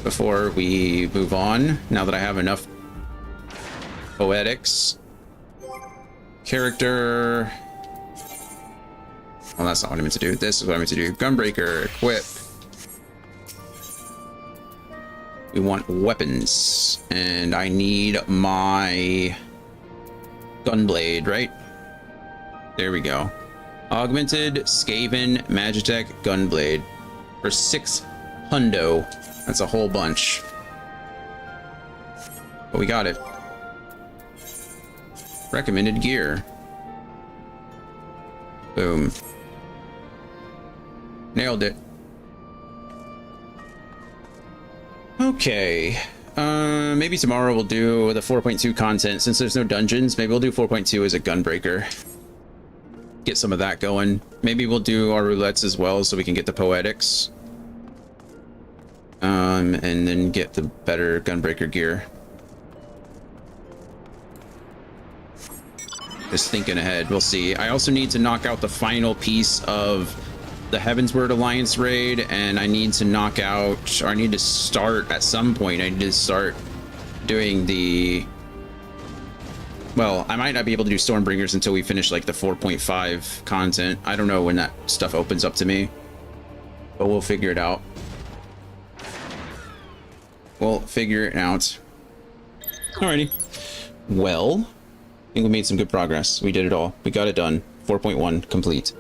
before we move on, now that I have enough poetics. Character. Well, that's not what I meant to do. This is what I meant to do. Gunbreaker, equip. We want weapons, and I need my gunblade, right? There we go. Augmented Skaven Magitech Gunblade for 6 hundo. That's a whole bunch. But we got it. Recommended gear. Boom. Nailed it. Okay. Maybe tomorrow we'll do the 4.2 content. Since there's no dungeons, maybe we'll do 4.2 as a gunbreaker. Get some of that going. Maybe we'll do our roulettes as well so we can get the poetics. And then get the better gunbreaker gear. Just thinking ahead, we'll see. I also need to knock out the final piece of the Heavensward Alliance raid, and I need to knock out, or I need to start at some point. I need to start doing the, well, I might not be able to do Stormbringers until we finish like the 4.5 content. I don't know when that stuff opens up to me, but we'll figure it out. We'll figure it out. Alrighty. Well, I think we made some good progress. We did it all. We got it done. 4.1 complete.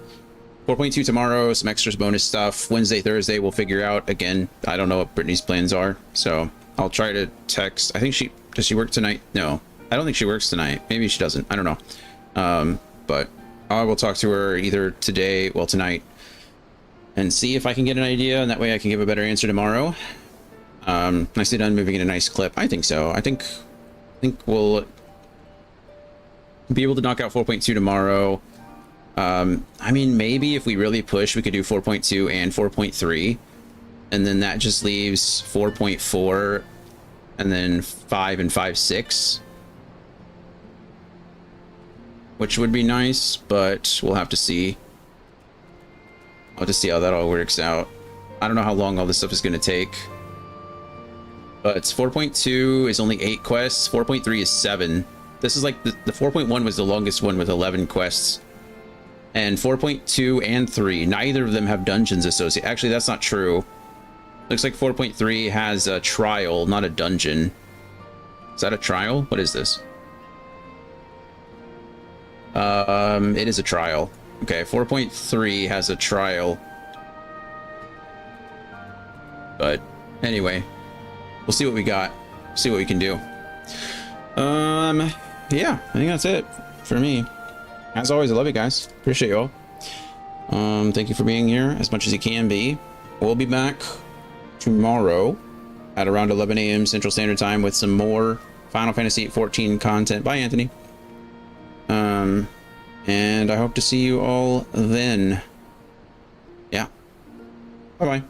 4.2 tomorrow, some extras bonus stuff. Wednesday, Thursday, we'll figure out. Again, I don't know what Brittany's plans are, so I'll try to text. I think does she work tonight? No, I don't think she works tonight. Maybe she doesn't. I don't know. But I will talk to her either today, well, tonight, and see if I can get an idea, and that way I can give a better answer tomorrow. Nicely done moving in a nice clip. I think so. I think we'll be able to knock out 4.2 tomorrow. I mean, maybe if we really push, we could do 4.2 and 4.3, and then that just leaves 4.4 and then 5 and 5.6, which would be nice, but we'll have to see. I'll have to see how that all works out. I don't know how long all this stuff is going to take, but 4.2 is only 8 quests. 4.3 is 7. This is like the 4.1 was the longest one with 11 quests. And 4.2 and 3, neither of them have dungeons associated. Actually, that's not true. Looks like 4.3 has a trial, not a dungeon. Is that a trial? What is this? It is a trial. Okay, 4.3 has a trial. But anyway, we'll see what we got. See what we can do. Yeah, I think that's it for me. As always, I love you guys. Appreciate you all. Thank you for being here as much as you can be. We'll be back tomorrow at around 11 a.m. Central Standard Time with some more Final Fantasy XIV content. Bye, Anthony. And I hope to see you all then. Yeah. Bye-bye.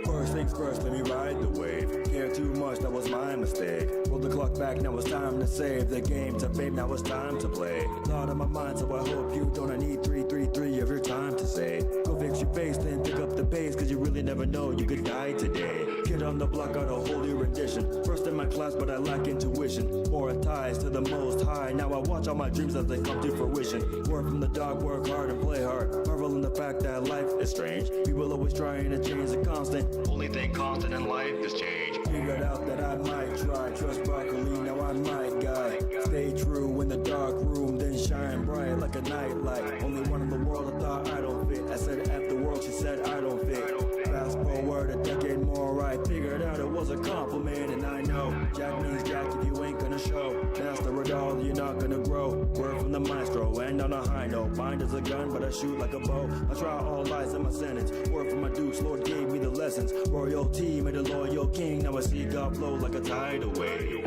First things first, let me ride the wave. Care too much, that was my mistake. Roll the clock back, now it's time to save the game to fame, now it's time to play. Thought on my mind, so I hope you don't. I need 333 of your time to say. Go fix your face, then pick up the pace, cause you really never know, you could die today. Kid on the block, got a whole new rendition. First in my class, but I lack intuition. More ties to the most high. Now I watch all my dreams as they come to fruition. Work from the dog, work hard and play hard. Marvel in the fact that life is strange. People always trying to change the constant. Only thing constant in life is change. Figured out that I might try. Trust broccoli, now I might guy. Stay true in the dark room, then shine bright like a nightlight. Only one in the world I thought I don't fit. I said F the world, she said I don't fit. Fast forward a decade more, I figured out it was a compliment. And I know Jack means Jack if you ain't gonna show. Master it all, you're not gonna grow. Word from the maestro, and on a high note. Mind is a gun, but I shoot like a bow. I try all lies in my sentence. Word from my dukes, Lord gave me the lessons. Royalty made a loyal king. Now I see God flow like a tidal wave.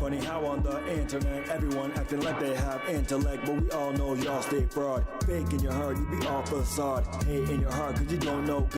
funny how on the internet everyone acting like they have intellect, but we all know y'all stay fraud. Fake in your heart, you be all facade. Hate in your heart cause you don't know